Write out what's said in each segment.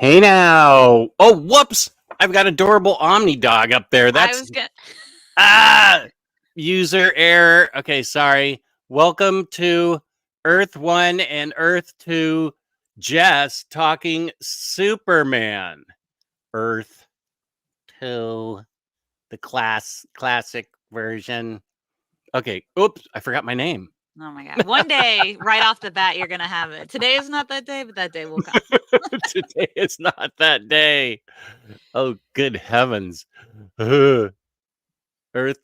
Hey now. Oh, whoops. I've got adorable Omnidog up there. I That's was gonna. ah user error. Okay, sorry. Welcome to Earth 1 and Earth 2 Jess talking Superman. Earth 2, the classic version. Okay, oops, I forgot my name. Oh my god! One day, right off the bat, you're gonna have it. Today is not that day, but that day will come. Today is not that day. Oh, good heavens. Earth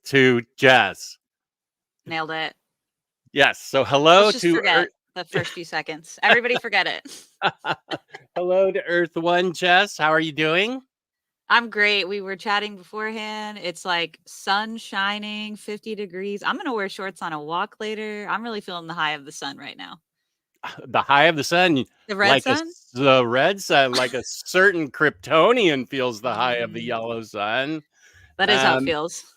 2 Jess. Nailed it. Yes. So Let's hello just to forget the first few seconds. Everybody forget it. hello to Earth 1 Jess. How are you doing? I'm great. We were chatting beforehand. It's like sun shining, 50 degrees. I'm gonna wear shorts on a walk later. I'm really feeling the high of the sun right now. The high of the sun, The red sun? the red sun, like a certain Kryptonian feels the high of the Mm, yellow sun. that is how it Um, feels.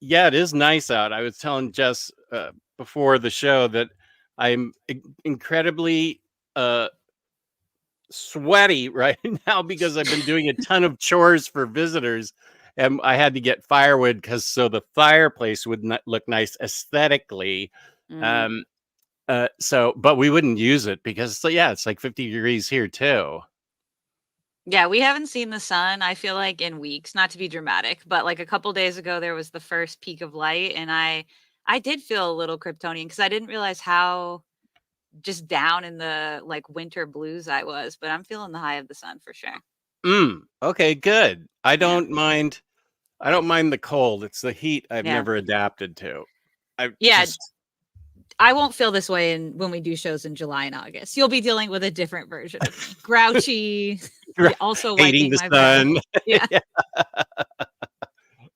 yeah, it is nice out. I was telling Jess before the show that I'm incredibly sweaty right now because I've been doing a ton of chores for visitors, and I had to get firewood because so the fireplace would look nice aesthetically. Mm. Um, but we wouldn't use it because yeah, it's like 50 degrees here too. Yeah, we haven't seen the sun, I feel like, in weeks, not to be dramatic, but, like, a couple days ago, there was the first peak of light, and I did feel a little Kryptonian because I didn't realize how just down in the, like, winter blues I was, but I'm feeling the high of the sun for sure. Okay, good. I Yeah. don't mind. I don't mind the cold. It's the heat I've Yeah. never adapted to. I Yeah, just I won't feel this way when we do shows in July and August. You'll be dealing with a different version of me. Grouchy, yeah, also hating wiping the my brow. sun. Yeah. Yeah.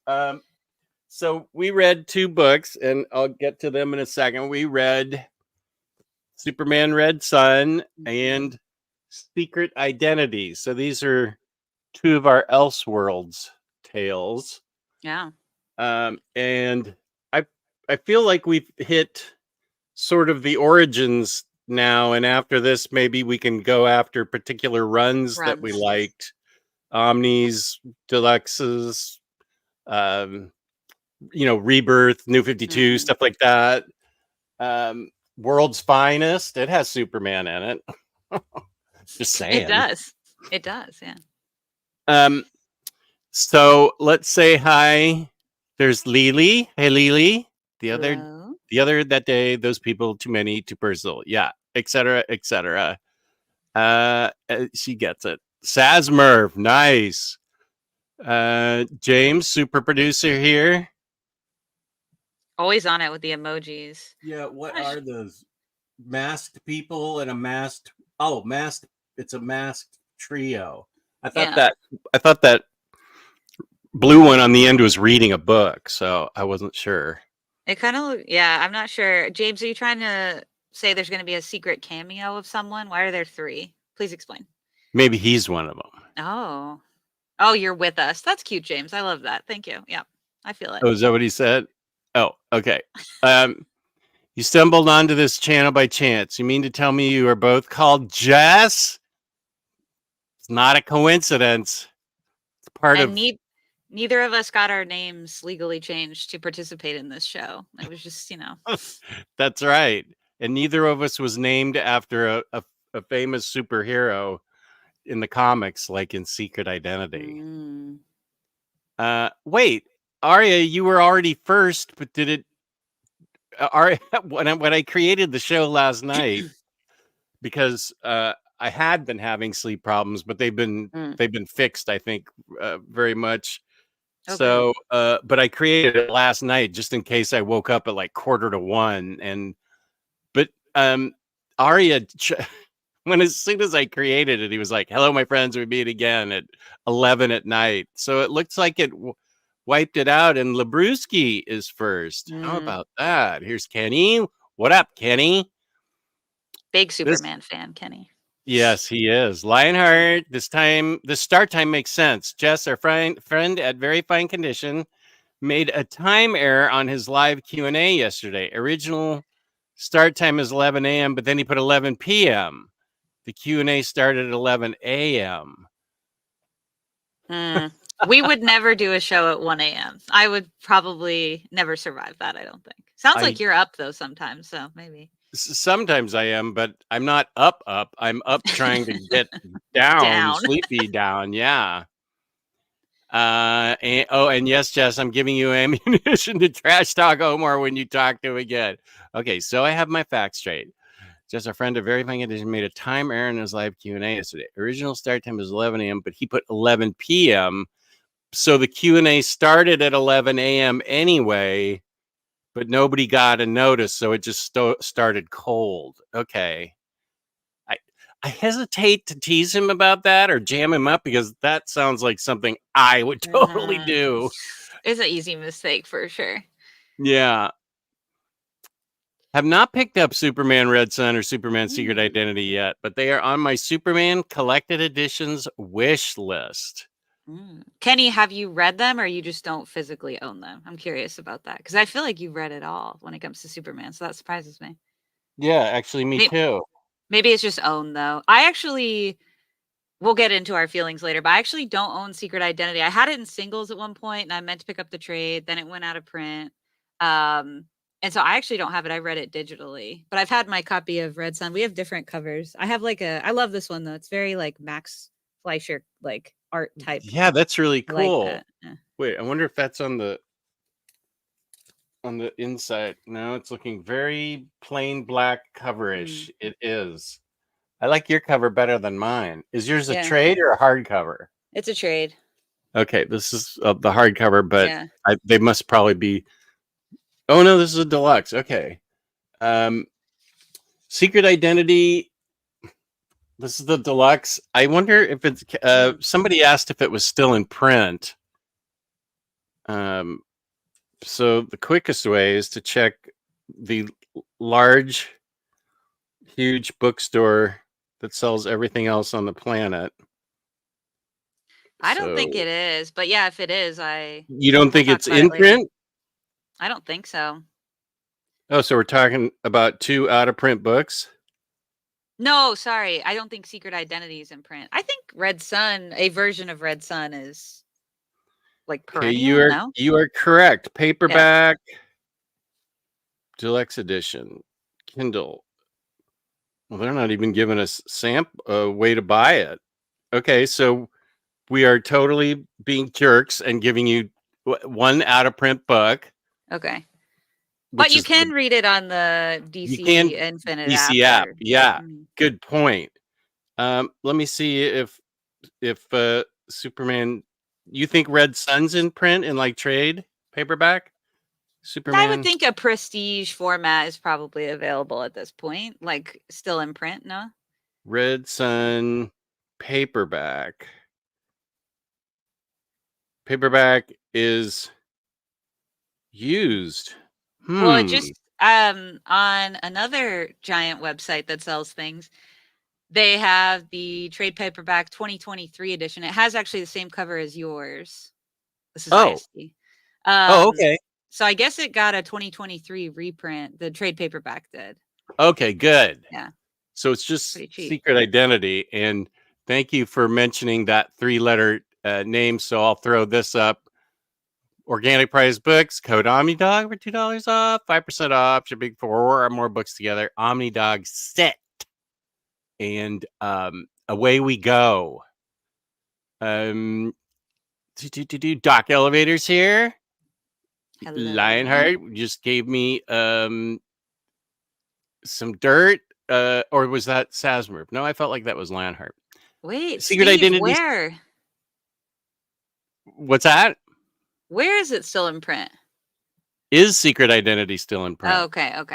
Um, so we read two books, and I'll get to them in a second. We read Superman Red Sun Mhm. and Secret Identity. So these are two of our Elseworlds tales. Yeah. And I feel like we've hit sort of the origins now, and after this, maybe we can go after particular runs that we Runs. liked. Omnis, Deluxes, um, Rebirth, New 52, Mhm. stuff like that. World's Finest, it has Superman in it. Just It saying. does. It does, yeah. Um, so let's say hi. There's Lily. Hey Lily. The other Hello. that day, those people too many, too personal. Yeah, etc. etc. She gets it. Sazmerv, nice. James, super producer here. Always on it with the emojis. Yeah, what I'm not are those? Masked people and a masked masked, it's a masked trio. I thought Yeah. that I thought that blue one on the end was reading a book, so I wasn't sure. It kinda yeah, I'm not sure. James, are you trying to say there's gonna be a secret cameo of someone? Why are there 3? Please explain. Maybe he's one of them. Oh. Oh, you're with us. That's cute, James. I love that. Thank you. Yeah, I feel it. Oh, is that what he said? Oh, okay. Um, you stumbled onto this channel by chance. You mean to tell me you are both called Jess? It's not a coincidence. It's part And of. neither of us got our names legally changed to participate in this show. It was just, That's right. And neither of us was named after a famous superhero in the comics, like in Secret Identity. Mm. Wait, Arya, you were already first, but did it? Arya, when I created the show last night, because I had been having sleep problems, but Mm. they've been fixed, I think, very much. Oh, good. So, but I created it last night just in case I woke up at like 1:45, and but Arya, when as soon as I created it, he was like, "Hello, my friends, we meet again at 11 at night." So it looks like it wiped it out, and Labruski is first. How Mm. about that? Here's Kenny. What up, Kenny? Big This Superman fan, Kenny. Yes, he is. Lionheart, the start time makes sense. Jess, our friend at Very Fine Condition, made a time error on his live Q&A yesterday. Original start time is 11 a.m., but then he put 11 p.m. The Q&A started at 11 a.m. We would never do a show at 1 a.m. I would probably never survive that, I don't think. Sounds like you're up, though, sometimes, so maybe. Sometimes I am, but I'm not up. I'm up trying to get down, Down. sleepy down. Yeah. And yes, Jess, I'm giving you ammunition to trash talk Omar when you talk to him again. Okay, so I have my facts straight. Just a friend of Verifying Edition made a time error in his live Q&A yesterday. Original start time is 11 a.m., but he put 11 p.m. So the Q&A started at 11 a.m. anyway, but nobody got a notice, so it just started cold. Okay. I hesitate to tease him about that or jam him up because that sounds like something I would totally do. It's an easy mistake for sure. Yeah. Have not picked up Superman Red Sun or Superman Secret Identity yet, but they are on my Superman Collected Editions wish list. Kenny, have you read them or you just don't physically own them? I'm curious about that because I feel like you've read it all when it comes to Superman, so that surprises me. Yeah, actually, me too. Maybe it's just owned, though. I actually, we'll get into our feelings later, but I actually don't own Secret Identity. I had it in singles at one point, and I meant to pick up the trade. Then it went out of print. And so I actually don't have it. I read it digitally, but I've had my copy of Red Sun. We have different covers. I have I love this one, though. It's very like Max Fleischer, like art type. Yeah, that's really cool. Like that. Yeah. Wait, I wonder if that's on the inside. No, it's looking very plain black coverish. It is. I like your cover better than mine. Is yours a trade or a hardcover? It's a trade. Okay, this is the hardcover, but Yeah. they must probably be. Oh no, this is a deluxe. Okay. Secret Identity. This is the deluxe. I wonder if it's somebody asked if it was still in print. So the quickest way is to check the large, huge bookstore that sells everything else on the planet. I don't think it is, but yeah, if it is, You don't think it's in print? I don't think so. Oh, so we're talking about 2 out of print books? No, sorry. I don't think Secret Identity is in print. I think Red Sun, a version of Red Sun is like perennial. Okay, No? you are correct. Paperback, deluxe edition, Kindle. Well, they're not even giving us a way to buy it. Okay, so we are totally being jerks and giving you 1 out of print book. Okay. But you can read it on the DC Infinite DC app. Yeah, good point. Let me see if Superman. You think Red Sun's in print in like trade paperback? Superman. I would think a prestige format is probably available at this point, like still in print. No. Red Sun paperback. Paperback is used. Well, just on another giant website that sells things, they have the trade paperback 2023 edition. It has actually the same cover as yours. This is ISD. Okay. So I guess it got a 2023 reprint. The trade paperback did. Okay, good. Yeah. So it's just Secret Identity. And thank you for mentioning that 3-letter name. So I'll throw this up. Organic price books, code Omnidog for $2 off, 5% off, shipping 4 or more books together. Omnidog set. And away we go. Dock Elevators here. Hello. Lionheart just gave me some dirt. Or was that Sasmer? No, I felt like that was Lionheart. Wait, Secret Identity. Where? What's that? Where is it still in print? Is Secret Identity still in print? Oh, okay.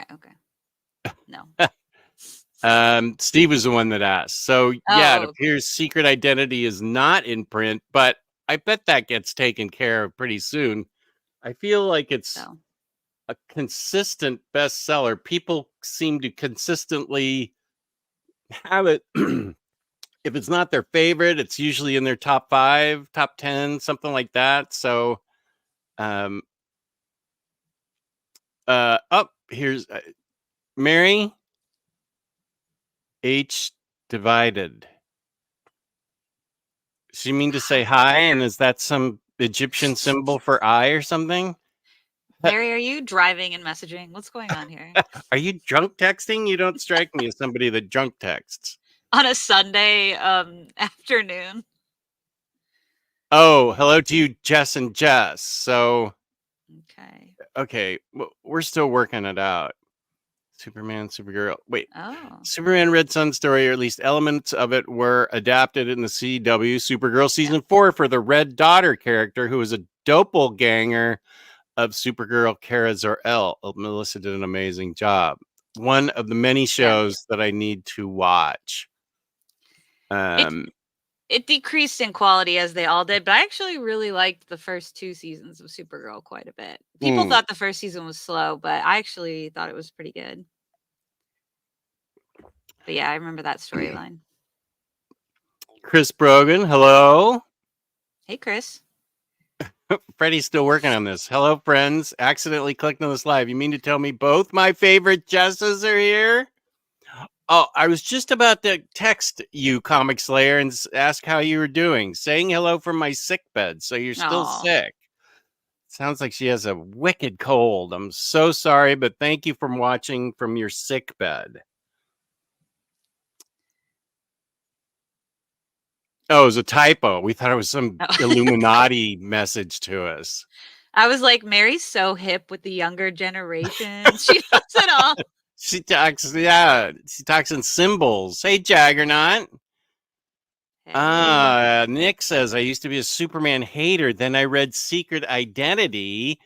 No. Steve was the one that asked. So yeah, it appears Secret Identity is not in print, but I bet that gets taken care of pretty soon. I feel like it's a consistent bestseller. People seem to consistently have it. If it's not their favorite, it's usually in their top 5, top 10, something like that. So, here's Mary H. divided. She mean to say hi, and is that some Egyptian symbol for eye or something? Mary, are you driving and messaging? What's going on here? Are you drunk texting? You don't strike me as somebody that drunk texts. On a Sunday afternoon. Oh, hello to you, Jess and Jess. So, Okay. we're still working it out. Superman, Supergirl. Wait, Oh. Superman Red Sun story, or at least elements of it, were adapted in the CW Supergirl Yeah. season 4 for the Red Daughter character, who is a doppelganger of Supergirl Kara Zor-El. Melissa did an amazing job. One of the many shows that I need to watch. It decreased in quality as they all did, but I actually really liked the first 2 seasons of Supergirl quite a bit. People thought the first season was slow, but I actually thought it was pretty good. But yeah, I remember that storyline. Chris Brogan, hello. Hey, Chris. Freddie's still working on this. Hello, friends. Accidentally clicked on this live. You mean to tell me both my favorite Jesses are here? Oh, I was just about to text you, Comic Slayer, and ask how you were doing. Saying hello from my sick bed. So you're still sick. Sounds like she has a wicked cold. I'm so sorry, but thank you for watching from your sick bed. Oh, it was a typo. We thought it was some Illuminati message to us. I was like, Mary's so hip with the younger generation. She knows it all. She talks in symbols. Hey, Jaggernaut. Hey. Nick says, I used to be a Superman hater. Then I read Secret Identity,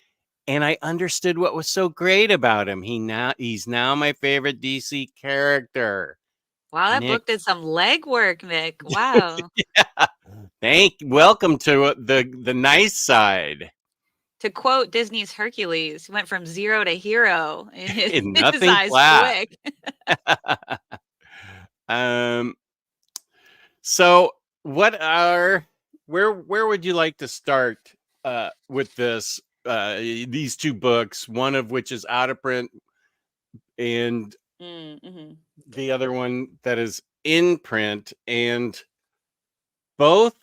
and I understood what was so great about him. He's now my favorite DC character. Wow, that book did some legwork, Nick. Wow. Yeah. Welcome to the nice side. To quote Disney's Hercules, went from zero to hero in his Nothing eyes flat. quick. So where would you like to start with this? These 2 books, one of which is out of print, and the other one that is in print, and both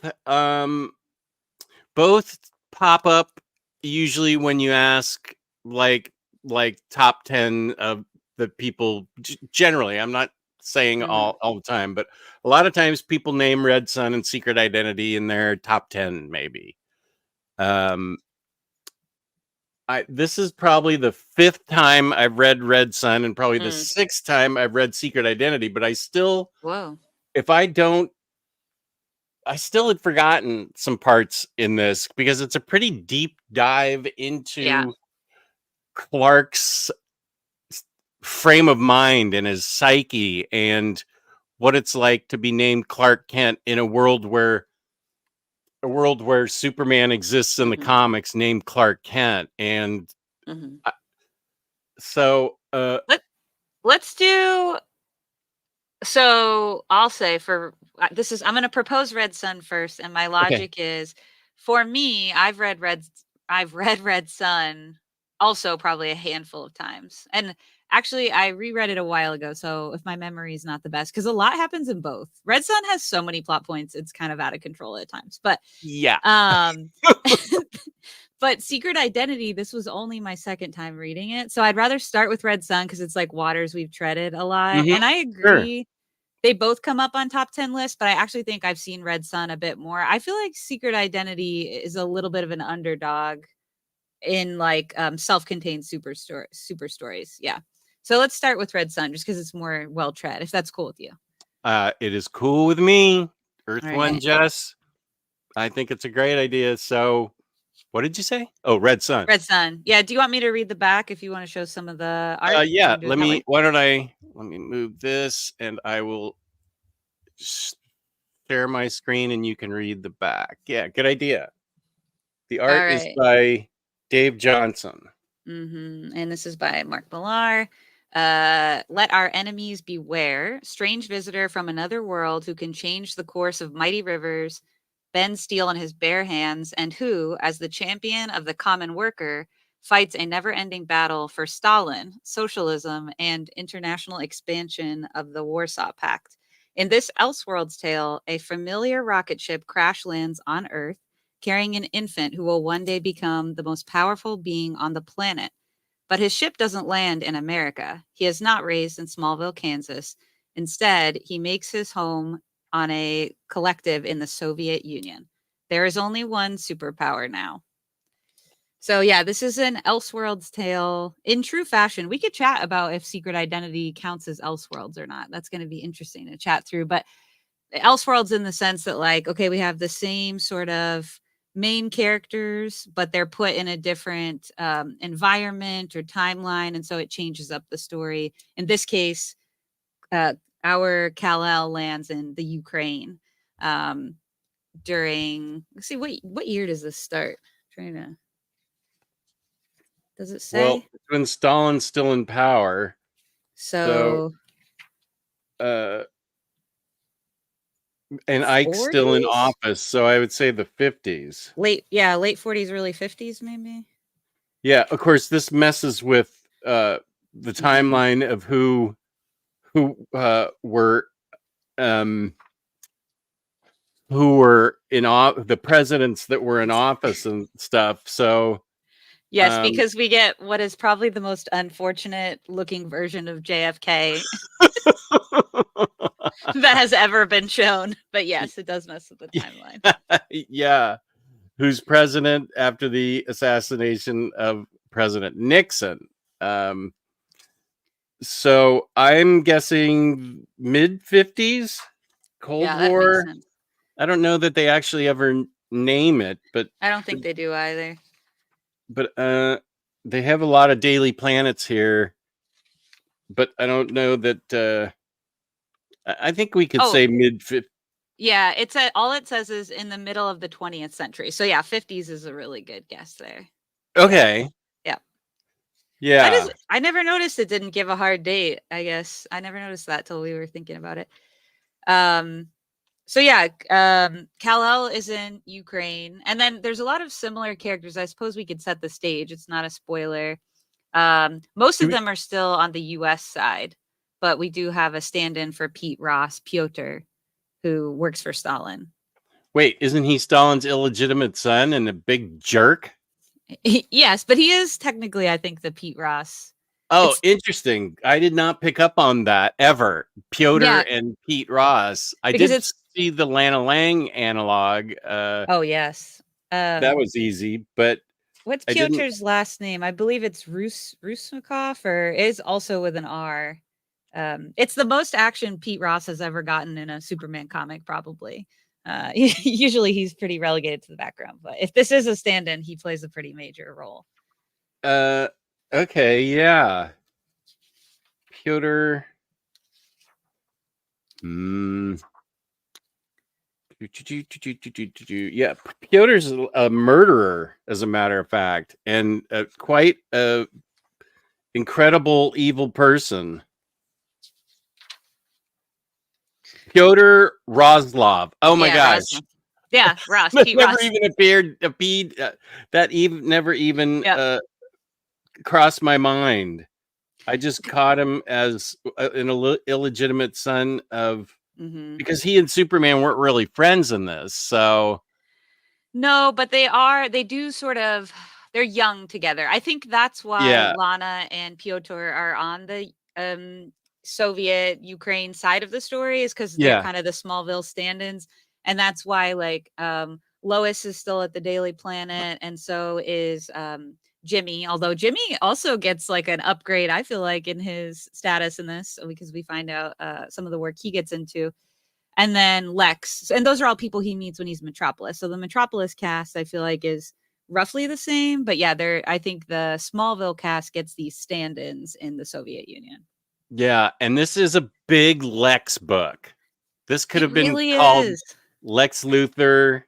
pop up usually when you ask like top 10 of the people generally. I'm not saying all the time, but a lot of times people name Red Sun and Secret Identity in their top 10 maybe. This is probably the 5th time I've read Red Sun, and probably the 6th time I've read Secret Identity, but I still I still had forgotten some parts in this because it's a pretty deep dive into Clark's frame of mind and his psyche, and what it's like to be named Clark Kent in a world where Superman exists in the comics named Clark Kent. And so let's do. So I'll say I'm going to propose Red Sun first, and my logic is, for me, I've read Red Sun also probably a handful of times, and actually I reread it a while ago. So if my memory is not the best, because a lot happens in both. Red Sun has so many plot points; it's kind of out of control at times. But but Secret Identity, this was only my 2nd time reading it. So I'd rather start with Red Sun because it's like waters we've treaded a lot. And I agree. They both come up on top 10 lists, but I actually think I've seen Red Sun a bit more. I feel like Secret Identity is a little bit of an underdog in like self-contained super stories. Yeah. So let's start with Red Sun just because it's more well tread, if that's cool with you. It is cool with me. Earth One, Jess. I think it's a great idea. So what did you say? Oh, Red Sun. Red Sun. Yeah. Do you want me to read the back if you want to show some of the art? Yeah. Let me move this, and I will share my screen and you can read the back. Yeah. Good idea. The art is by Dave Johnson. And this is by Mark Millar. Let our enemies beware. Strange visitor from another world who can change the course of mighty rivers, bend steel in his bare hands, and who, as the champion of the common worker, fights a never-ending battle for Stalin, socialism, and international expansion of the Warsaw Pact. In this Elseworlds tale, a familiar rocket ship crash lands on Earth, carrying an infant who will one day become the most powerful being on the planet. But his ship doesn't land in America. He is not raised in Smallville, Kansas. Instead, he makes his home on a collective in the Soviet Union. There is only one superpower now. So yeah, this is an Elseworlds tale in true fashion. We could chat about if Secret Identity counts as Elseworlds or not. That's going to be interesting to chat through. But Elseworlds in the sense that, like, okay, we have the same sort of main characters, but they're put in a different environment or timeline, and so it changes up the story. In this case, our Kal-El lands in the Ukraine during. Let's see, what year does this start? I'm trying to. Does it say? Well, when Stalin's still in power. So and Ike's 40s? still in office, so I would say the 50s. Late 40s, early 50s, maybe. Yeah, of course, this messes with the timeline of who were in the presidents that were in office and stuff. So yes, because we get what is probably the most unfortunate looking version of JFK that has ever been shown. But yes, it does mess with the timeline. Yeah. Who's president after the assassination of President Nixon. So I'm guessing mid 50s, Cold War. I don't know that they actually ever name it, but I don't think they do either. But they have a lot of daily planets here, but I don't know that. I think we could say mid 50s. Yeah, all it says is in the middle of the 20th century. So yeah, 50s is a really good guess there. Okay. Yeah. I never noticed it didn't give a hard date, I guess. I never noticed that till we were thinking about it. So yeah, Kal-El is in Ukraine. And then there's a lot of similar characters. I suppose we could set the stage. It's not a spoiler. Most of them are still on the US side, but we do have a stand-in for Pete Ross, Pyotr, who works for Stalin. Wait, isn't he Stalin's illegitimate son and a big jerk? Yes, but he is technically, I think, the Pete Ross. Oh, interesting. I did not pick up on that ever. Pyotr and Pete Ross. I did see the Lana Lang analog. Oh, yes. That was easy, but what's Pyotr's last name? I believe it's Rusnikov, or is also with an R. It's the most action Pete Ross has ever gotten in a Superman comic, probably. Usually he's pretty relegated to the background, but if this is a stand-in, he plays a pretty major role. Okay, yeah. Pyotr. Yeah, Pyotr's a murderer, as a matter of fact, and quite a incredible evil person. Pyotr Roslov. Oh my gosh. Roslov. Yeah, Ross. That never even appeared. That even never even crossed my mind. I just caught him as an illegitimate son of, because he and Superman weren't really friends in this. So no, but they do sort of, they're young together. I think that's why Lana and Pyotr are on the Soviet Ukraine side of the story, is because they're kind of the Smallville stand-ins. And that's why, like, Lois is still at the Daily Planet, and so is Jimmy, although Jimmy also gets like an upgrade, I feel like, in his status in this, because we find out some of the work he gets into. And then Lex, and those are all people he meets when he's Metropolis. So the Metropolis cast, I feel like, is roughly the same, but yeah, I think the Smallville cast gets these stand-ins in the Soviet Union. Yeah, and this is a big Lex book. This could have been called Lex Luthor,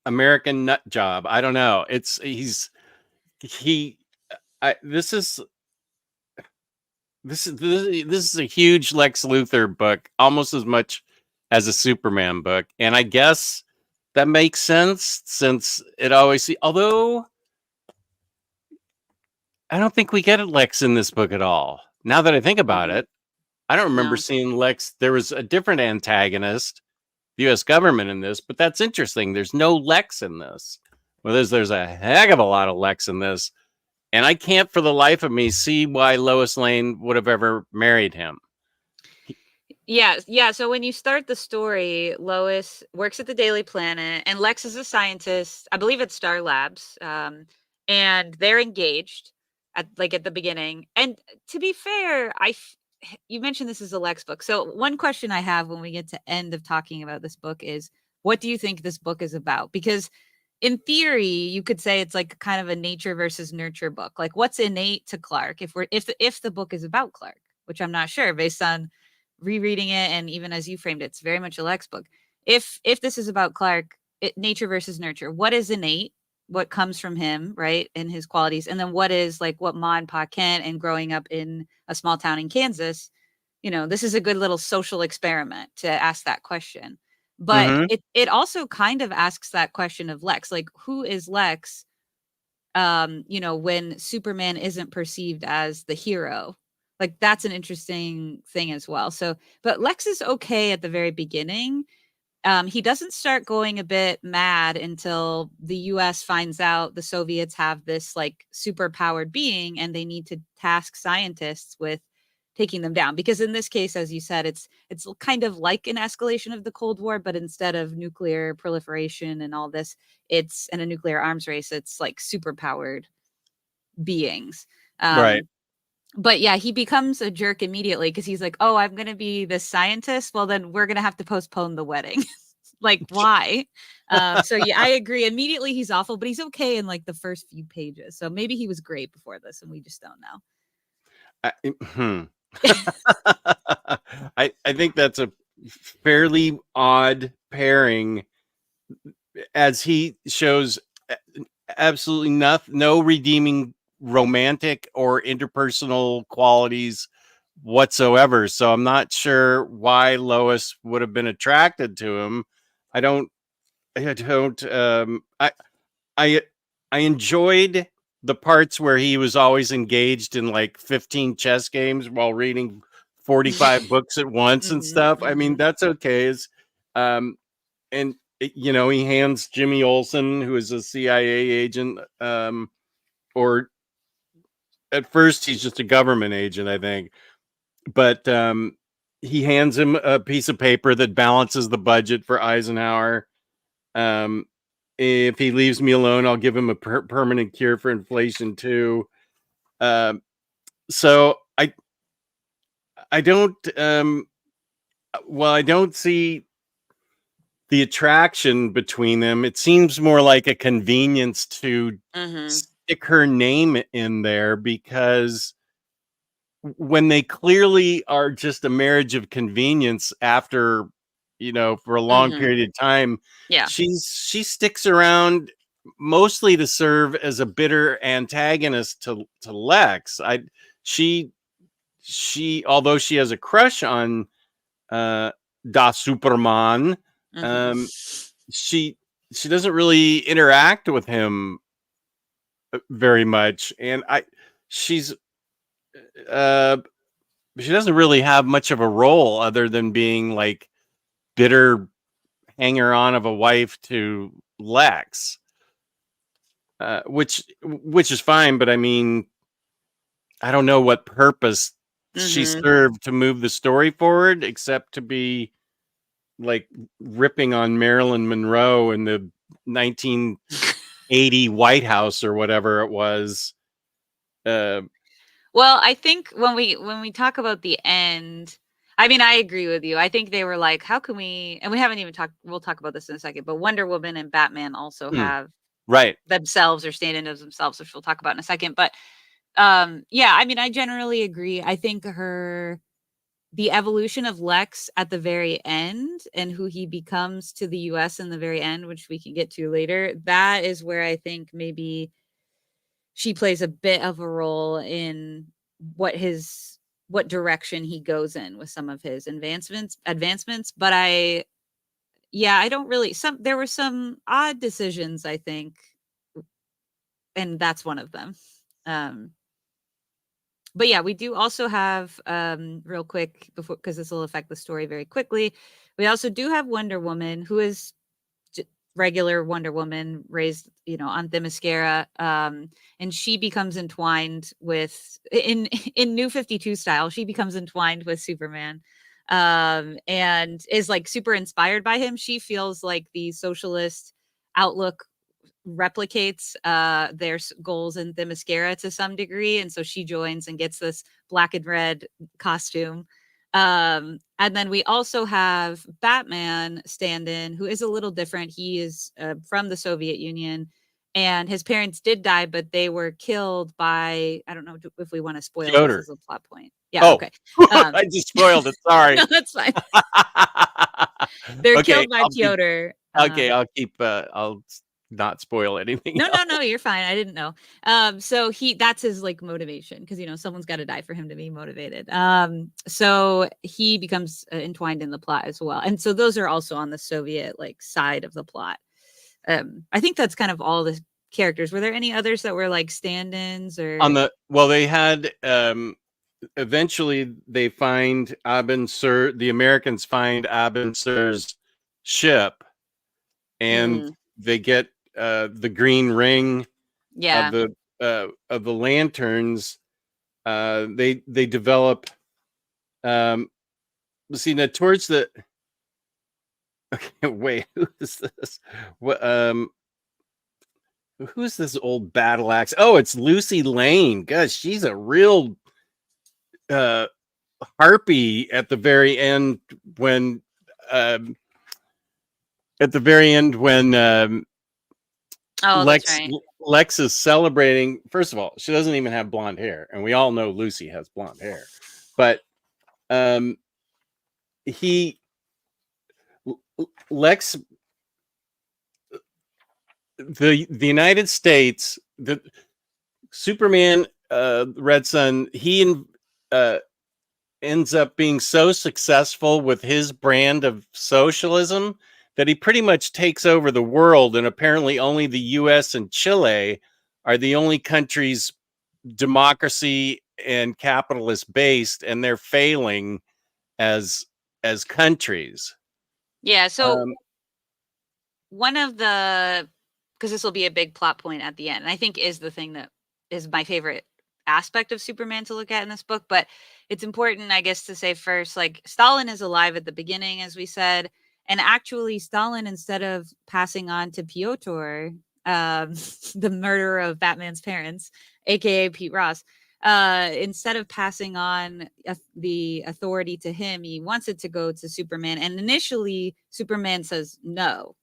American Nut Job. I don't know. This is a huge Lex Luthor book, almost as much as a Superman book, and I guess that makes sense since it always. Although I don't think we get Lex in this book at all. Now that I think about it, I don't remember No. seeing Lex. There was a different antagonist, the U.S. government in this, but that's interesting. There's no Lex in this. Well, there's a heck of a lot of Lex in this, and I can't for the life of me see why Lois Lane would have ever married him. Yeah. So when you start the story, Lois works at the Daily Planet, and Lex is a scientist. I believe it's Star Labs, and they're engaged at the beginning. And to be fair, you mentioned this is a Lex book. So one question I have when we get to end of talking about this book is, what do you think this book is about? Because in theory, you could say it's like kind of a nature versus nurture book. Like, what's innate to Clark if the book is about Clark, which I'm not sure based on rereading it, and even as you framed it, it's very much a Lex book. If this is about Clark, nature versus nurture, what is innate, what comes from him, right, and his qualities, and then what is like what Ma and Pa can't, and growing up in a small town in Kansas, this is a good little social experiment to ask that question. But Mm-hmm. it also kind of asks that question of Lex, like, who is Lex, when Superman isn't perceived as the hero. Like, that's an interesting thing as well. So, but Lex is okay at the very beginning. He doesn't start going a bit mad until the US finds out the Soviets have this like super powered being, and they need to task scientists with taking them down. Because in this case, as you said, it's kind of like an escalation of the Cold War, but instead of nuclear proliferation and all this, it's in a nuclear arms race. It's like super powered beings. Right. But yeah, he becomes a jerk immediately because he's like, "Oh, I'm gonna be the scientist. Well, then we're gonna have to postpone the wedding." Like, why? So yeah, I agree. Immediately, he's awful, but he's okay in like the first few pages. So maybe he was great before this, and we just don't know. Hmm. I think that's a fairly odd pairing, as he shows absolutely no redeeming romantic or interpersonal qualities whatsoever. So I'm not sure why Lois would have been attracted to him. I don't. I don't. I I enjoyed the parts where he was always engaged in like 15 chess games while reading 45 books at once and Mhm, stuff. I mean, mhm. that's okay. Um, and he hands Jimmy Olsen, who is a CIA agent, or at first he's just a government agent, I think, but he hands him a piece of paper that balances the budget for Eisenhower. Um, if he leaves me alone, I'll give him a permanent cure for inflation too. Um, so I don't I don't see the attraction between them. It seems more like a convenience to Mhm. stick her name in there, because when they clearly are just a marriage of convenience after, for a long Mhm. period of time, Yeah. she sticks around mostly to serve as a bitter antagonist to Lex. She although she has a crush on uh Da Superman, Mhm. um she she doesn't really interact with him very much, and she's uh she doesn't really have much of a role other than being like bitter hanger on of a wife to Lex, which is fine, but I mean, I don't know what purpose she Mhm. served to move the story forward, except to be like ripping on Marilyn Monroe in the 1980 White House or whatever it was. Uh, Well, I think when we talk about the end, I mean, I agree with you. I think they were like, how can we, and we haven't even talked, we'll talk about this in a second, but Wonder Woman and Batman also hmm, have right. themselves or stand in as themselves, which we'll talk about in a second. But yeah, I mean, I generally agree. I think the evolution of Lex at the very end and who he becomes to the US in the very end, which we can get to later, that is where I think maybe she plays a bit of a role in what his what direction he goes in with some of his advancements. But I don't really, there were some odd decisions, I think, and that's one of them. um But yeah, we do also have real quick before, because this will affect the story very quickly. We also do have Wonder Woman, who is regular Wonder Woman raised, on Themyscira, and she becomes entwined with in New 52 style. She becomes entwined with Superman, and is like super inspired by him. She feels like the socialist outlook replicates their goals in Themyscira to some degree, and so she joins and gets this black and red costume. And then we also have Batman stand-in, who is a little different. He is from the Soviet Union, and his parents did die, but they were killed by, I don't know if we want to spoil this Piotr. as a plot point. Yeah, Oh, okay. I just spoiled it. Sorry. No, that's fine. They're Okay, killed by Piotr. I'll keep. I'll not spoil anything No, else. no, no, you're fine. I didn't know. So that's his like motivation, because someone's got to die for him to be motivated. So he becomes entwined in the plot as well, and so those are also on the Soviet like side of the plot. I think that's kind of all the characters. Were there any others that were like stand-ins or? They had eventually they find Abin Sur. The Americans find Abin Sur's ship, and they get the green ring Yeah. of the lanterns. They develop. See now towards the. Okay, wait. Who is this? What? Who's this old battle axe? Oh, it's Lucy Lane. Gosh, she's a real harpy at the very end when Oh, that's right. Lex is celebrating. First of all, she doesn't even have blonde hair, and we all know Lucy has blonde hair. But Lex, the United States, the Superman, Red Son, he ends up being so successful with his brand of socialism that he pretty much takes over the world, and apparently only the US and Chile are the only countries democracy and capitalist based, and they're failing as countries. Yeah, so one of the, because this will be a big plot point at the end, and I think is the thing that is my favorite aspect of Superman to look at in this book, but it's important, I guess, to say first, like, Stalin is alive at the beginning, as we said, and actually Stalin, instead of passing on to Piotr, the murderer of Batman's parents, aka Pete Ross, instead of passing on the authority to him, he wants it to go to Superman, and initially Superman says no,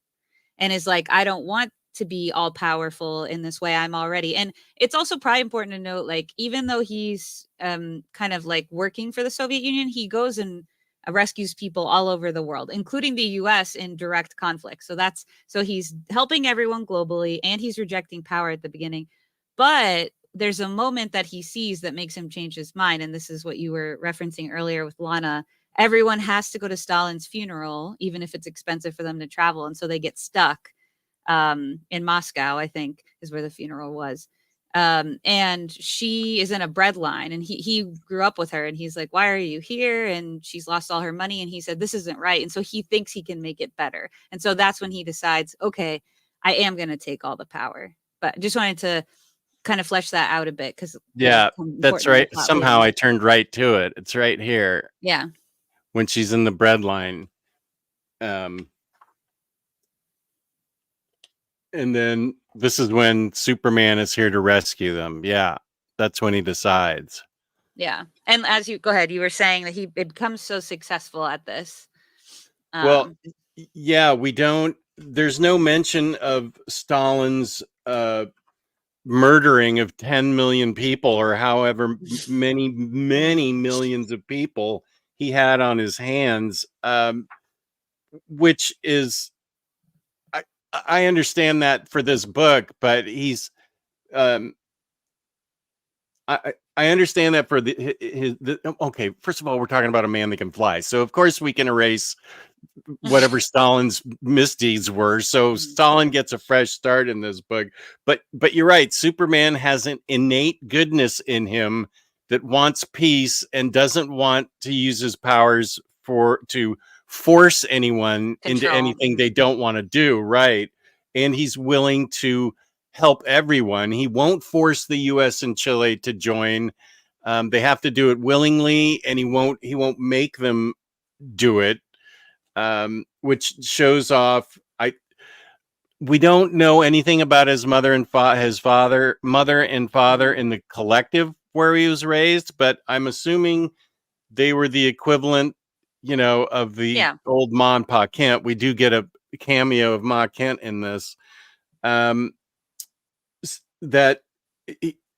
and is like, I don't want to be all powerful in this way. I'm already. And it's also probably important to note, like, even though he's kind of like working for the Soviet Union, he goes and rescues people all over the world, including the US in direct conflict. So he's helping everyone globally, and he's rejecting power at the beginning. But there's a moment that he sees that makes him change his mind. And this is what you were referencing earlier with Lana. Everyone has to go to Stalin's funeral, even if it's expensive for them to travel. And so they get stuck in Moscow, I think is where the funeral was. And she is in a bread line, and he grew up with her, and he's like, why are you here? And she's lost all her money. And he said, this isn't right. And so he thinks he can make it better. And so that's when he decides, okay, I am going to take all the power. But just wanted to kind of flesh that out a bit, because yeah, that's right. Somehow I turned right to it. It's right here. Yeah. When she's in the bread line. And then this is when Superman is here to rescue them. Yeah, that's when he decides. Yeah. And as you go ahead, you were saying that he becomes so successful at this. Well, yeah, there's no mention of Stalin's murdering of 10 million people, or however many millions of people he had on his hands, which is, I understand that for this book, but he's I understand that for okay, first of all, we're talking about a man that can fly, so of course we can erase whatever Stalin's misdeeds were. So Stalin gets a fresh start in this book. But you're right, Superman has an innate goodness in him that wants peace and doesn't want to use his powers to force anyone into Control. anything they don't want to do, right? And he's willing to help everyone. He won't force the US and Chile to join. They have to do it willingly, and he won't make them do it, which shows off. We don't know anything about his mother and mother and father in the collective where he was raised, but I'm assuming they were the equivalent, of the Yeah. old Ma and Pa Kent. We do get a cameo of Ma Kent in this. Um, that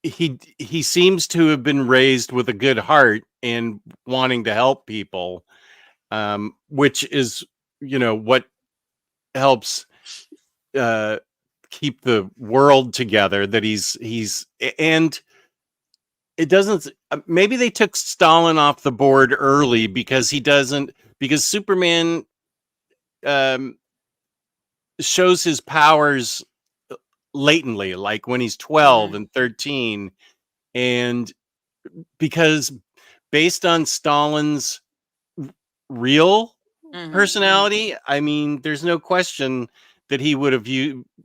he seems to have been raised with a good heart and wanting to help people, which is, what helps uh, keep the world together. That he's and it doesn't. Maybe they took Stalin off the board early because he doesn't. Because Superman um, shows his powers latently, like when he's 12 and 13, and because based on Stalin's real personality, I mean, there's no question that he would have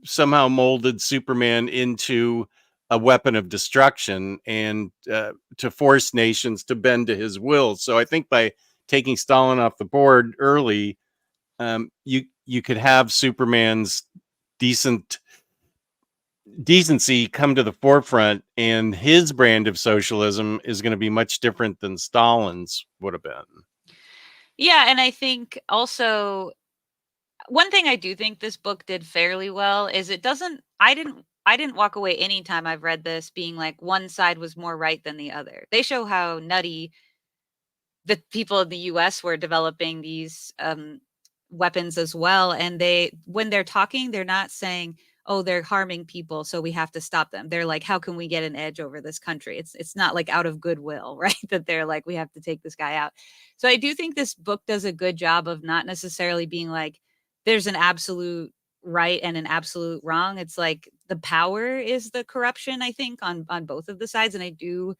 somehow molded Superman into a weapon of destruction and to force nations to bend to his will. So I think by taking Stalin off the board early, you could have Superman's decency come to the forefront, and his brand of socialism is going to be much different than Stalin's would have been. Yeah, and I think also one thing I do think this book did fairly well is I didn't walk away anytime I've read this being like one side was more right than the other. They show how nutty the people in the US were developing these weapons as well, and when they're talking, they're not saying, oh, they're harming people, so we have to stop them. They're like, how can we get an edge over this country? It's not like out of goodwill, right? That they're like, we have to take this guy out. So I do think this book does a good job of not necessarily being like there's an absolute right and an absolute wrong. It's like the power is the corruption, I think, on both of the sides, and I do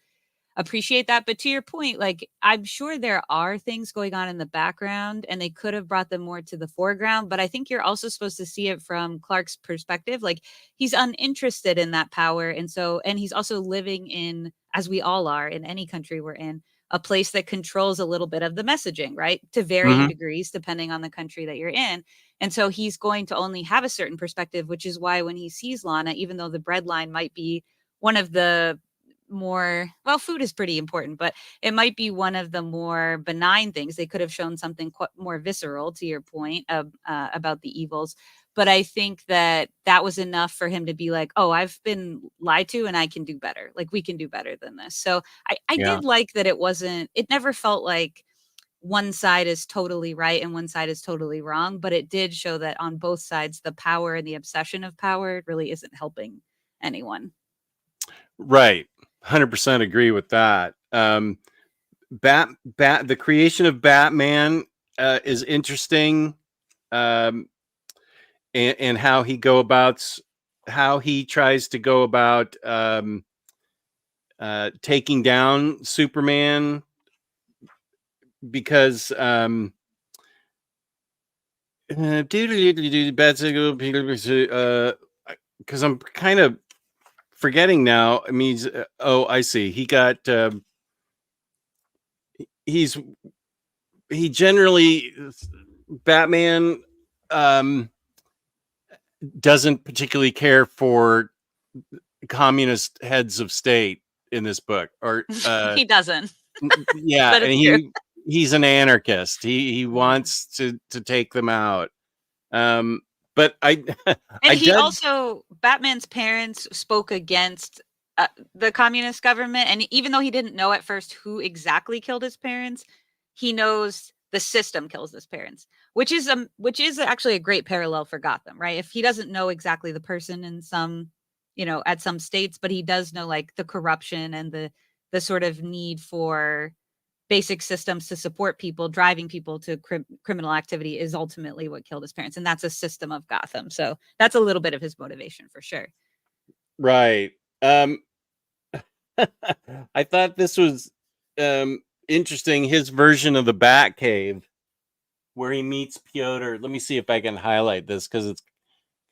appreciate that. But to your point, like I'm sure there are things going on in the background and they could have brought them more to the foreground. But I think you're also supposed to see it from Clark's perspective. Like he's uninterested in that power. And he's also living in, as we all are in any country we're in, a place that controls a little bit of the messaging, right? To varying degrees, depending on the country that you're in. And so he's going to only have a certain perspective, which is why when he sees Lana, even though the bread line might be one of the more, well, food is pretty important, but it might be one of the more benign things. They could have shown something quite more visceral, to your point of about the evils. But I think that was enough for him to be like, oh, I've been lied to and I can do better. Like we can do better than this. So I Yeah. did like that it never felt like one side is totally right and one side is totally wrong, but it did show that on both sides, the power and the obsession of power really isn't helping anyone. Right. 100% agree with that. The creation of Batman is interesting, and how he tries to go about taking down Superman, because because I'm kind of forgetting now. I mean, I see. He generally, Batman doesn't particularly care for communist heads of state in this book, or He doesn't. yeah, That and is true. he's an anarchist. He wants to take them out. But And I he did. also Batman's parents spoke against the communist government, and even though he didn't know at first who exactly killed his parents, he knows the system kills his parents, which is actually a great parallel for Gotham, right? If he doesn't know exactly the person in some, at some states, but he does know like the corruption and the sort of need for basic systems to support people, driving people to criminal activity is ultimately what killed his parents. And that's a system of Gotham. So that's a little bit of his motivation for sure. Right. I thought this was interesting. His version of the Bat Cave, where he meets Piotr. Let me see if I can highlight this because it's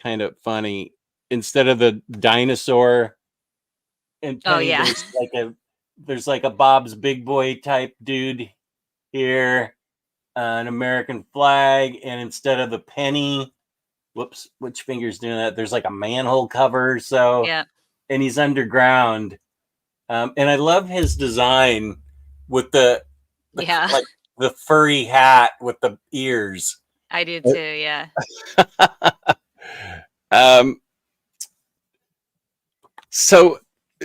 kind of funny. Instead of the dinosaur and Oh Penny, yeah. there's like a Bob's Big Boy type dude here, an American flag, and instead of the penny, whoops, which finger's doing that? There's like a manhole cover. So, Yeah. and he's underground. And I love his design with the Yeah. like the furry hat with the ears. I do too. Yeah. um, so,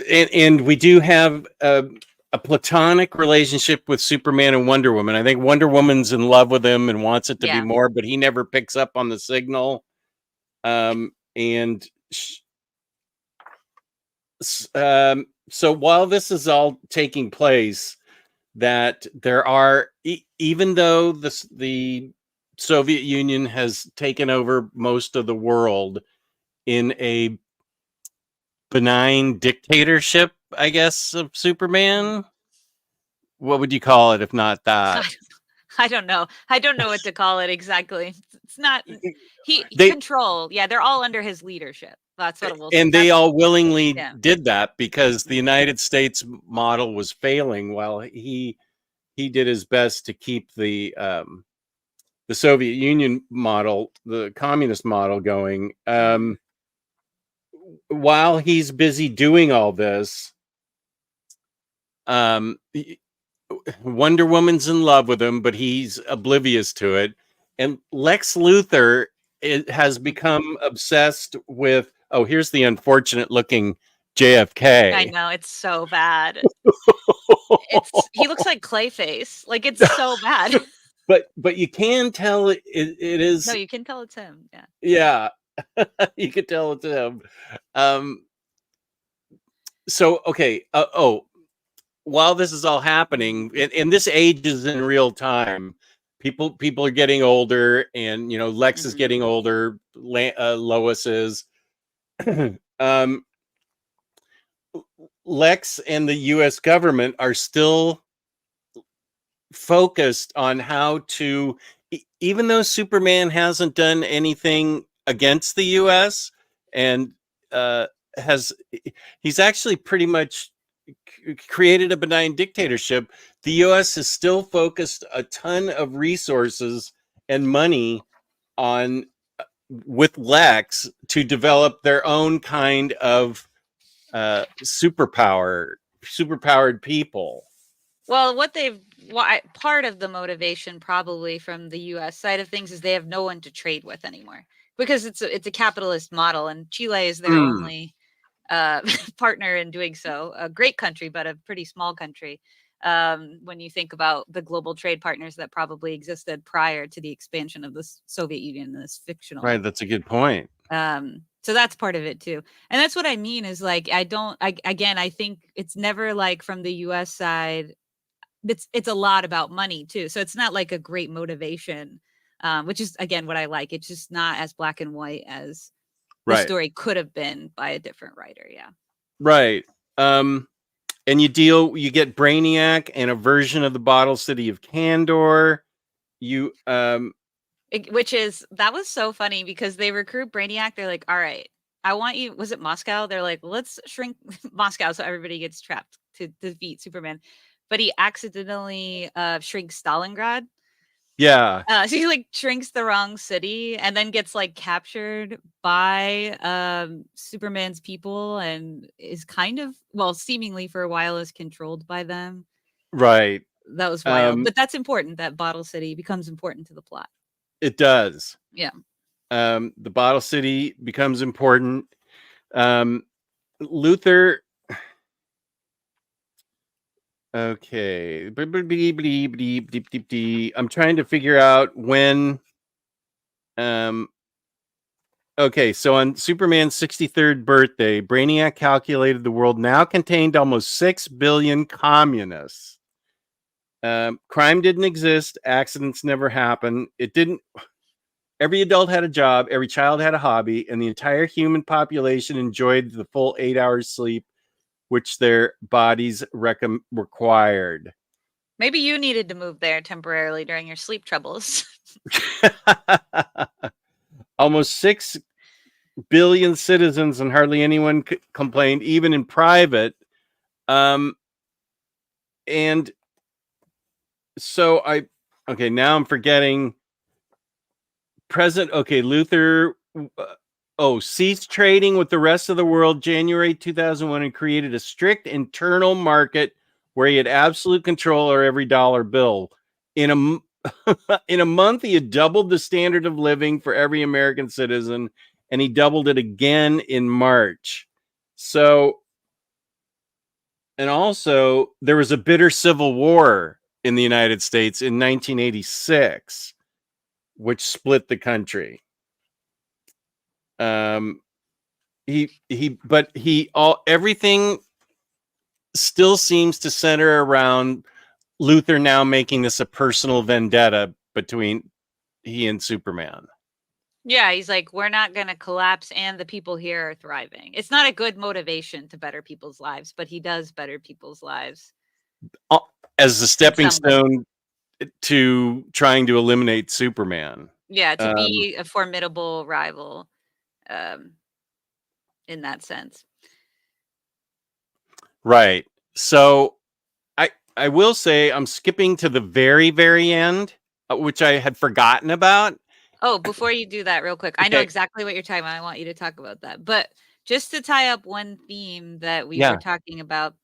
and we do have a platonic relationship with Superman and Wonder Woman. I think Wonder Woman's in love with him and wants it to be Yeah. more, but he never picks up on the signal. And so while this is all taking place, that there are, even though the Soviet Union has taken over most of the world in a benign dictatorship, I guess, of Mhm. Superman. What would you call it if not that? I don't know. I don't know what to call it exactly. It's not he They control. Yeah, they're all under his leadership. That's what we'll say. and they That's all willingly yeah. did that because the Mhm. United States model was failing while he did his best to keep the Soviet Union model, the communist model going. Mhm. While he's busy doing all this, um, Wonder Woman's in love with him, but he's oblivious to it. And Lex Luthor has Mhm. become obsessed with. Oh, here's the unfortunate looking I JFK. know it's so bad. He looks like Clayface. Like it's so bad. but you can tell it No, is. you can tell it's him. Yeah. Yeah, you could tell it's him. Um, so okay. While this is all Mhm. happening, and this ages in real time, people are getting older, and Lex is Mhm. getting older. Lois is. um, Lex and the U.S. government are still focused on how to, even though Superman hasn't done anything against the U.S. and uh, has he's actually pretty much created a benign dictatorship, the US has still focused a ton of resources and money on with Lex to develop their own kind of superpowered people. Well, what they've why part of the motivation probably from the US side of things is they have no one to trade with anymore because it's a capitalist model and Chile is their Mm, only partner in doing so. A great country, but a pretty small country. When you think about the global trade partners that probably existed prior to the expansion of the Soviet Union, this fictional right, that's a good point. so that's part of it too. And that's what I mean is like I don't I again I think it's never like from the US side it's a lot about money too. So it's not like a great motivation, which is again what I like. It's just not as black and white as the Right, story could have been by a different writer. Yeah. right. And you get Brainiac and a version of the Bottle City of Candor. You Which is that was so funny because they recruit Brainiac. They're like, "All right, I want you." Was it Moscow? They're like, "Let's shrink Moscow so everybody gets trapped to defeat Superman." But he accidentally shrinks Stalingrad. yeah, So he like shrinks the wrong city and then gets like captured by Superman's people and is kind of well, seemingly for a while is controlled by them. right. That was wild. Um But that's important that Bottle City becomes important to the plot. it does. Yeah. The Bottle City becomes important. Um, Luther. Okay. I'm trying to figure out when. Um, okay, so on Superman's 63rd birthday, Brainiac calculated the world now contained almost 6 billion communists. Crime didn't exist, accidents never happened. It didn't. Every adult had a job, every child had a hobby, and the entire human population enjoyed the full 8 hours sleep which their bodies required. Maybe you needed to move there temporarily during your sleep troubles. Almost 6 billion citizens, and hardly anyone complained, even in private. And so okay, now I'm forgetting. Luther ceased trading with the rest of the world January 2001 and created a strict internal market where he had absolute control over every dollar bill. In a month, he had doubled the standard of living for every American citizen, and he doubled it again in March. So, and also, there was a bitter civil war in the United States in 1986, which split the country. Everything still seems to center around Luther now making this a personal vendetta between he and Superman. Yeah, he's like, we're not going to collapse and the people here are thriving. It's not a good motivation to better people's lives, but he does better people's lives. As a stepping stone to trying to eliminate Superman. Yeah, to be a formidable rival in that sense. Right. So I will say I'm skipping to the very, very end, which I had forgotten about. Oh, before you do that real quick, okay. I know exactly what you're talking about. I want you to talk about that. But just to tie up one theme that we were talking about,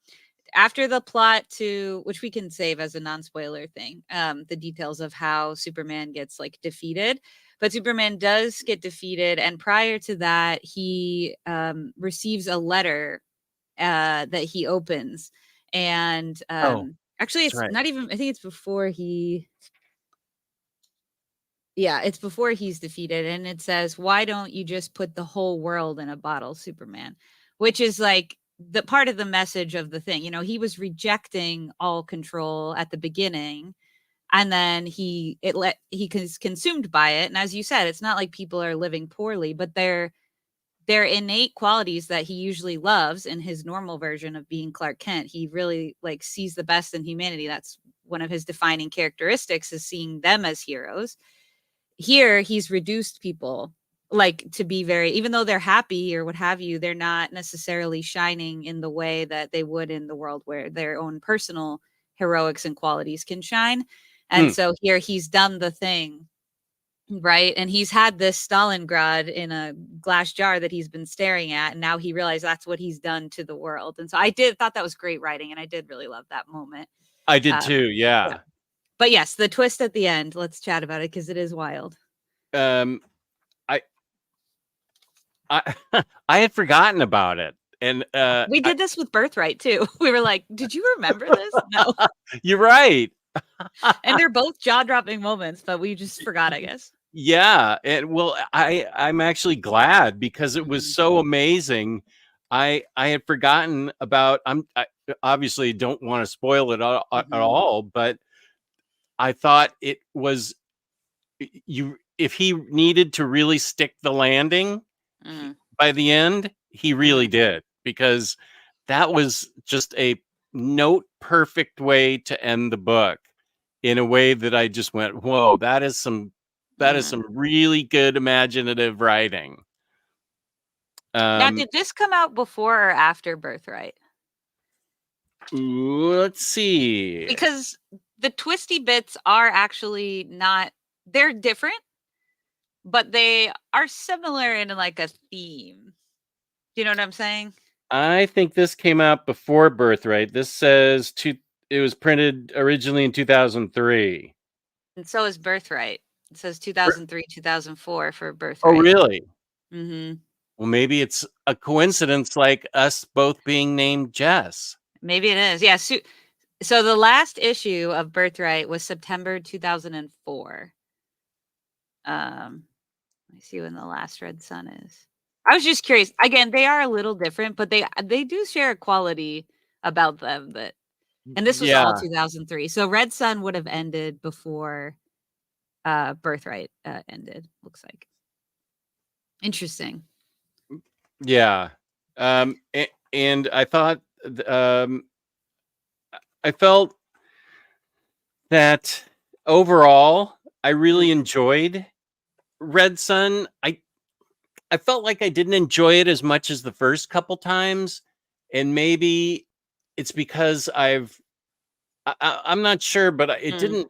after the plot which we can save as a non-spoiler thing, the details of how Superman gets like defeated. But Superman does get defeated. And prior to that, he receives a letter that he opens. And actually, it's not even, I think it's before it's before he's defeated. And it says, why don't you just put the whole world in a bottle, Superman? Which is like the part of the message of the thing. You know, he was rejecting all control at the beginning. And then he was consumed by it. And as you said, it's not like people are living poorly, but they're innate qualities that he usually loves in his normal version of being Clark Kent. He really like sees the best in humanity. That's one of his defining characteristics, is seeing them as heroes. Here, he's reduced people like to be even though they're happy or what have you, they're not necessarily shining in the way that they would in the world where their own personal heroics and qualities can shine. And so here he's done the thing, right? And he's had this Stalingrad in a glass jar that he's been staring at. And now he realized that's what he's done to the world. And so I thought that was great writing. And I did really love that moment. I did too. Yeah. But yes, the twist at the end, let's chat about it because it is wild. I had forgotten about it. And we did this with Birthright too. We were like, did you remember this? No. You're right. And they're both jaw-dropping moments, but we just forgot, I guess. Yeah. And well, I'm actually glad because it was so amazing. I had forgotten about, I obviously don't want to spoil it at all, but I thought it was, if he needed to really stick the landing by the end, he really did, because that was just a note perfect way to end the book in a way that I just went, whoa, that is some really good imaginative writing. Now, did this come out before or after Birthright? Let's see. Because the twisty bits are actually not, they're different, but they are similar in like a theme. Do you know what I'm saying? I think this came out before Birthright. This says it was printed originally in 2003. And so is Birthright. It says 2003, 2004 for Birthright. Oh, really? Mm-hmm. Well, maybe it's a coincidence, like us both being named Jess. Maybe it is. Yeah. So the last issue of Birthright was September 2004. Let me see when the last Red Sun is. I was just curious. Again, they are a little different, but they do share a quality about them and this was all 2003. So Red Sun would have ended before Birthright ended, looks like. Interesting. Yeah. And I thought I felt that overall I Mm, really enjoyed Red Sun. I felt like I didn't enjoy it as much as the first couple times, and maybe it's because I'm not sure, but it mm, didn't.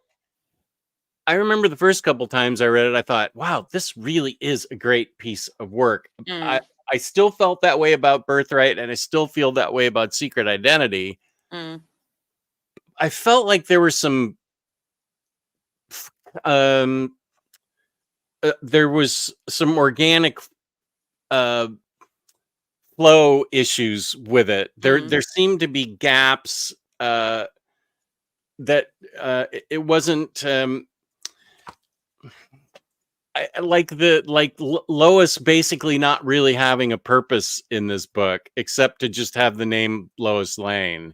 I remember the first couple times I read it, I thought, "Wow, this really is a great piece of work." I mm, I still felt that way about Birthright, and I still feel that way about Secret Identity. mm, I felt like there were some um there was some organic uh flow issues with it. mm, There seemed to be gaps that it wasn't like Lois basically not really having a purpose in this book except to just have the name Lois Lane.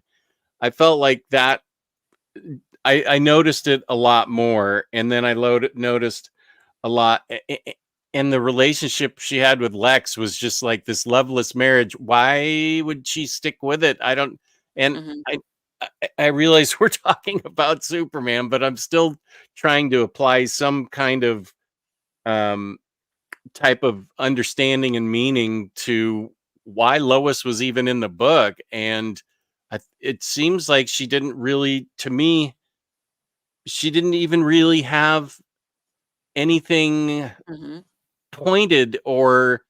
I felt like that I noticed it a lot more, and then I noticed a lot and the relationship she had with Lex was just like this loveless marriage. Why would she stick with it? I don't. And mhm, I I realize we're talking about Superman, but I'm still trying to apply some kind of um type of understanding and meaning to why Lois was even in the book. And it seems like she didn't really, to me, she didn't even really have anything mhm, pointed, or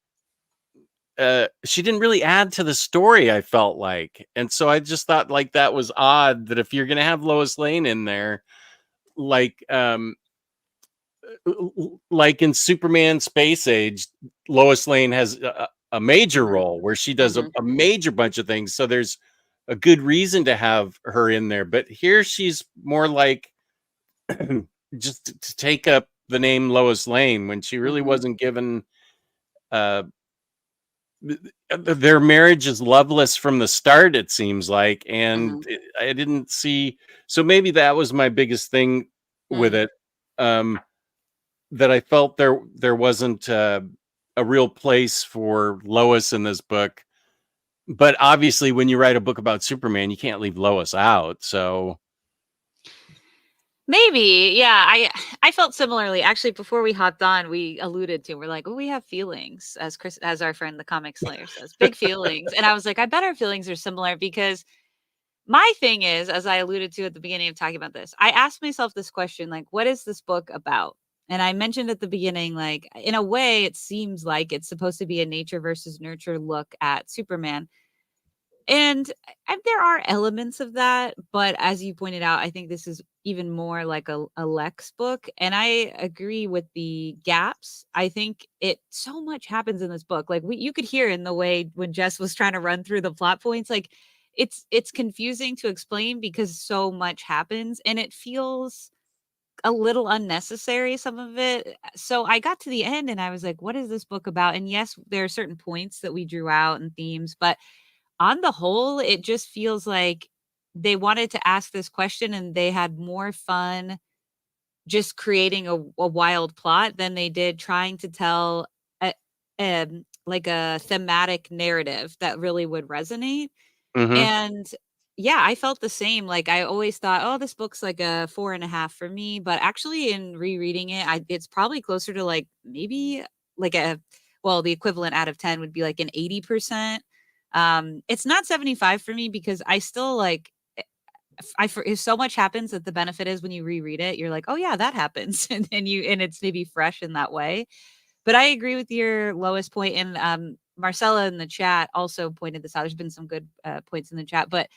she didn't really add to the story, I felt like. And so I just thought like that was odd, that if you're going to have Lois Lane in there, like like in Superman Space Age, Lois Lane has a major mhm, role where she does mhm, a major bunch of things. So there's a good reason to have her in there. But here she's more like just to take up the name Lois Lane when she really mhm, wasn't given. Uh, their marriage is loveless from the start, it seems like, and mhm, I didn't see. So maybe that was my biggest thing with mm. it. Um, that I felt there wasn't a real place for Lois in this book. But obviously, when you write a book about Superman, you can't leave Lois out. So Maybe, yeah, I felt similarly. Actually, before we hopped on, we alluded to, we're like, "Oh, we have feelings," as our friend the comic slayer says, "Big feelings." And I was like, "I bet our feelings are similar," because my thing is, as I alluded to at the beginning of talking about this, I asked myself this question, like, what is this book about? And I mentioned at the beginning, like, in a way, it seems like it's supposed to be a nature versus nurture look at Superman. And there are elements of that, but as you pointed out, I think this is even more like a Lex book. And I agree with the gaps. I think it so much happens in this book. Like you could hear in the way when Jess was trying to run through the plot points, like it's confusing to explain because so much happens and it feels a little unnecessary, some of it. So I got to the end and I was like, what is this book about? And yes, there are certain points that we drew out and themes, but on the whole, it just feels like they wanted to ask this question and they had more fun just creating a wild plot than they did trying to tell a like a thematic narrative that really would resonate. mhm. And yeah, I felt the same. Like I always thought, oh, this book's like a 4.5 for me. But actually in rereading it, it's probably closer to like maybe like the equivalent out of 10 would be like an 80%. It's not 75 for me because I still like if so much happens that the benefit is when you reread it, you're like, oh yeah, that happens. And it's maybe fresh in that way. But I agree with your lowest point, and Marcella in the chat also pointed this out. There's been some good points in the chat, but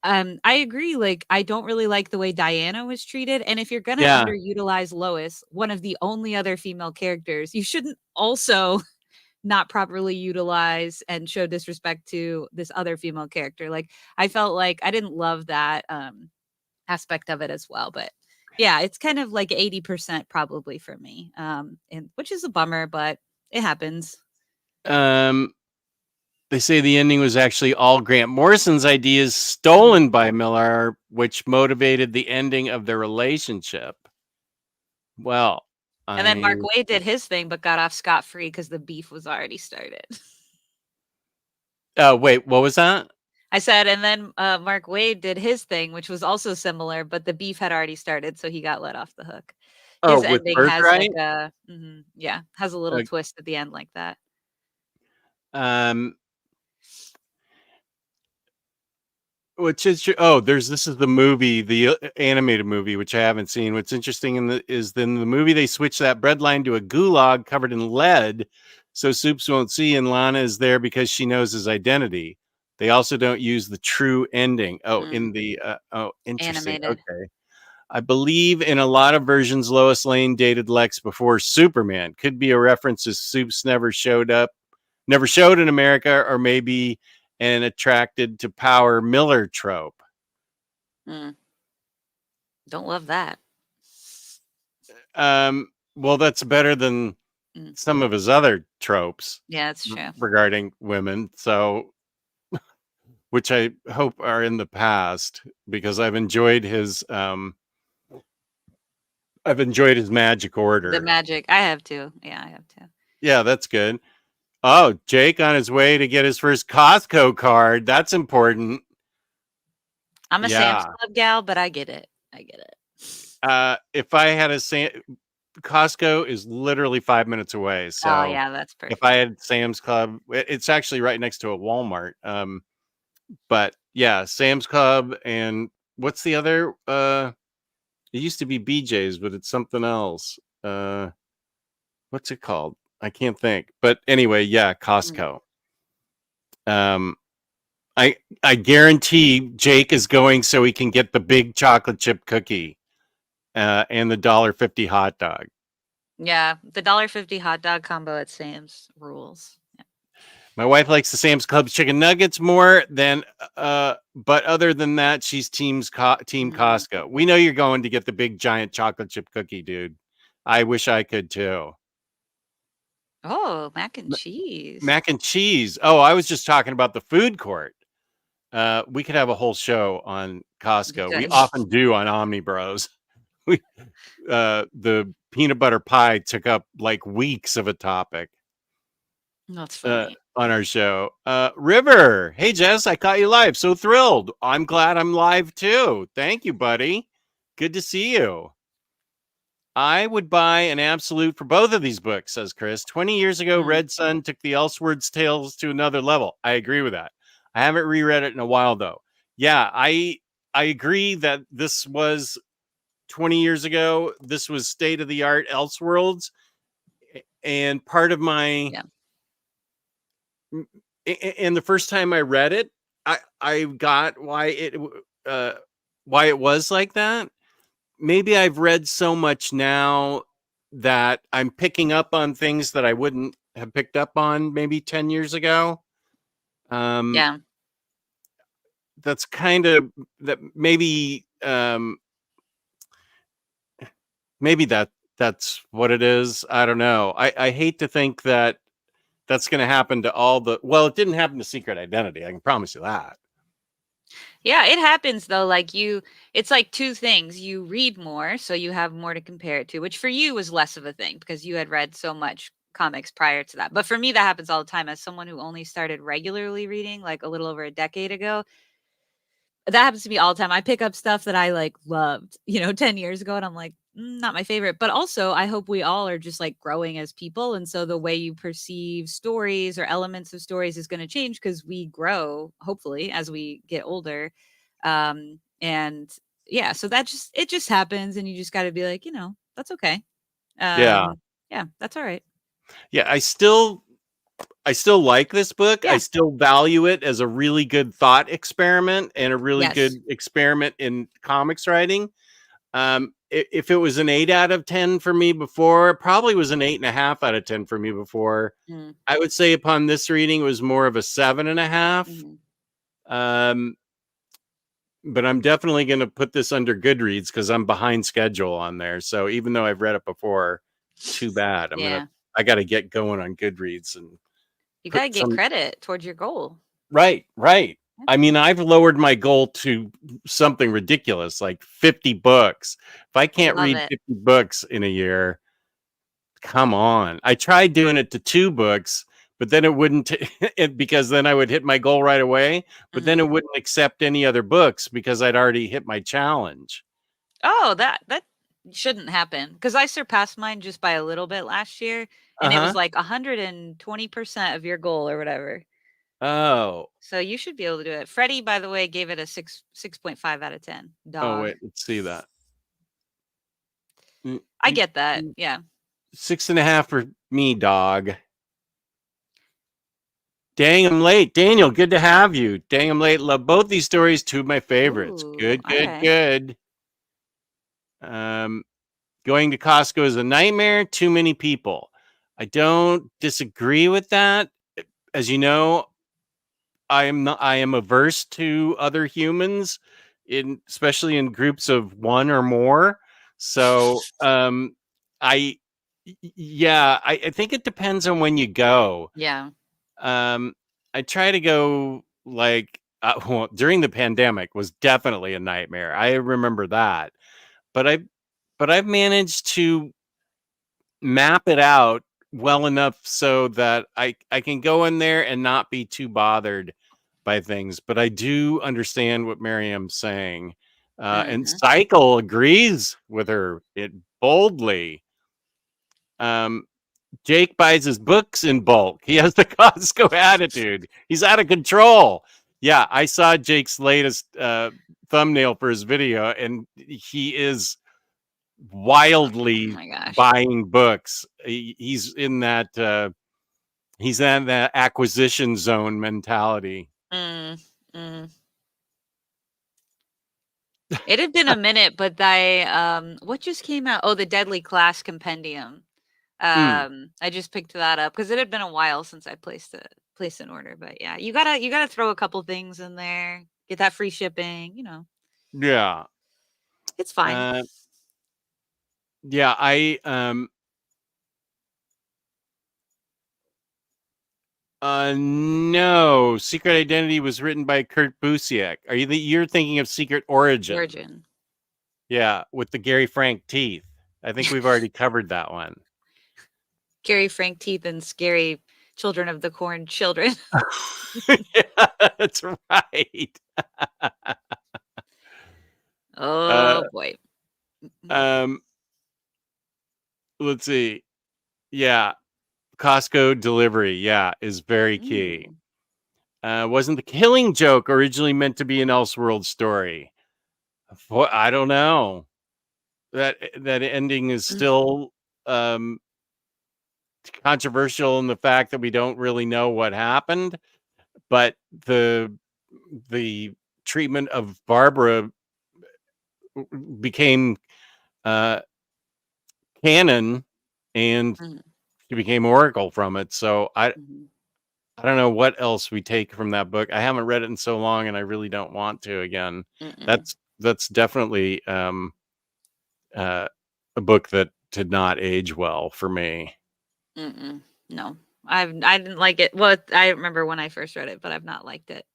I agree. Like, I don't really like the way Diana was treated. And if you're gonna Yeah. underutilize Lois, one of the only other female characters, you shouldn't also not properly utilize and show disrespect to this other female character. Like, I felt like I didn't love that aspect of it as well. But yeah, it's kind of like 80% probably for me. And which is a bummer, but it happens. Um, they say the ending was actually all Grant Morrison's ideas Mhm. stolen by Millar, which motivated the ending of their relationship. Well, And then Mark I Waid did his thing, but got off scot free because the beef was already started. wait, what was that? I said, and then Mark Wade did his thing, which was also similar, but the beef had already started, so he got let off the hook. Oh, His with ending has like Birthright? a yeah, has a little Uh, twist at the end like that. um, which is oh, this is the movie, the animated movie, which I haven't seen. What's interesting is in the movie they switch that bread line to a gulag covered in lead, so Soups won't see, and Lana is there because she knows his identity. They also don't use the true ending. Oh, Mm, in the interesting. animated. Okay. I believe in a lot of versions, Lois Lane dated Lex before Superman. Could be a reference to Soups never showed in America, or maybe an attracted to power Miller trope. Mm, don't love that. Well, that's better than Mm, some of his other tropes yeah, that's true. regarding women. So, which I hope are in the past, because I've enjoyed his magic The order. magic. I have to. Yeah, I have to. Yeah, that's good. Oh, Jake on his way to get his first Costco card. That's important. I'm a Sam's Yeah. Club gal, but I get it. I get it. If I had Costco is literally 5 minutes away. Oh So yeah, that's if I perfect. had Sam's Club, it's actually right next to a Walmart. But yeah, Sam's Club, and what's the other? It used to be BJ's, but it's something else. What's it called? I can't think. But anyway, yeah, Mm. Costco. Um, I guarantee Jake is going so he can get the big chocolate chip cookie and the $1.50 hot dog. Yeah, the $1.50 hot dog combo at Sam's rules. Yeah. My wife likes the Sam's Club chicken nuggets more than, but other than that, she's team Mm. Costco. We know you're going to get the big giant chocolate chip cookie, dude. I wish I could too. Oh, mac and cheese. Mac and cheese. Oh, I was just talking about the food court. We could have a whole show on You Costco. We could. often do on Omni Bros. We the peanut butter pie took up like weeks of a topic That's funny. on our show. River, hey Jess, I caught you live. So thrilled. I'm glad I'm live too. Thank you, buddy. Good to see you. I would buy an absolute for both of these books, says Chris. 20 years ago, Mm. Red Sun took the Elseworlds tales to another level. I agree with that. I haven't reread it in a while though. Yeah, I agree that this was 20 years ago. This was state of the art Elseworlds. And part of my Yeah. and the first time I read it, I got uh why it was like that. Maybe I've read so much now that I'm picking up on things that I wouldn't have picked up on maybe 10 years ago. Um Yeah. that's kind of that maybe that's what it is. I don't know. I hate to think that that's going to happen to well, it didn't happen to Secret Identity. I can promise you that. Yeah, it happens though. Like it's like two things. You read more, so you have more to compare it to, which for you was less of a thing because you had read so much comics prior to that. But for me, that happens all the time as someone who only started regularly reading like a little over a decade ago. That happens to me all the time. I pick up stuff that I like loved, 10 years ago, and I'm like, not my favorite. But also, I hope we all are just like growing as people. And so the way you perceive stories or elements of stories is going to change because we grow, hopefully, as we get older. And yeah, so it just happens. And you just got to be like, that's okay. Yeah. Yeah, that's all right. Yeah, I still like this book. I Yeah. still value it as a really good thought experiment and a really Yes. good experiment in comics writing. If it was an 8 out of 10 for me before, it probably was an 8.5 out of 10 for me before. Mm, I would say upon this reading, it was more of a 7.5. mhm. Um, but I'm definitely going to put this under Goodreads because I'm behind schedule on there. So even though I've read it before, too bad. Yeah. I got to get going on Goodreads and You got put to get some. credit towards your goal. Right, right. Yeah. I mean, I've lowered my goal to something ridiculous, like 50 books. If I can't Love read it. 50 books in a year, come on. I tried doing it to 2 books, but then it wouldn't because then I would hit my goal right away, but then Mhm. it wouldn't accept any other books because I'd already hit my challenge. Oh, that shouldn't happen because I surpassed mine just by a little bit last year, and it was Uh-huh. like 120% of your goal or whatever. Oh. So you should be able to do it. Freddie, by the way, gave it a 6.5 out of 10. Oh, Dog. wait, let's see that. Mm, I get that. Yeah. 6.5 for me, dog. Dang, I'm late. Daniel, good to have you. Dang, I'm late. Love both these stories. Two of my favorites. Ooh, Good, all good, right. good. Um, Going to Costco is a nightmare. Too many people. I don't disagree with that. As you know, I am averse to other humans, especially in groups of one or more. So I yeah, I think it depends on when you go. Yeah. Um, I try to go like well, during the pandemic was definitely a nightmare. I remember that, but I've managed to map it out well enough so that I can go in there and not be too bothered by things. But I do understand what Miriam's saying, and Mhm. Cycle agrees with her it boldly. Um, Jake buys his books in bulk. He has the Costco attitude. He's out of control. Yeah, I saw Jake's latest thumbnail for his video, and he is Oh wildly my gosh. buying books. He's in that acquisition zone mentality. Mm, mm. It had been a minute, but what just came out? Oh, the Deadly Class Compendium. Mm, I just picked that up because it had been a while since I placed an order. But yeah, you gotta throw a couple things in there, get that free shipping. yeah. It's fine. Uh, yeah, I no, Secret Identity was written by Kurt Busiek. You're thinking of Secret Origin? Origin. Yeah, with the Gary Frank teeth. I think we've already covered that one. Gary Frank Teeth and Scary Children of the Corn Children. Yeah, that's right. Uh, Oh boy. Mm, um, let's see. Yeah, Costco delivery. Yeah, is very key. mm, Wasn't the Killing Joke originally meant to be an Elseworld story? I don't know. That ending is mm, still um, controversial in the fact that we don't really know what happened, but the treatment of Barbara became uh, canon, and mm, she became Oracle from it. So mhm, I don't know what else we take from that book. I haven't read it in so long, and I really don't want to again. mm-mm, That's definitely uh, a book that did not age well for me. mm-mm. No, I didn't like it. Well, I remember when I first read it, but I've not liked it.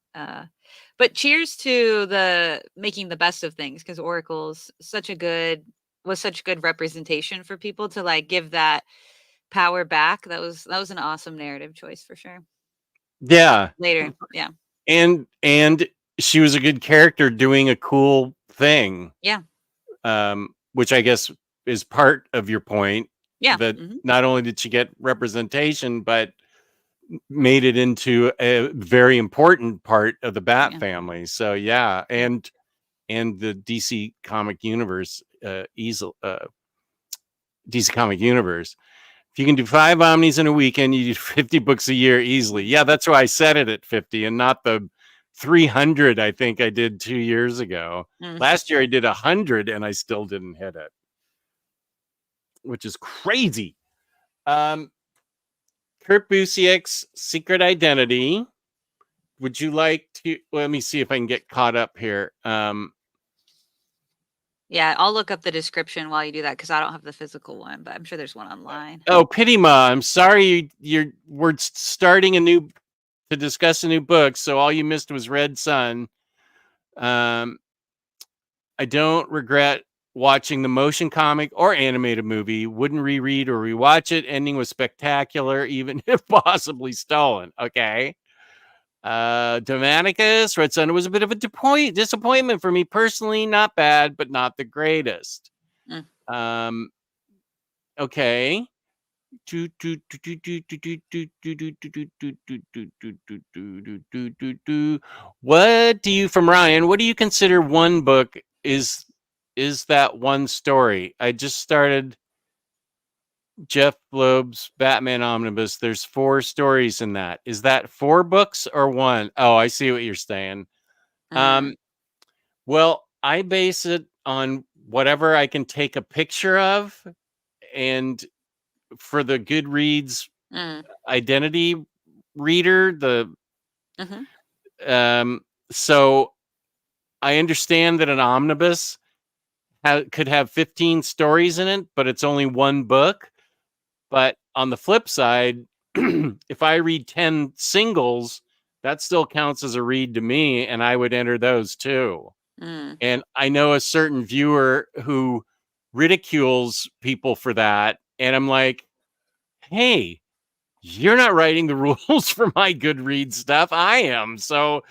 But cheers to the making the best of things because Oracle's such good representation for people to like give that power back. That was an awesome narrative choice for sure. Yeah, Later, yeah, and she was a good character doing a cool thing, yeah, which I guess is part of your point, yeah, that hmm, not only did she get representation, but made it into a very important part of the Bat yeah, family. So yeah, mm, and the DC Comic Universe. If you can do 5 Omnis in a weekend, you do 50 books a year easily. mhm, Yeah, that's why I set it at 50 and not the 300 I think I did 2 years ago. mm. Last year I did 100 and I still didn't hit it, which is crazy. Um, Kurt Busiek's Secret Identity. Would you like to? Let me see if I can get caught up here. Yeah. I'll look up the description while you do that because I don't have the physical one, but I'm sure there's one online. Oh, Pity Ma, I'm sorry. We're starting to discuss a new book, so all you missed was Red Sun. Um, I don't regret watching the motion comic or animated movie. Wouldn't reread or rewatch it. Ending was spectacular, even if possibly stolen. Okay. Domanicus, Red Sun was a bit of a disappointment for me personally. Not bad, but not the greatest. Okay. What do you from Ryan? What do you consider one book is that one story? I just started Jeff Loeb's Batman Omnibus. There's 4 stories in that. Is that 4 books or one? Oh, I see what you're saying. Well, I base it on whatever I can take a picture of, and for the Goodreads identity reader, so I understand that an omnibus could have 15 stories in it, but it's only one book. But on the flip side, if I read 10 singles, that still counts as a read to me, and I would enter those too. And I know a certain viewer who ridicules people for that, and I'm like, hey, you're not writing the rules for my Goodreads stuff. I am. So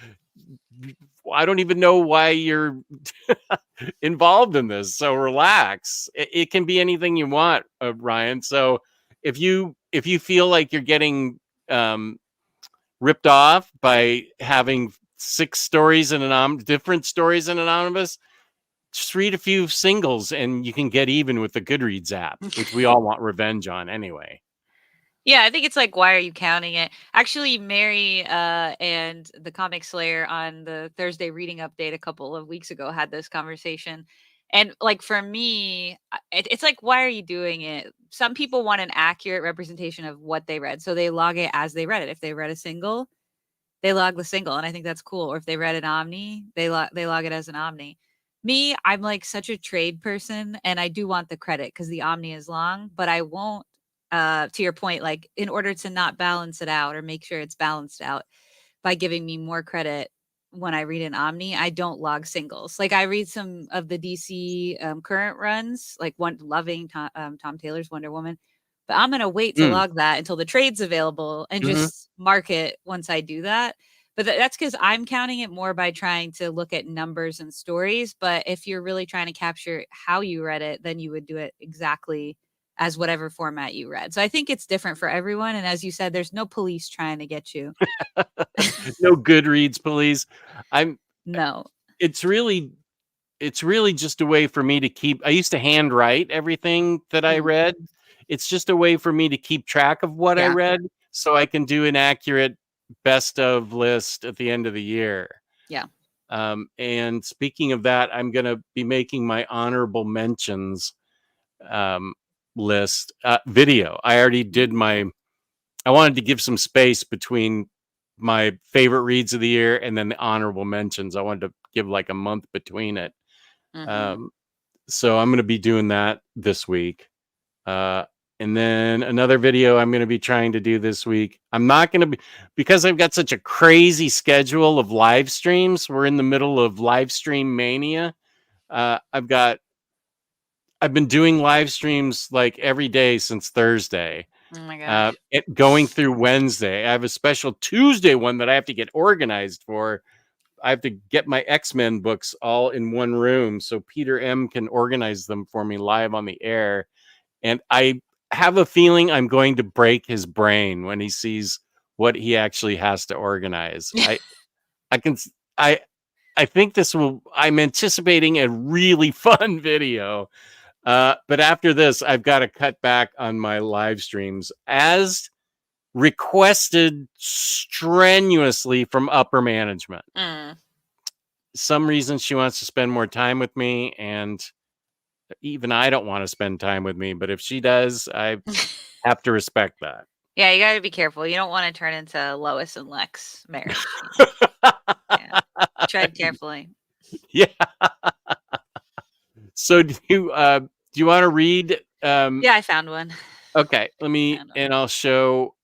I don't even know why you're involved in this. So relax. It can be anything you want, Ryan. So if you feel like you're getting ripped off by having 6 stories in different stories in an omnibus, just read a few singles and you can get even with the Goodreads app, which we all want revenge on anyway. Yeah, I think it's like, why are you counting it? Actually, Mary and the Comic Slayer on the Thursday reading update a couple of weeks ago had this conversation. And like for me, it's like, why are you doing it? Some people want an accurate representation of what they read. So they log it as they read it. If they read a single, they log the single. And I think that's cool. Or if they read an Omni, they log it as an Omni. Me, I'm like such a trade person, and I do want the credit because the Omni is long, but I won't, to your point, like in order to not balance it out or make sure it's balanced out by giving me more credit when I read an Omni, I don't log singles. Like I read some of the DC current runs, like loving Tom Taylor's Wonder Woman, but I'm gonna wait to log that until the trade's available and just mark it once I do that. But that's because I'm counting it more by trying to look at numbers and stories. But if you're really trying to capture how you read it, then you would do it exactly as whatever format you read. So I think it's different for everyone. And as you said, there's no police trying to get you. No Goodreads police. No. It's really just a way for me to keep. I used to handwrite everything that I read. It's just a way for me to keep track of what I read, so I can do an accurate best of list at the end of the year. Yeah. And speaking of that, I'm going to be making my honorable mentions list video. I already did I wanted to give some space between my favorite reads of the year and then the honorable mentions. I wanted to give like a month between it. So I'm going to be doing that this week. And then another video I'm going to be trying to do this week. I'm not going to be, because I've got such a crazy schedule of live streams. We're in the middle of live stream mania. I've been doing live streams like every day since Thursday. Oh my gosh. Going through Wednesday. I have a special Tuesday one that I have to get organized for. I have to get my X-Men books all in one room so Peter M can organize them for me live on the air. And I have a feeling I'm going to break his brain when he sees what he actually has to organize. I think I'm anticipating a really fun video. But after this, I've got to cut back on my live streams as requested strenuously from upper management. Some reason she wants to spend more time with me, and even I don't want to spend time with me, but if she does, I have to respect that. Yeah, you got to be careful. You don't want to turn into Lois and Lex marriage. Yeah. Tread carefully. Yeah. So do you want to read? Yeah, I found one. Okay, and I'll show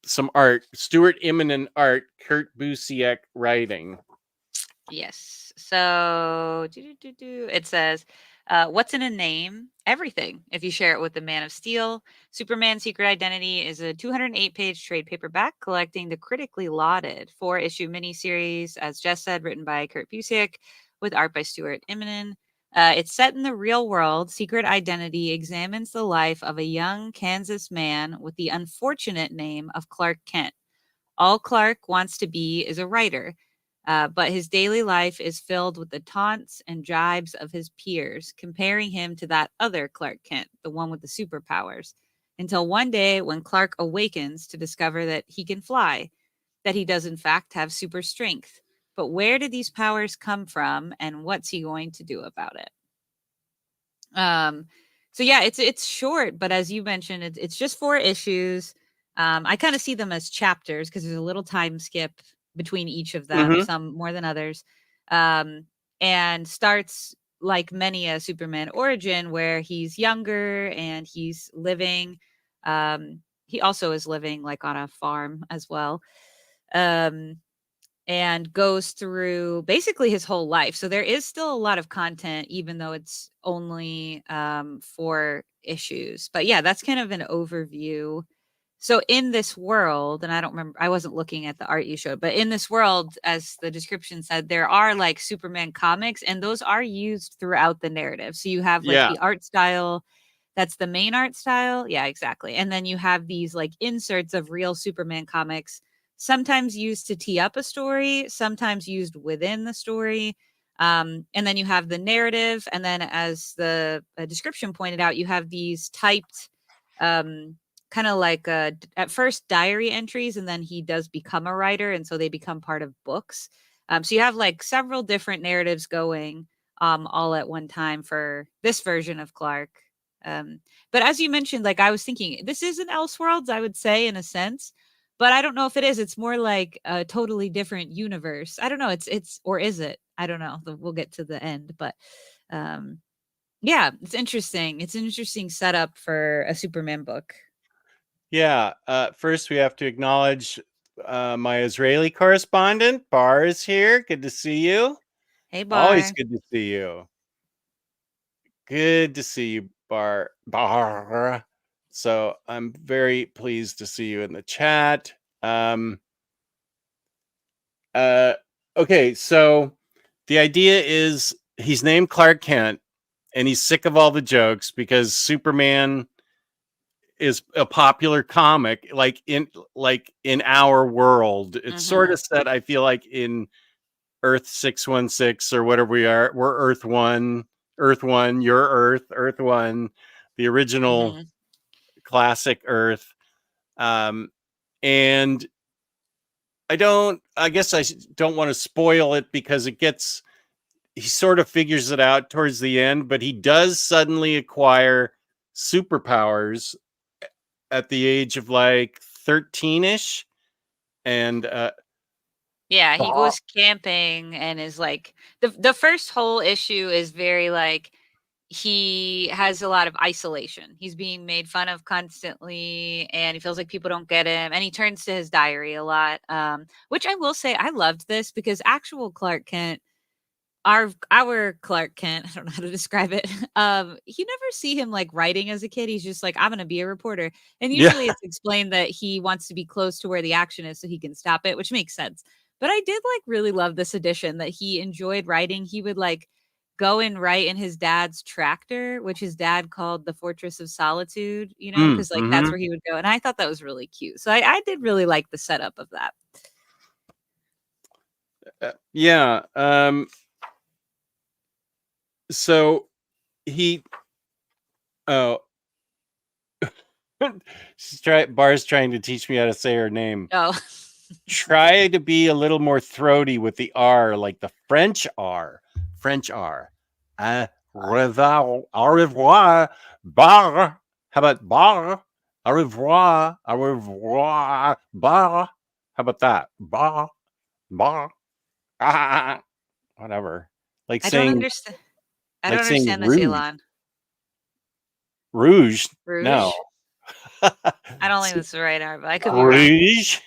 some art. Stuart Immonen art, Kurt Busiek writing. Yes. So it says, What's in a name? Everything. If you share it with the Man of Steel. Superman Secret Identity is a 208-page trade paperback collecting the critically lauded 4-issue miniseries, as Jess said, written by Kurt Busiek with art by Stuart Immonen. It's set in the real world. Secret Identity examines the life of a young Kansas man with the unfortunate name of Clark Kent. All Clark wants to be is a writer, but his daily life is filled with the taunts and jibes of his peers, comparing him to that other Clark Kent, the one with the superpowers, until one day when Clark awakens to discover that he can fly, that he does in fact have super strength. But where did these powers come from, and what's he going to do about it? Um, so yeah, it's short, but as you mentioned, it's just 4 issues. I kind of see them as chapters because there's a little time skip between each of them, Mm-hmm. some more than others. Um, and starts like many a Superman origin where he's younger and he's living. He also is living like on a farm as well. Um, and goes through basically his whole life. So there is still a lot of content, even though it's only 4 issues. But yeah, that's kind of an overview. So in this world, and I don't remember, I wasn't looking at the art you showed, but in this world, as the description said, there are like Superman comics, and those are used throughout the narrative. So you have like Yeah. the art style. That's the main art style. Yeah, exactly. And then you have these like inserts of real Superman comics, sometimes used to tee up a story, sometimes used within the story. And then you have the narrative. And then, as the description pointed out, you have these typed, kind of like at first diary entries, and then he does become a writer. And so they become part of books. So you have like several different narratives going all at one time for this version of Clark. But as you mentioned, like I was thinking, this is an Elseworlds, I would say, in a sense, but I don't know if it is. It's more like a totally different universe. I don't know. It's or is it? I don't know. We'll get to the end, but um, yeah, it's interesting. It's an interesting setup for a Superman book. Yeah. First, we have to acknowledge my Israeli correspondent. Bar is here. Good to see you. Hey, Always Bar. good to see you. Good to see you, Bar. Bar. So I'm very pleased to see you in the chat. Um, uh, okay, so the idea is he's named Clark Kent, and he's sick of all the jokes because Superman is a popular comic, like in our world. It's sort Mm-hmm. of set, I feel like, in Earth 616 or whatever we are. We're Earth One, your Earth One, the original Mm-hmm. classic Earth. Um, and I guess don't want to spoil it because he sort of figures it out towards the end, but he does suddenly acquire superpowers at the age of like 13ish. And Yeah, he goes camping and is like the first whole issue is very like he has a lot of isolation. He's being made fun of constantly and he feels like people don't get him and he turns to his diary a lot. Which I will say I loved this because actual Clark Kent, our Clark Kent, I don't know how to describe it. You never see him like writing as a kid. He's just like, I'm gonna be a reporter. And yeah, usually it's explained that he wants to be close to where the action is so he can stop it, which makes sense. But I did like really love this edition that he enjoyed writing. He would like go and write in his dad's tractor, which his dad called the Fortress of Solitude, because like that's mm-hmm. where he would go. And I thought that was really cute. So I did really like the setup of that. Yeah. So he, oh, Bar's trying to teach me how to say her name. Oh. Try to be a little more throaty with the R, like the French R. French R. Au revoir, bar. How about bar? Au revoir, bar. How about that? Bar, bar. Whatever. Like I don't saying, understand. I don't like saying understand this, rouge. Elon. Rouge? No. Rouge? I don't think that's the right art, but I could be wrong. Rouge.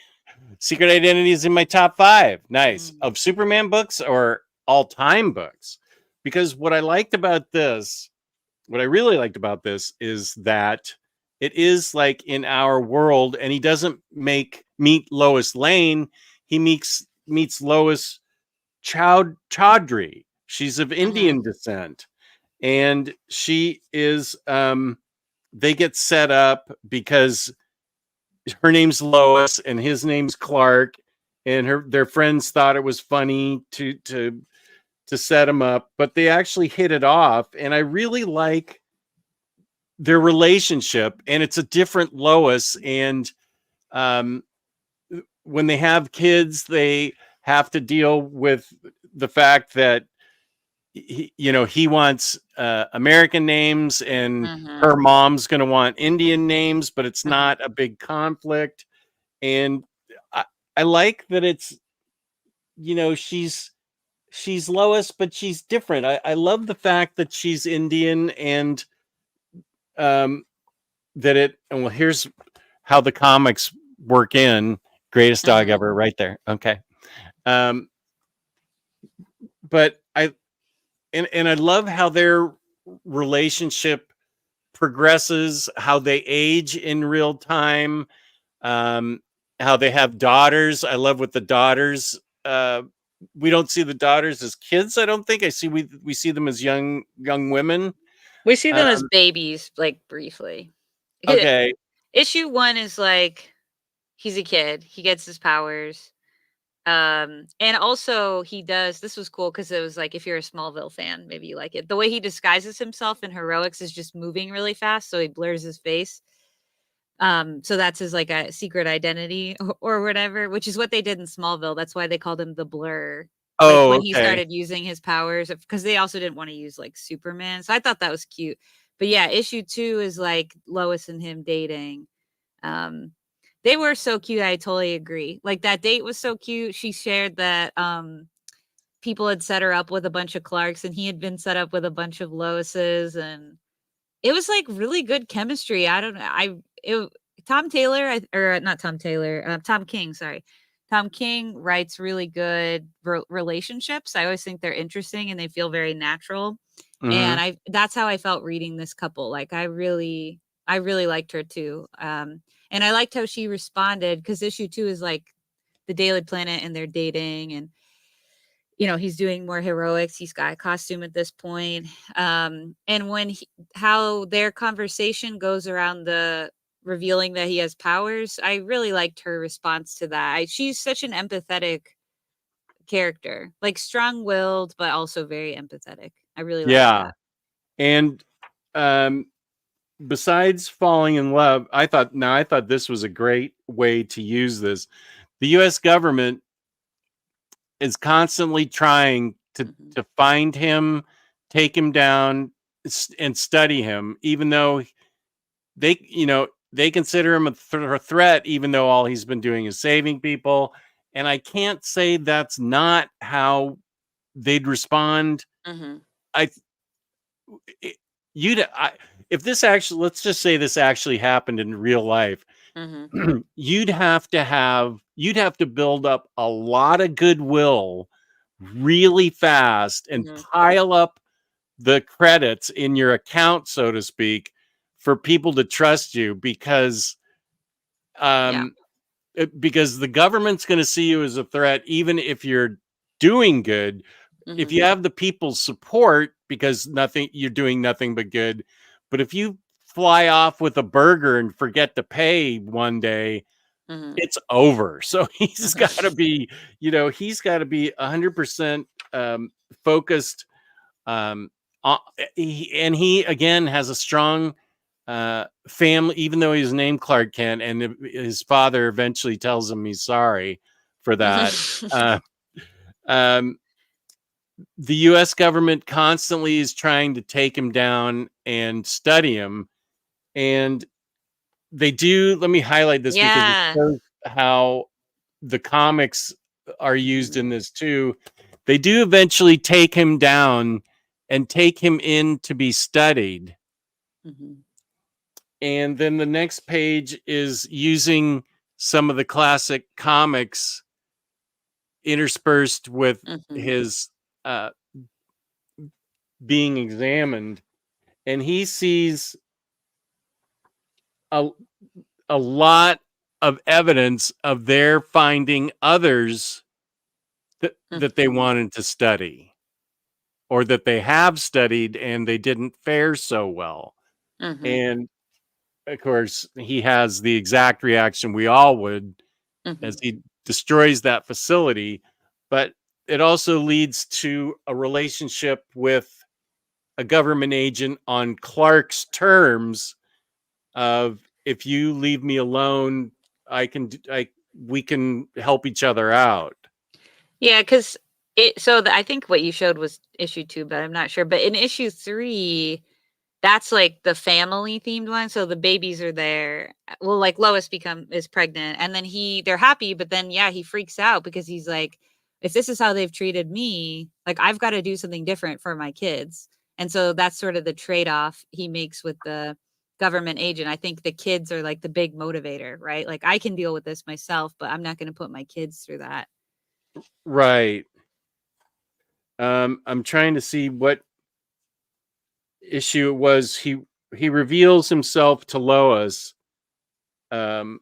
Secret Identity is in my top 5. Nice. Mm. Of Superman books or all time books. Because what I liked about this what I really liked about this is that it is like in our world, and he doesn't meet Lois Lane. He meets Lois Chaudhry. She's of Mhm. Indian descent, and she is. They get set up because her name's Lois and his name's Clark, and their friends thought it was funny to set them up, but they actually hit it off, and I really like their relationship, and it's a different Lois. And um, when they have kids, they have to deal with the fact that he wants American names, and her Mhm. mom's going to want Indian names, but it's Mhm. not a big conflict. And I, I like that it's she's Lois, but she's different. I love the fact that she's Indian, and um, well, here's how the comics work in Greatest Dog Mhm. Ever, right there. Okay. Um, but I love how their relationship progresses, how they age in real time, um, how they have daughters. I love with the daughters. We don't see the daughters as kids. I don't think we see them as young women. We see them as Um, babies, like, briefly. Hi okay. Issue 1 is, like, he's a kid, he gets his powers, and also he does this was cool because it was, like, if you're a Smallville fan, maybe you like it. The way he disguises himself in Heroics is just moving really fast, so he blurs his face. So that's his, like, a secret identity or whatever, which is what they did in Smallville. That's why they called him the Blur. Like, Oh, when he okay. started using his powers, because they also didn't wanna use, like, Superman, so I thought that was cute. But yeah, issue 2 is, like, Lois and him dating. Um, they were so cute, I totally agree. Like, that date was so cute. She shared that, people had set her up with a bunch of Clarks, and he had been set up with a bunch of Loises, and it was, like, really good chemistry. I don't know, it Tom Taylor, or not Tom Taylor, Tom King, sorry. Tom King writes really good relationships. I always think they're interesting and they feel very natural, Hmm. and I that's how I felt reading this couple. Like, I really liked her too, and I liked how she responded because issue 2 is, like, the Daily Planet and they're dating, and he's doing more heroics. He's got a costume at this point. And how their conversation goes around the revealing that he has powers, I really liked her response to that. She's such an empathetic character, like strong-willed, but also very empathetic. I really like Yeah. that. And um, besides falling in love, I thought this was a great way to use this. The US government is constantly trying Mhm. to find him, take him down, and study him, even though they consider him a threat, even though all he's been doing is saving people. And I can't say that's not how they'd respond. Mhm. I it- you'd I, if this actually, let's just say this actually happened in real life, Mhm. you'd have to build up a lot of goodwill really fast and Mhm. pile up the credits in your account, so to speak, for people to trust you, Yeah. um because the government's going to see you as a threat even if you're doing good. If Mhm. you have the people's support, because nothing you're doing nothing but good. But if you fly off with a burger and forget to pay one day, Mhm. it's over. So he's Mhm. got to be, he's got to be 100% focused. Um, and he again has a strong family, even though he's named Clark Kent, and his father eventually tells him he's sorry for that. Uh, um, the U.S. government constantly is trying to take him down and study him, and they do. Let me highlight this because it Yeah. shows how the comics are used Mhm. in this too. They do eventually take him down and take him in to be studied. Mhm. And then the next page is using some of the classic comics interspersed with Mhm. his uh, being examined. and he sees a a lot of evidence of their finding others that they Mhm. wanted to study, or that they have studied and they didn't fare so well. Mhm. And of course, he has the exact reaction we all would as Mhm. he destroys that facility. But it also leads to a relationship with a government agent on Clark's terms of, if you leave me alone, we can help each other out. Yeah, 'cause I think what you showed was issue 2, but I'm not sure. But in issue 3, that's, like, the family themed one, so the babies are there. Well, like, Lois is pregnant, and then they're happy, but then, yeah, he freaks out because he's like, "If this is how they've treated me, like, I've gotta do something different for my kids." And so that's sort of the trade-off he makes with the government agent. I think the kids are, like, the big motivator, right? Like, "I can deal with this myself, but I'm not gonna put my kids through that." Right. I'm trying to see what issue it was. He reveals himself to Lois. Um,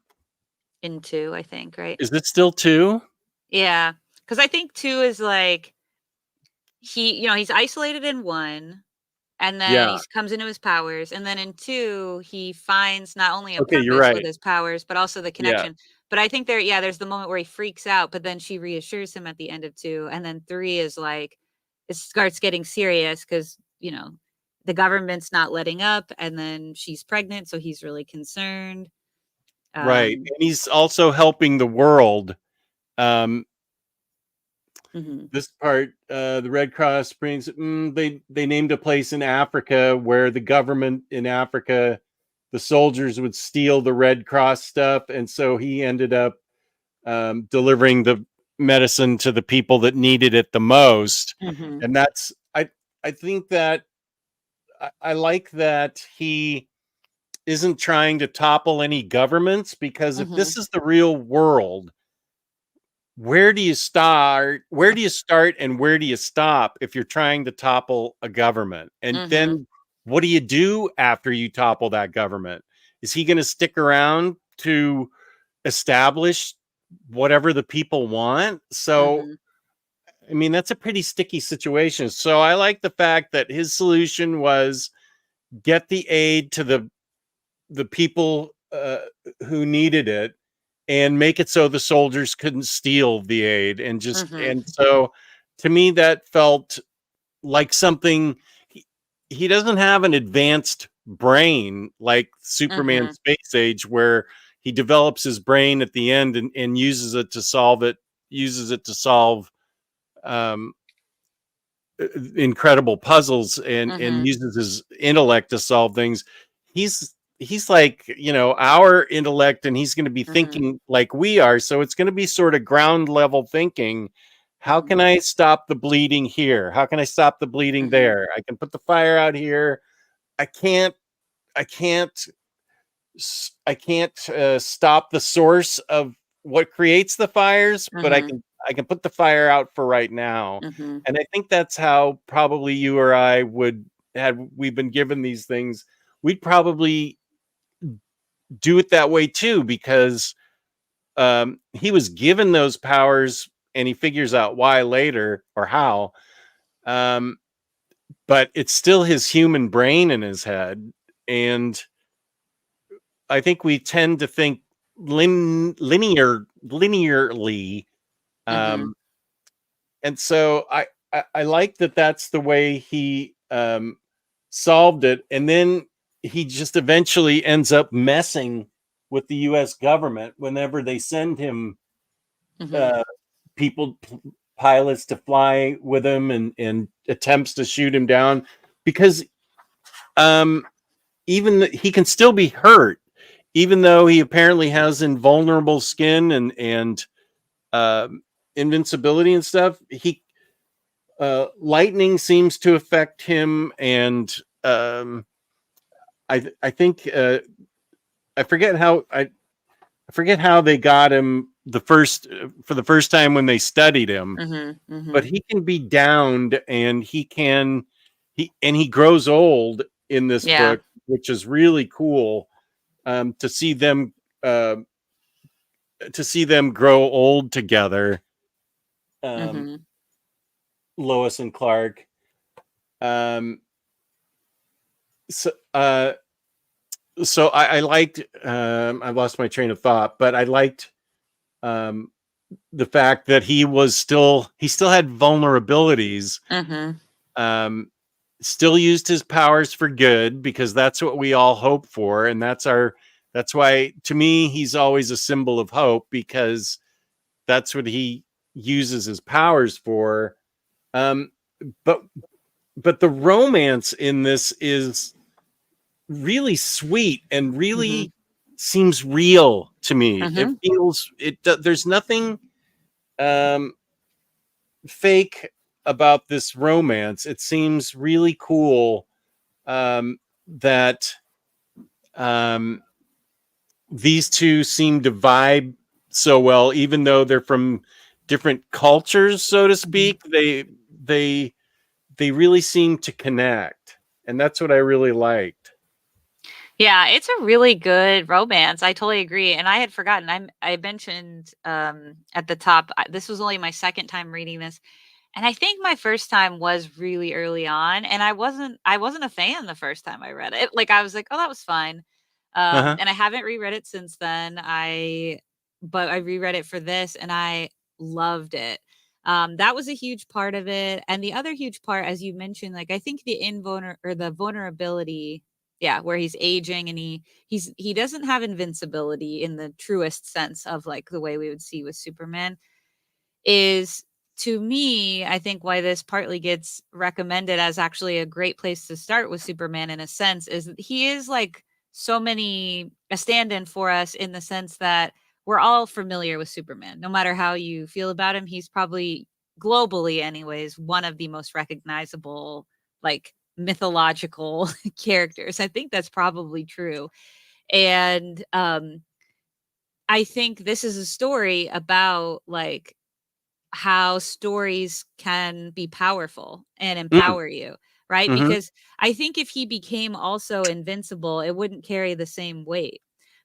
In 2, I think, right? is it still two? Yeah, because I think 2 is, like, he's isolated in 1, and then Yeah. he comes into his powers, and then in 2, he finds not only a Okay, you're purpose with right. his powers, but also the Yeah. connection. But I think there's the moment where he freaks out, but then she reassures him at the end of 2, and then 3 is, like, it starts getting serious because the government's not letting up, and then she's pregnant, so he's really concerned. Right. Um And he's also helping the world. Um, Mhm, this part, the Red Cross brings. They named a place in Africa where the government in Africa, the soldiers would steal the Red Cross stuff, and so he ended up delivering the medicine to the people that needed it the most. mhm, And I think that I like that he isn't trying to topple any governments, because if mhm, this is the real world, where do you start? Where do you start and where do you stop if you're trying to topple a government? And mhm, then what do you do after you topple that government? Is he going to stick around to establish whatever the people want? So, mhm, I mean, that's a pretty sticky situation. So I like the fact that his solution was get the aid to the people who needed it, and make it so the soldiers couldn't steal the aid. mhm, And so to me that felt like something. He doesn't have an advanced brain like Superman mhm, Space Age, where he develops his brain at the end and uses it to solve um, incredible puzzles, and mhm, uses his intellect to solve things. He's like, our intellect, and he's going to be mhm, thinking like we are. So it's going to be sort of ground level thinking. How mhm, can I stop the bleeding here? How can I stop the bleeding mhm, there? I can put the fire out here. I can't. I can't. I can't stop the source of what creates the fires, but I mhm, can. I can put the fire out for right now. mhm, And I think that's how probably you or I would, had we been given these things, we'd probably do it that way too, because he was given those powers and he figures out why later, or how. Um, but it's still his human brain in his head. And I think we tend to think linearly. mhm, Um, and so I like that that's the way he solved it. And then he just eventually ends up messing with the US government whenever they send him mhm, uh, people, pilots to fly with him, and attempts to shoot him down, because um, he can still be hurt, even though he apparently has invulnerable skin and uh, invincibility and stuff. He lightning seems to affect him, and um, I think I forget how they got him for the first time when they studied him, mhm, but mhm, he can be downed, and he grows old, in this Yeah. book, which is really cool, to see them uh, grow old together. Um, Mhm. Lois and Clark. Um, so uh, I liked. I lost my train of thought, but I liked um, the fact that he still had vulnerabilities. Mhm. Um, Still used his powers for good, because that's what we all hope for, and that's why, to me, he's always a symbol of hope, because that's what he uses his powers for. Um, but the romance in this is really sweet and Mhm. really seems real to me. It Mhm. feels there's nothing um fake about this romance. It seems really cool, that um these two seem to vibe so well, even though they're from different cultures, so to Mhm. speak. They they really seem to connect, and that's what I really liked. Yeah, it's a really good romance. I totally agree, and I had forgotten. I mentioned at the top. This was only my second time reading this, and I think my first time was really early on, and I wasn't a fan the first time I read it. Like I was like, oh, that was fine, Uh-huh. and I haven't reread it since then. But I reread it for this, and I loved it. That was a huge part of it, and the other huge part, as you mentioned, like I think the vulnerability, yeah, where he's aging and he doesn't have invincibility in the truest sense of like the way we would see with Superman, is, to me, I think why this partly gets recommended as actually a great place to start with Superman in a sense, is that he is like so many a stand-in for us in the sense that we're all familiar with Superman. No matter how you feel about him, he's probably globally anyways one of the most recognizable like mythological characters. I think that's probably true. And I think this is a story about like how stories can be powerful and Mm, empower you, right? mhm. Because I think if he became also invincible, it wouldn't carry the same weight.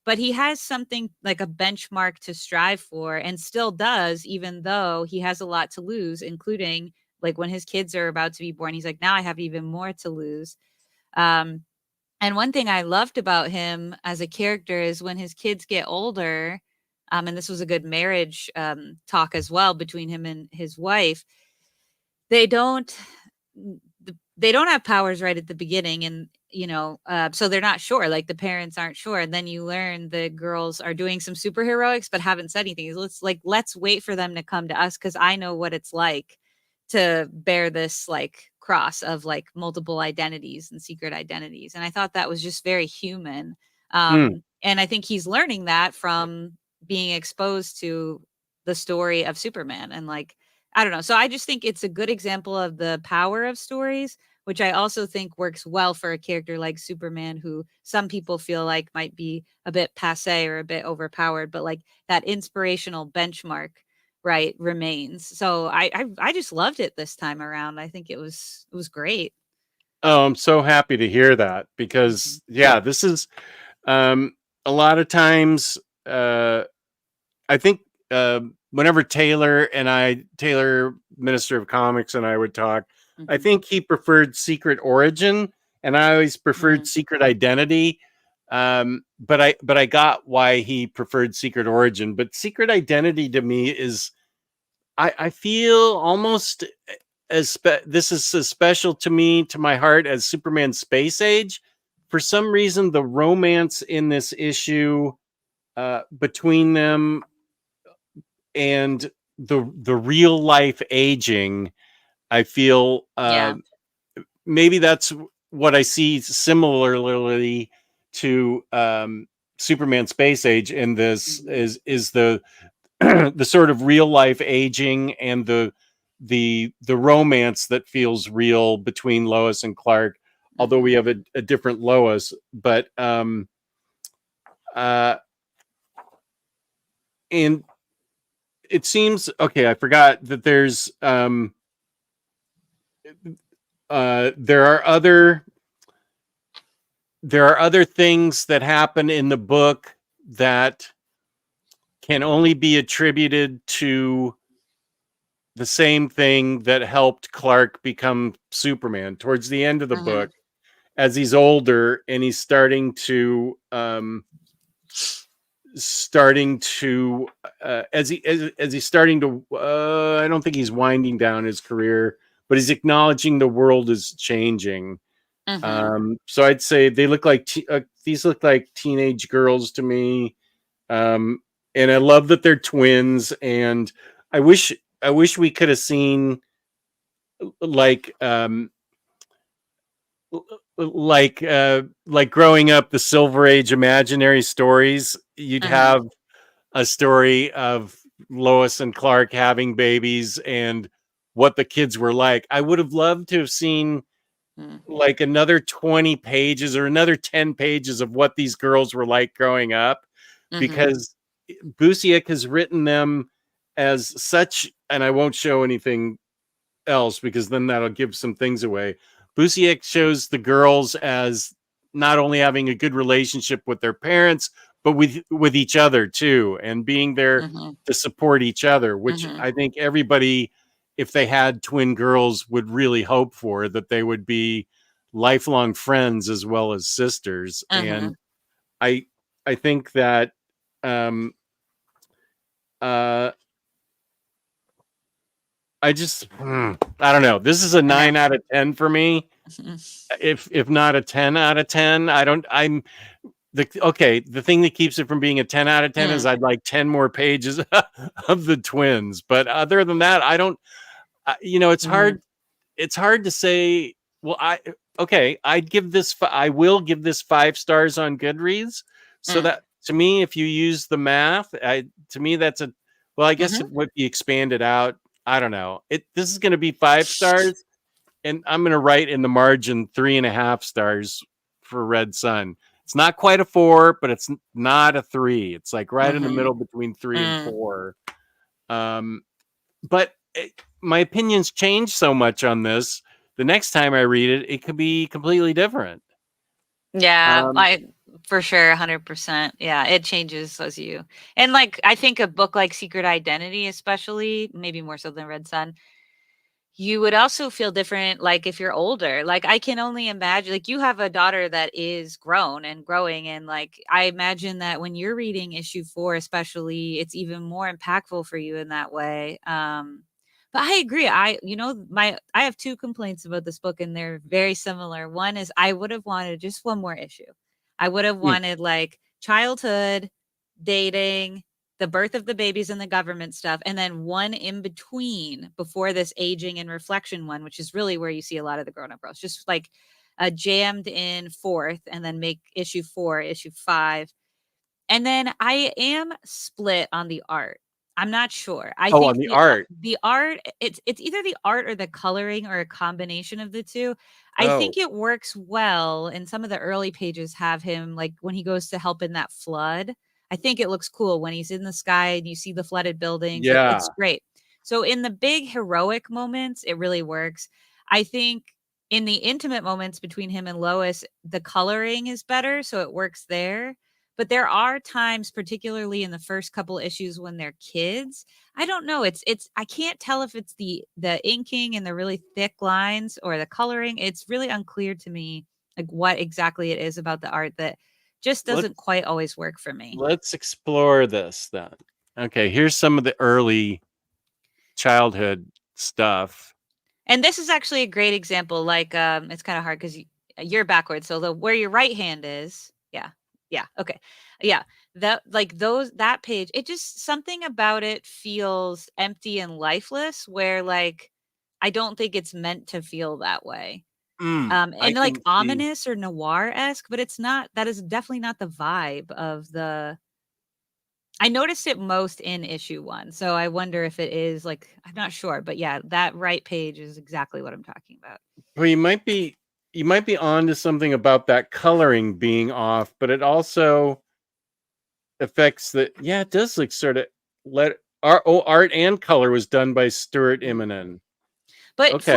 But he has something like a benchmark to strive for and still does, even though he has a lot to lose, including like when his kids are about to be born. He's like, now I have even more to lose. Um, and one thing I loved about him as a character is when his kids get older, and this was a good marriage talk as well between him and his wife. They don't they don't have powers right at the beginning, and so they're not sure. Like the parents aren't sure, and then you learn the girls are doing some superheroics but haven't said anything. Let's wait for them to come to us because I know what it's like to bear this like cross of like multiple identities and secret identities. And I thought that was just very human. Mm. And I think he's learning that from being exposed to the story of Superman. And like, I don't know. So I just think it's a good example of the power of stories, which I also think works well for a character like Superman, who some people feel like might be a bit passe or a bit overpowered, but like that inspirational benchmark, right, remains. So I just loved it this time around. I think it was great. Oh, I'm so happy to hear that, Mhm. because yeah, this is um a lot of times, I think, whenever Taylor, Minister of Comics, and I would talk, I Mhm. think he preferred Secret Origin, and I always preferred Mhm. Secret Identity. But I got why he preferred Secret Origin. But Secret Identity to me is, I feel almost this is as special to me, to my heart, as Superman Space Age. For some reason, the romance in this issue, between them, and the real life aging, I feel, Yeah. maybe that's what I see similarly to, Superman Space Age in this, Mhm. is the the sort of real life aging, and the romance that feels real between Lois and Clark, although we Mhm. have a different Lois. But uh and it seems, okay, I forgot that there are other there are other things that happen in the book that can only be attributed to the same thing that helped Clark become Superman towards the end of the Mm-hmm. book, as he's older and he's starting to as he's starting to I don't think he's winding down his career, but he's acknowledging the world is changing. Mm-hmm. So I'd say they look like these look like teenage girls to me. And I love that they're twins, and I wish we could have seen like like growing up the Silver Age imaginary stories. You'd Mm-hmm. have a story of Lois and Clark having babies and what the kids were like. I would have loved to have seen like another 20 pages or another 10 pages of what these girls were like growing up, Mm-hmm. because Busiek has written them as such, and I won't show anything else because then that'll give some things away. Busiek shows the girls as not only having a good relationship with their parents, but with each other too, and being there Mm-hmm. to support each other, which Mm-hmm. I think everybody, if they had twin girls, would really hope for, that they would be lifelong friends as well as sisters. Mm-hmm. And I I think that um uh I just I don't know. This is a I know. 9 out of 10 for me. Mhm. If not a 10 out of 10. I don't I'm the okay, the thing that keeps it from being a 10 out of 10 is Mm, I'd like 10 more pages of the twins. But other than that, I don't mhm, it's hard to say. Well, okay, I will give this 5 stars on Goodreads. So mm, that, to me, if you use the math, to me that's a, well, I guess mhm, it would be expanded out. I don't know. This is going to be 5 stars, and I'm going to write in the margin 3.5 stars for Red Sun. It's not quite a 4, but it's not a 3. It's like right in the mhm, middle between 3 and mm. 4. Um, but my opinions change so much on this. The next time I read it, it could be completely different. Yeah, Um, I for sure, 100%. Yeah, it changes as you and, like, I think a book like Secret Identity, especially, maybe more so than Red Sun, you would also feel different, like, if you're older. Like, I can only imagine like, you have a daughter that is grown and growing, and, like, I imagine that when you're reading issue 4 especially, it's even more impactful for you in that way. But I agree. I have 2 complaints about this book, and they're very similar. One is I would have wanted just one more issue. I would have hmm, wanted, like, childhood, dating, the birth of the babies and the government stuff, and then one in between before this aging and reflection one, which is really where you see a lot of the grown up girls, just like jammed in fourth, and then make issue 4, issue 5. And then I am split on the art. I'm not sure. I oh, on think the art. the art, it's either the art or the coloring or a combination of the 2. I Oh, think it works well, and some of the early pages have him, like, when he goes to help in that flood. I think it looks cool when he's in the sky and you see the flooded buildings. It's yeah. great. So in the big heroic moments, it really works. I think in the intimate moments between him and Lois, the coloring is better, so it works there. But there are times, particularly in the first couple issues when they're kids, I don't know, it's I can't tell if it's the inking and the really thick lines or the coloring. It's really unclear to me, like, what exactly it is about the art that just doesn't Let's quite always work for me. let's explore this then. Okay, here's some of the early childhood stuff. And this is actually a great example, like, it's kinda hard 'cause you're backwards, so the where your right hand is yeah, yeah, okay. Yeah, that like, those that page, it just something about it feels empty and lifeless where, like, I don't think it's meant to feel that way. I And, like, can see. ominous or noir-esque, but it's not that is definitely not the vibe of the I noticed it most in issue 1, so I wonder if it is, like I'm not sure, but yeah, that right page is exactly what I'm talking about. Well, you might be on to something about that coloring being off, but it also affects the, yeah, it does, like, sort of, art and color was done by Stuart Mhm. Immonen. But Okay.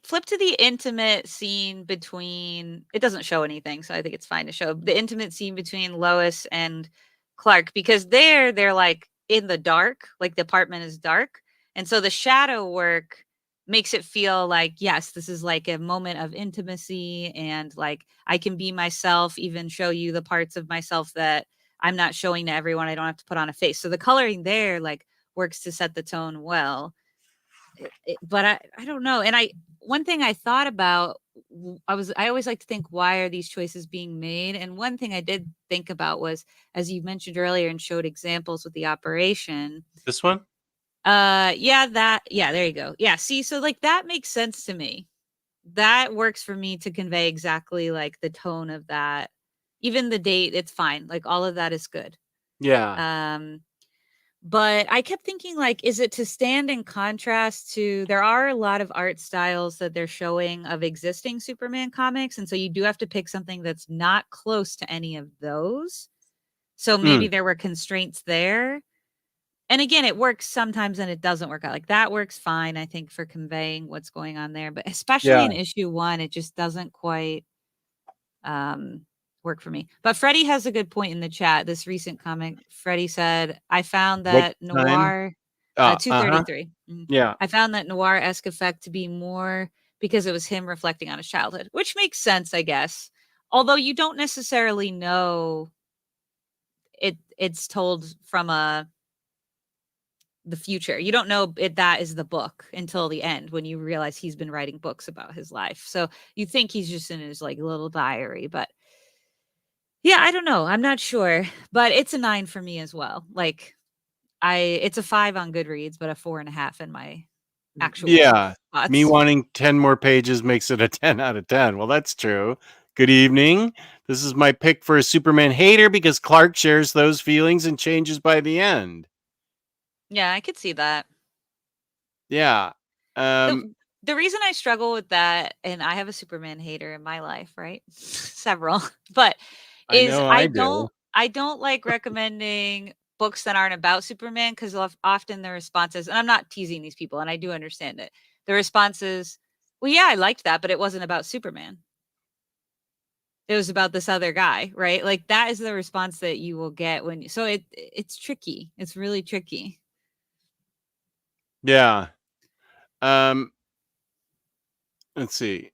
flip to the intimate scene between, it doesn't show anything, so I think it's fine to show the intimate scene between Lois and Clark, because they're like in the dark, like the apartment is dark. And so the shadow work makes it feel like, yes, this is like a moment of intimacy, and like I can be myself, even show you the parts of myself that I'm not showing to everyone. I don't have to put on a face. So the coloring there like works to set the tone well. But I don't know. And one thing I thought about, I always like to think, why are these choices being made? And one thing I did think about was, as you mentioned earlier and showed examples with the operation. This one? Yeah, there you go. Yeah, see, so like that makes sense to me. That works for me to convey exactly like the tone of that. Even the date, it's fine. Like all of that is good. Yeah. Um but I kept thinking, like, is it to stand in contrast to, there are a lot of art styles that they're showing of existing Superman comics, and so you do have to pick something that's not close to any of those. So maybe Mm, there were constraints there. And again, it works sometimes and it doesn't work out. Like that works fine, I think, for conveying what's going on there. But especially yeah. in issue 1, it just doesn't quite um work for me. But Freddie has a good point in the chat. This recent comment, Freddie said, I found What that time? noir Uh-huh. 233. Yeah. I found that noir-esque effect to be more because it was him reflecting on his childhood, which makes sense, I guess. Although you don't necessarily know it's told from the future. You don't know that is the book until the end, when you realize he's been writing books about his life. So you think he's just in his like little diary, but yeah, I don't know. I'm not sure, but it's a 9 for me as well. Like it's a 5 on Goodreads, but a 4.5 in my actual Yeah. Me thoughts. wanting 10 more pages makes it a 10 out of 10. Well, that's true. Good evening. This is my pick for a Superman hater because Clark shares those feelings and changes by the end. Yeah, I could see that. Yeah. Um, The reason I struggle with that, and I have a Superman hater in my life, right? Several, but I is know I do. I don't like recommending books that aren't about Superman, because often the responses, and I'm not teasing these people, and I do understand it. The response is, well, yeah, I liked that, but it wasn't about Superman. It was about this other guy, right? Like that is the response that you will get when so it's tricky. It's really tricky. Yeah. Um, let's see.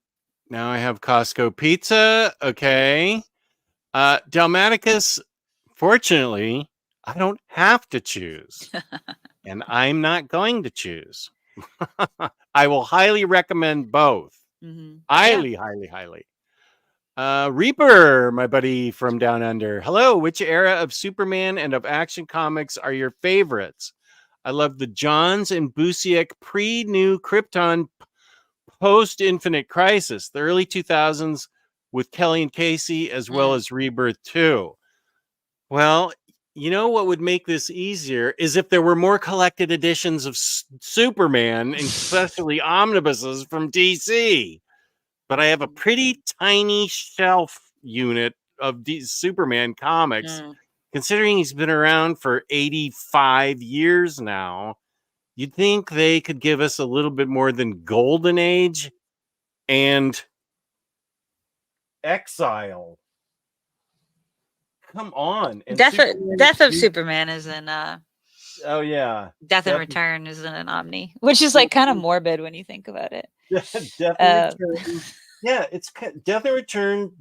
Now I have Costco pizza. Okay. Dalmaticus, fortunately, I don't have to choose, and I'm not going to choose. I will highly recommend both. Yeah. Highly, highly, highly. Reaper, my buddy from down under. Hello, which era of Superman and of Action Comics are your favorites? I love the Johns and Busiek pre-New Krypton, post-Infinite Crisis, the early 2000s with Kelly and Casey, as well Mm. as Rebirth 2. Well, you know what would make this easier is if there were more collected editions of Superman, and especially omnibuses from DC. But I have a pretty tiny shelf unit of these Superman comics. Mm. Considering he's been around for 85 years now, you'd think they could give us a little bit more than Golden Age and Exile. Come on. And Superman. Death of Superman is in Oh, yeah. Death and Death, Return is in an Omni, which is like kind of morbid when you think about it. Death and Uh, Return. Yeah, it's Death and Return,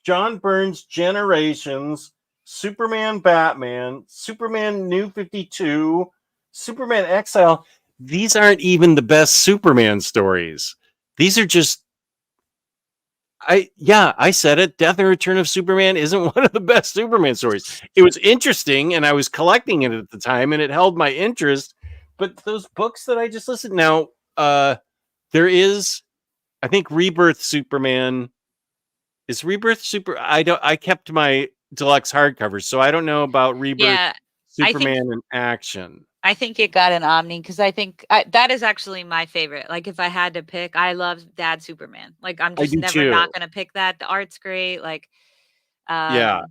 John Byrne's Generations, Superman Batman, Superman New 52, Superman Exile. These aren't even the best Superman stories. These are just I said it. Death and Return of Superman isn't one of the best Superman stories. It was interesting and I was collecting it at the time and it held my interest. But those books that I just listened now, there is, I think, Rebirth Superman. Is Rebirth Super? I kept my deluxe hardcovers, so I don't know about Rebirth yeah, I think Superman in action. I think it got an Omni, because I think that is actually my favorite. Like if I had to pick, I love Dad Superman. Like I'm I just do never not too. gonna pick that. The art's great. Like Yeah. um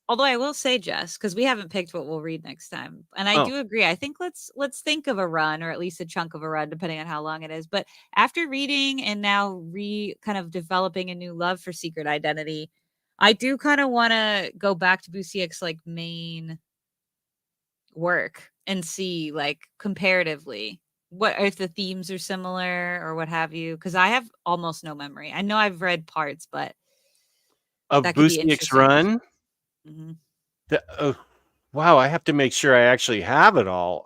Although I will say, Jess, because we haven't picked what we'll read next time, and I Oh, do agree. I think let's think of a run, or at least a chunk of a run, depending on how long it is. But after reading and now kind of developing a new love for Secret Identity, I do kind of want to go back to Busiek's like main work and see like comparatively what if the themes are similar or what have you. Because I have almost no memory. I know I've read parts, but of that could be Busiek's interesting. run. Mhm. Oh, wow, I have to make sure I actually have it all.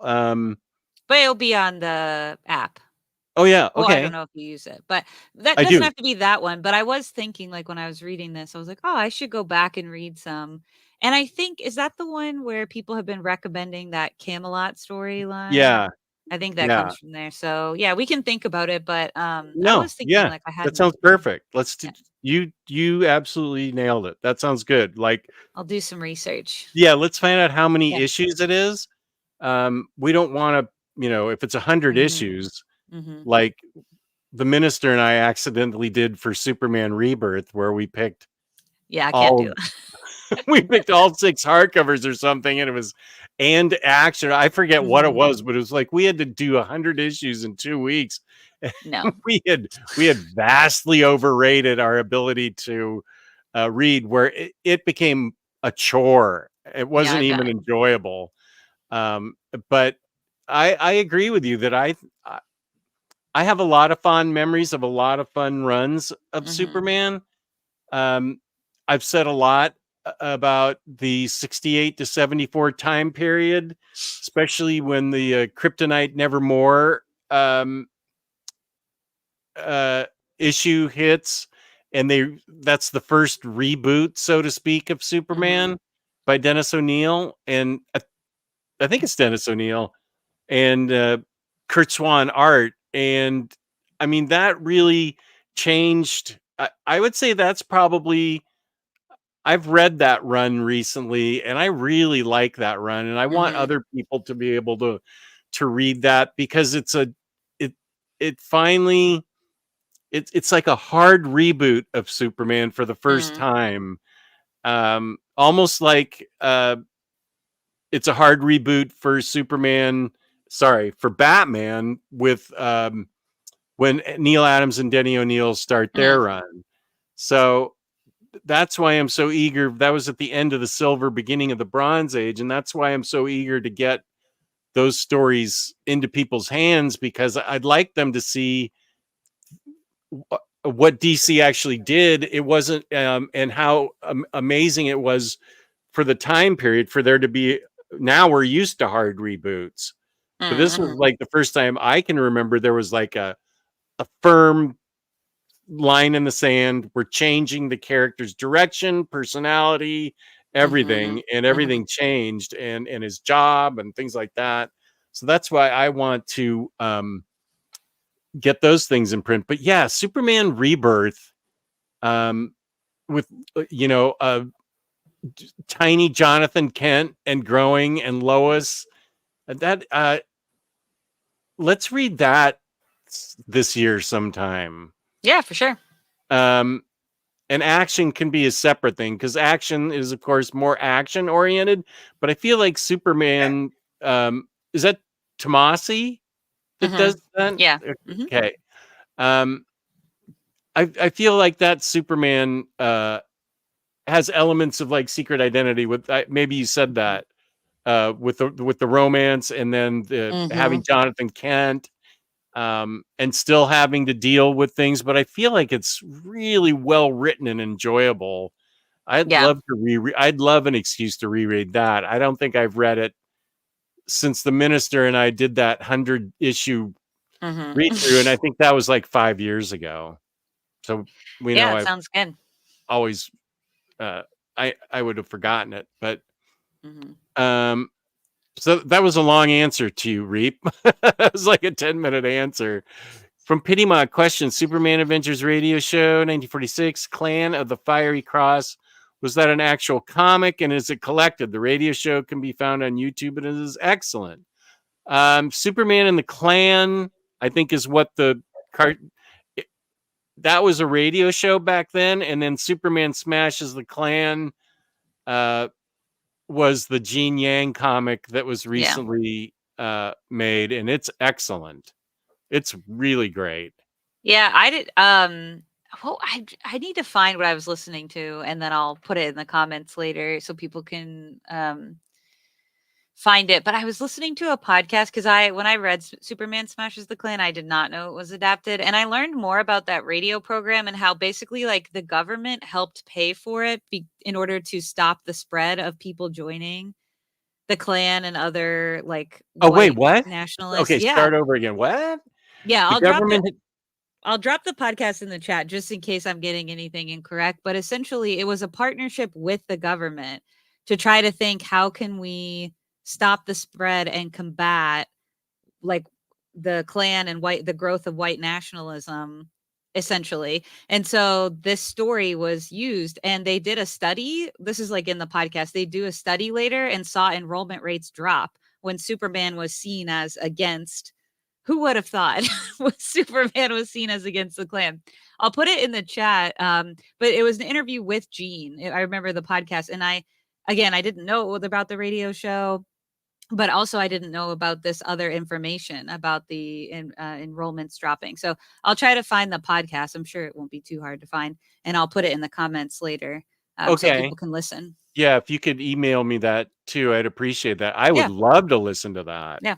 But it'll be on the app. Oh yeah, Well, I don't okay, know if you use it, but that I doesn't do. have to be that one, but I was thinking, like, when I was reading this, I was like, "Oh, I should go back and read some." And I think is that the one where people have been recommending that Camelot storyline? Yeah, I think that yeah. comes from there. So, yeah, we can think about it, but, I No, was thinking, yeah, like, I that hadn't sounds perfect. yeah, You absolutely nailed it. That sounds good. Like, I'll do some research. yeah, let's find out how many Yeah. issues it is. We don't want to, if it's 100 Mhm. issues, Mhm. like the minister and I accidentally did for Superman Rebirth, where we picked Yeah, I can't do all that. we picked all 6 hardcovers or something, and it was and action. I forget what it Mhm. was, but it was like we had to do 100 issues in 2 weeks. No. We had vastly overrated our ability to, read, where it became a chore. It Yeah, I wasn't even bet. enjoyable. Um, but I agree with you that I have a lot of fond memories of a lot of fun runs of Mhm. Superman. Um, I've said a lot about the 68 to 74 time period, especially when the Kryptonite Nevermore um, uh, issue hits, and that's the first reboot, so to speak, of Mhm. Superman by Dennis O'Neil, and I think it's Dennis O'Neil and Kurt Swan art, and I mean that really changed. I would say that's probably I've read that run recently, and I really like that run, and I want Mhm. other people to be able to read that because it it finally it's like a hard reboot of Superman for the first Mhm. time. Almost like it's a hard reboot for Superman, sorry, for Batman with when Neil Adams and Denny O'Neil start their Mhm. run. So that's why I'm so eager. That was at the end of the Silver, beginning of the Bronze Age, and that's why I'm so eager to get those stories into people's hands because I'd like them to see what DC actually did. It wasn't, and how amazing it was for the time period for there to be. Now we're used to hard reboots, but this was Mhm. like the first time I can remember there was like a firm line in the sand. We're changing the character's direction, personality, Mhm. everything, and Mhm. everything changed, and his job and things like that. So that's why I want to get those things in print. But yeah, Superman Rebirth, um, with tiny Jonathan Kent and growing and Lois. That let's read that this year sometime. Yeah, for sure. Um, and action can be a separate thing because action is of course more action oriented, but I feel like Superman, is that Tomasi that Mhm. does that? Yeah. Mhm. Okay. um I feel like that Superman has elements of like Secret Identity with maybe you said Mhm. that with the romance, and then having Mhm. Jonathan Kent, and still having to deal with things, but I feel like it's really well written and enjoyable. Yeah. I'd love an excuse to reread that. I don't think I've read it since the minister and I did that 100 issue Mhm. read through, and I think that was like 5 years ago. So we know Yeah, it I've sounds good. always uh I would have forgotten it, but Mhm. um so that was a long answer to you, Reap. It was like a 10-minute answer. From Pitymog, question: Superman Adventures radio show, 1946, Clan of the Fiery Cross. Was that an actual comic, and is it collected? The radio show can be found on YouTube, and it is excellent. Superman and the Clan, I think, is what the cart. That was a radio show back then, and then Superman smashes the Clan. was the Gene Yang comic that was Yeah. recently made, and it's excellent. It's really great. Yeah, I did, well, I need to find what I was listening to, and then I'll put it in the comments later so people can, find it. But I was listening to a podcast because when I read Superman Smashes the Klan, I did not know it was adapted. And I learned more about that radio program and how basically like the government helped pay for it in order to stop the spread of people joining the Klan and other like Oh, wait, white what? nationalists. Okay, Yeah. start over again. What? Yeah. The government had I'll drop the podcast in the chat just in case I'm getting anything incorrect. But essentially, it was a partnership with the government to try to think how can we stop the spread and combat like the Klan and the growth of white nationalism, essentially. And so this story was used, and they did a study. This is like in the podcast. They do a study later and saw enrollment rates drop when Superman was seen as against. Who would have thought Superman was seen as against the Klan? I'll put it in the chat. But it was an interview with Gene. I remember the podcast, and I didn't know about the radio show, but also I didn't know about this other information about the enrollments dropping. So I'll try to find the podcast. I'm sure it won't be too hard to find, and I'll put it in the comments later, so Okay. people can listen. Yeah, if you could email me that too, I'd appreciate that. I would Yeah. love to listen to that. Yeah.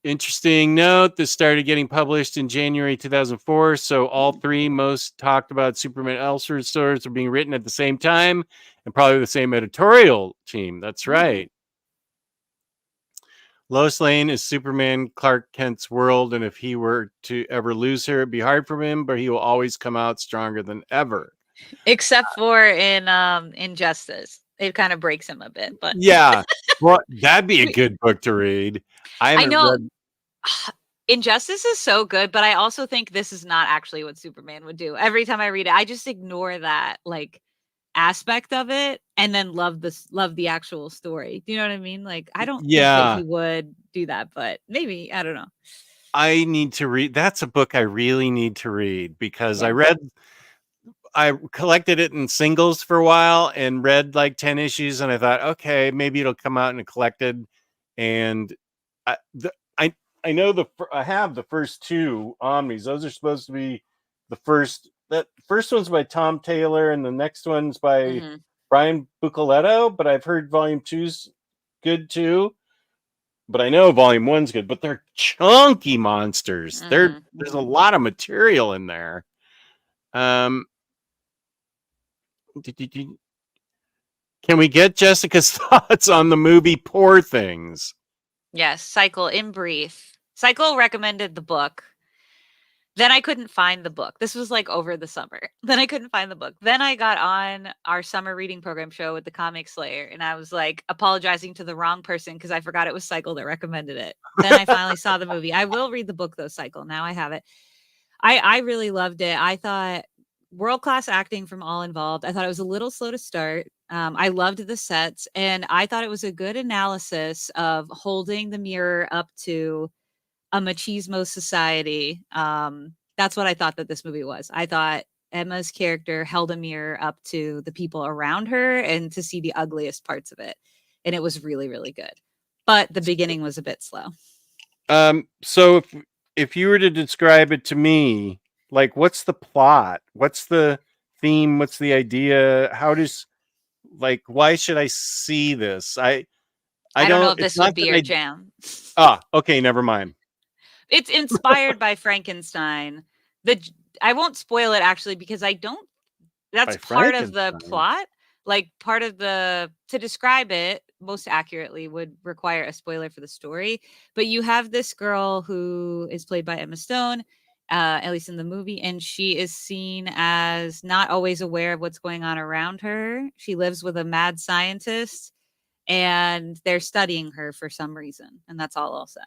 Interesting note, this started getting published in January 2004. So all three most talked about Superman Elseworld stories are being written at the same time and probably the same editorial team. That's right. Lois Lane is Superman Clark Kent's world, and if he were to ever lose her, it'd be hard for him, but he will always come out stronger than ever. Except for in Injustice. It kind of breaks him a bit, but yeah. Well, that'd be a good book to read. I know read Injustice is so good, but I also think this is not actually what Superman would do. Every time I read it, I just ignore that like aspect of it and then love the actual story. Do you know what I mean? Like I don't think that he would do that, but maybe, I don't know. I need to read. That's a book I really need to read because I collected it in singles for a while and read like 10 issues, and I thought, okay, maybe it'll come out in a collected. And I know I have the first two Omnis. Those are supposed to be the first. That first one's by Tom Taylor, and the next one's by Brian Bucoletto. But I've heard Volume 2's good too. But I know Volume 1's good. But they're chunky monsters. There's a lot of material in there. Can we get Jessica's thoughts on the movie Poor Things? Yes, Cycle in brief. Cycle recommended the book. Then I couldn't find the book. This was like over the summer. Then I couldn't find the book. Then I got on our summer reading program show with the Comic Slayer, and I was like apologizing to the wrong person because I forgot it was Cycle that recommended it. Then I finally saw the movie. I will read the book though, Cycle. Now I have it. I really loved it. I thought world-class acting from all involved. I thought it was a little slow to start. I loved the sets, and I thought it was a good analysis of holding the mirror up to a machismo society. That's what I thought that this movie was. I thought Emma's character held a mirror up to the people around her and to see the ugliest parts of it. And it was really, really good. But the beginning was a bit slow. So if you were to describe it to me, like what's the plot? What's the theme? What's the idea? Why should I see this? I don't know if this would be your jam. Okay, never mind. It's inspired by Frankenstein. I won't spoil it actually because that's part of the plot. Like to describe it most accurately would require a spoiler for the story. But you have this girl who is played by Emma Stone, at least in the movie, and she is seen as not always aware of what's going on around her. She lives with a mad scientist, and they're studying her for some reason, and that's all I'll say.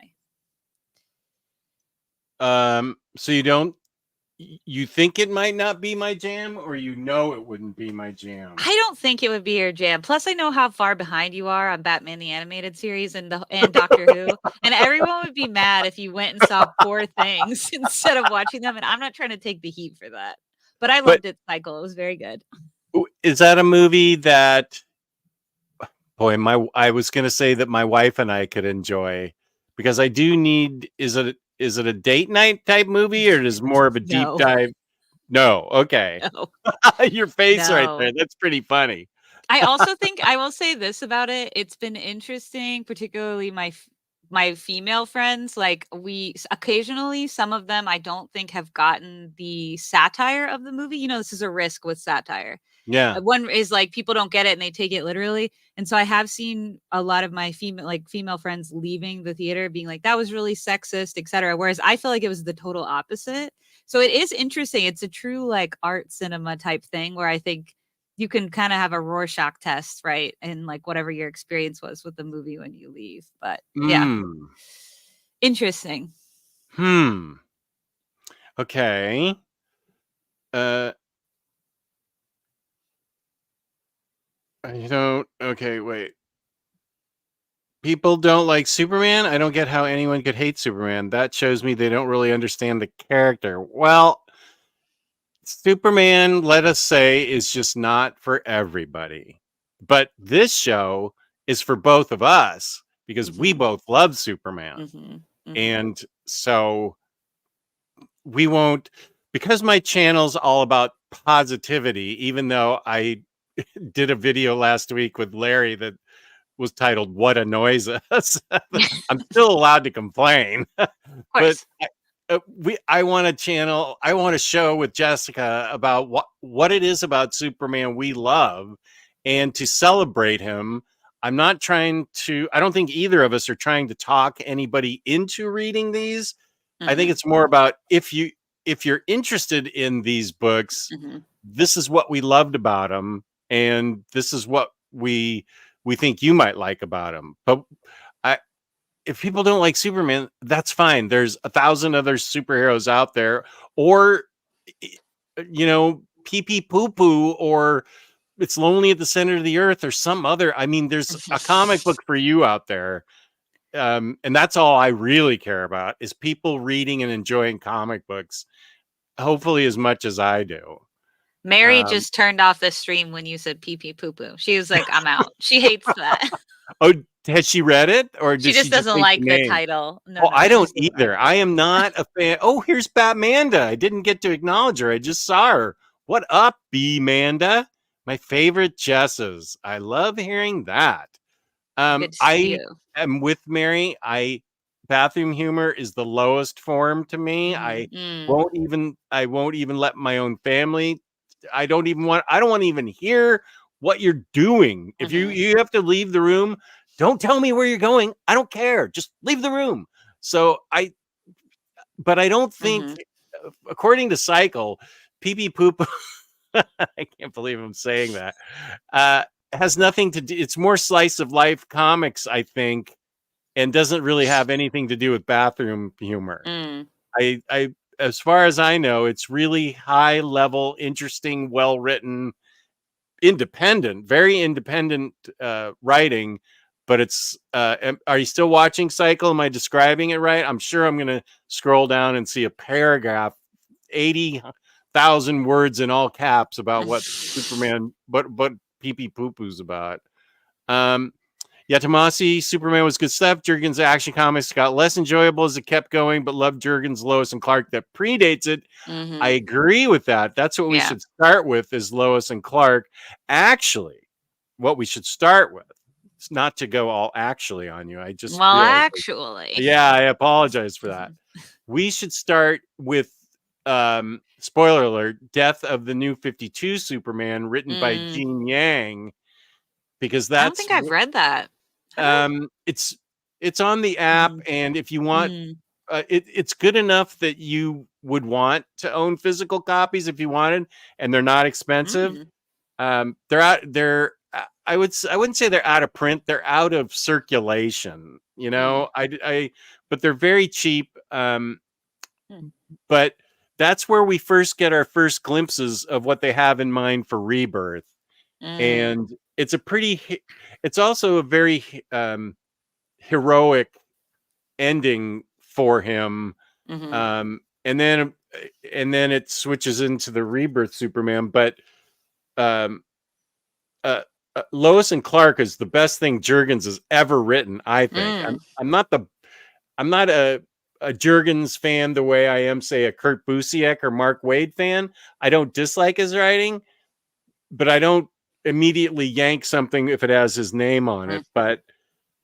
So you think it might not be my jam, or it wouldn't be my jam? I don't think it would be your jam. Plus, I know how far behind you are on Batman the Animated Series and Doctor Who, and everyone would be mad if you went and saw Poor Things instead of watching them. And I'm not trying to take the heat for that, but I loved it. Cycle. It was very good. Is that a movie that, boy, I was going to say that my wife and I could enjoy, because I do need, is it a date night type movie, or is it more of a deep No, dive? No. Okay. no, Your face right there. no. That's pretty funny. I also think I will say this about it. It's been interesting, particularly my female friends. Like occasionally, some of them I don't think have gotten the satire of the movie. You know, this is a risk with satire. Yeah. One is like people don't get it and they take it literally. And so I have seen a lot of my female friends leaving the theater being like, that was really sexist, etc. Whereas I feel like it was the total opposite. So it is interesting. It's a true like art cinema type thing where I think you can kind of have a Rorschach test, right? And like whatever your experience was with the movie when you leave. But yeah, Mm. interesting. Hmm. Okay. Uh, you don't. Okay, wait. People don't like Superman. I don't get how anyone could hate Superman. That shows me they don't really understand the character. Well, Superman, let us say, is just not for everybody. But this show is for both of us because we Hmm. both love Superman. Hmm. Hmm. And so we won't, because my channel's all about positivity, even though I did a video last week with Larry that was titled "What Annoys Us." I'm still allowed to complain, Of but course. I want a channel. I want a show with Jessica about what it is about Superman we love, and to celebrate him. I'm not trying to. I don't think either of us are trying to talk anybody into reading these. I think Hmm. it's more about if you're interested in these books, Hmm. this is what we loved about them, and this is what we think you might like about him. But I, if people don't like Superman, that's fine. There's 1,000 other superheroes out there, or pee pee poo poo, or it's lonely at the center of the earth, or some other. I mean, there's a comic book for you out there. And that's all I really care about is people reading and enjoying comic books, hopefully as much as I do. Mary Um, just turned off the stream when you said pee pee poo poo. She was like, I'm out. She hates that. oh, has she read it, or She does just she just doesn't think the like the name? title. No, Oh, no, I she don't just doesn't like either. I it. am not a fan. Oh, here's Batmanda. I didn't get to acknowledge her. I just saw her. What up, B Manda? My favorite Jesses. I love hearing that. Good to see I you. am with Mary. I bathroom humor is the lowest form to me. Mm, mm, I won't even let my own family. I don't want to even hear what you're doing. If you mhm, you have to leave the room, don't tell me where you're going. I don't care. Just leave the room. So but I don't think, mhm. according to Cycle, pee pee poop. I can't believe I'm saying that. Uh, has nothing to do. It's more slice of life comics, I think, and doesn't really have anything to do with bathroom humor. Mm, I as far as I know, it's really high level, interesting, well written, independent, very independent writing. But are you still watching Cycle? Am I describing it right? I'm sure I'm going to scroll down and see a paragraph, 80,000 words in all caps about what Superman, but pee pee poo poo's about. Um, yeah, Tomasi, Superman was good stuff. Jurgens Action Comics got less enjoyable as it kept going, but loved Jurgens, Lois, and Clark that predates it. I mhm. agree with that. That's what we Yeah. should start with is Lois and Clark. Actually, what we should start with, it's not to go all actually on you. I just Well, realized, actually. yeah, I apologize for that. Mhm. We should start with, spoiler alert, Death of the New 52 Superman, written by Mm, Gene Yang, because I don't think I've read that. Have I? um, it's it's on the app, Mhm, and if you want, mm, it's good enough that you would want to own physical copies if you wanted, and they're not expensive. mhm, They're out. I wouldn't say they're out of print. They're out of circulation. mm, But they're very cheap. mm, But that's where we first get our first glimpses of what they have in mind for Rebirth, mm, and it's also a very heroic ending for him. mhm, And then it switches into the Rebirth Superman. But um, uh, Lois and Clark is the best thing Jurgens has ever written. I think Mm. I'm not a Jurgens fan the way I am, say, a Kurt Busiek or Mark Waid fan. I don't dislike his writing, but I don't immediately yank something if it has his name on it. Mm.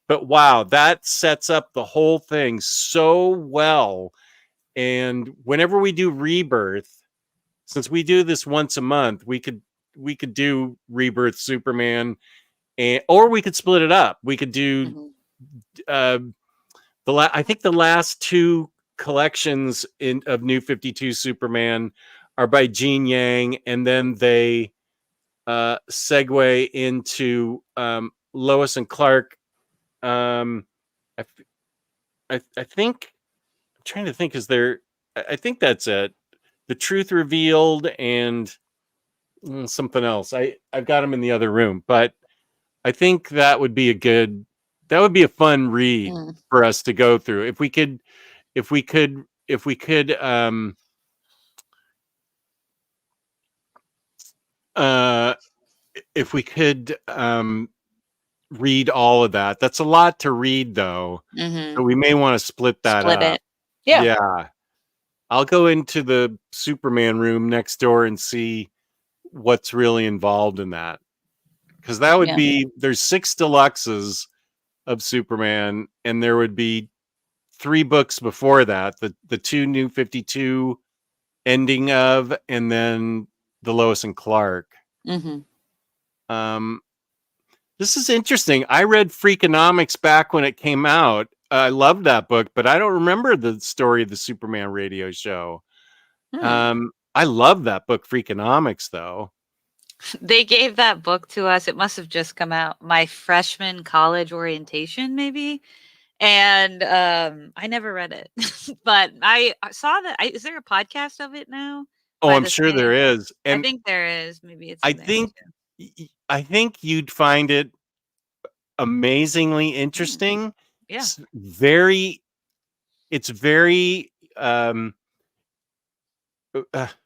But wow, that sets up the whole thing so well. And whenever we do Rebirth, since we do this once a month, we could do Rebirth Superman, and or we could split it up. We could do Mhm. uh, I think the last two collections of New 52 Superman are by Gene Yang, and then they segue into Lois and Clark. Um, I, I think I'm trying to think. Is there? I think that's it. The Truth Revealed and something else. I've got them in the other room, but I think that would be a fun read Mm. for us to go through if we could uh if we could read all of that. That's a lot to read though. So Mhm. we may want to split that Split up. it. Yeah. Yeah. I'll go into the Superman room next door and see what's really involved in that. Because that would Yeah. be there's 6 deluxes of Superman, and there would be 3 books before that, the 2 New 52 ending of, and then the Lois and Clark. Mhm. Um, this is interesting. I read Freakonomics back when it came out. I loved that book, but I don't remember the story of the Superman radio show. Hmm. I love that book, Freakonomics, though. They gave that book to us. It must have just come out my freshman college orientation, maybe. And I never read it, but I saw that. Is there a podcast of it now Oh, by I'm the sure there same? is, I and think there is. Maybe it's in there too. I think you'd find it amazingly Mm. interesting. Yeah. It's very, it's very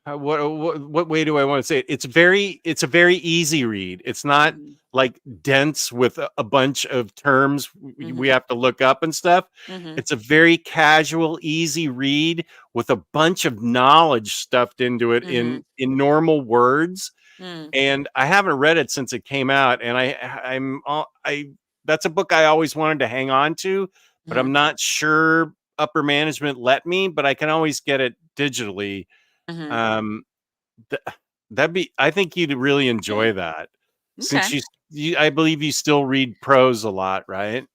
what way do I want to say it? It's a very easy read. It's not Mhm. like dense with a bunch of terms we Mhm. have to look up and stuff. Mhm. It's a very casual, easy read with a bunch of knowledge stuffed into it Mhm. in normal words. Mm. And I haven't read it since it came out, and I that's a book I always wanted to hang on to, but I'm Mhm. not sure upper management let me, but I can always get it digitally. Mhm. um, th that'd be I think you'd really enjoy that since Okay. I believe you still read prose a lot, right?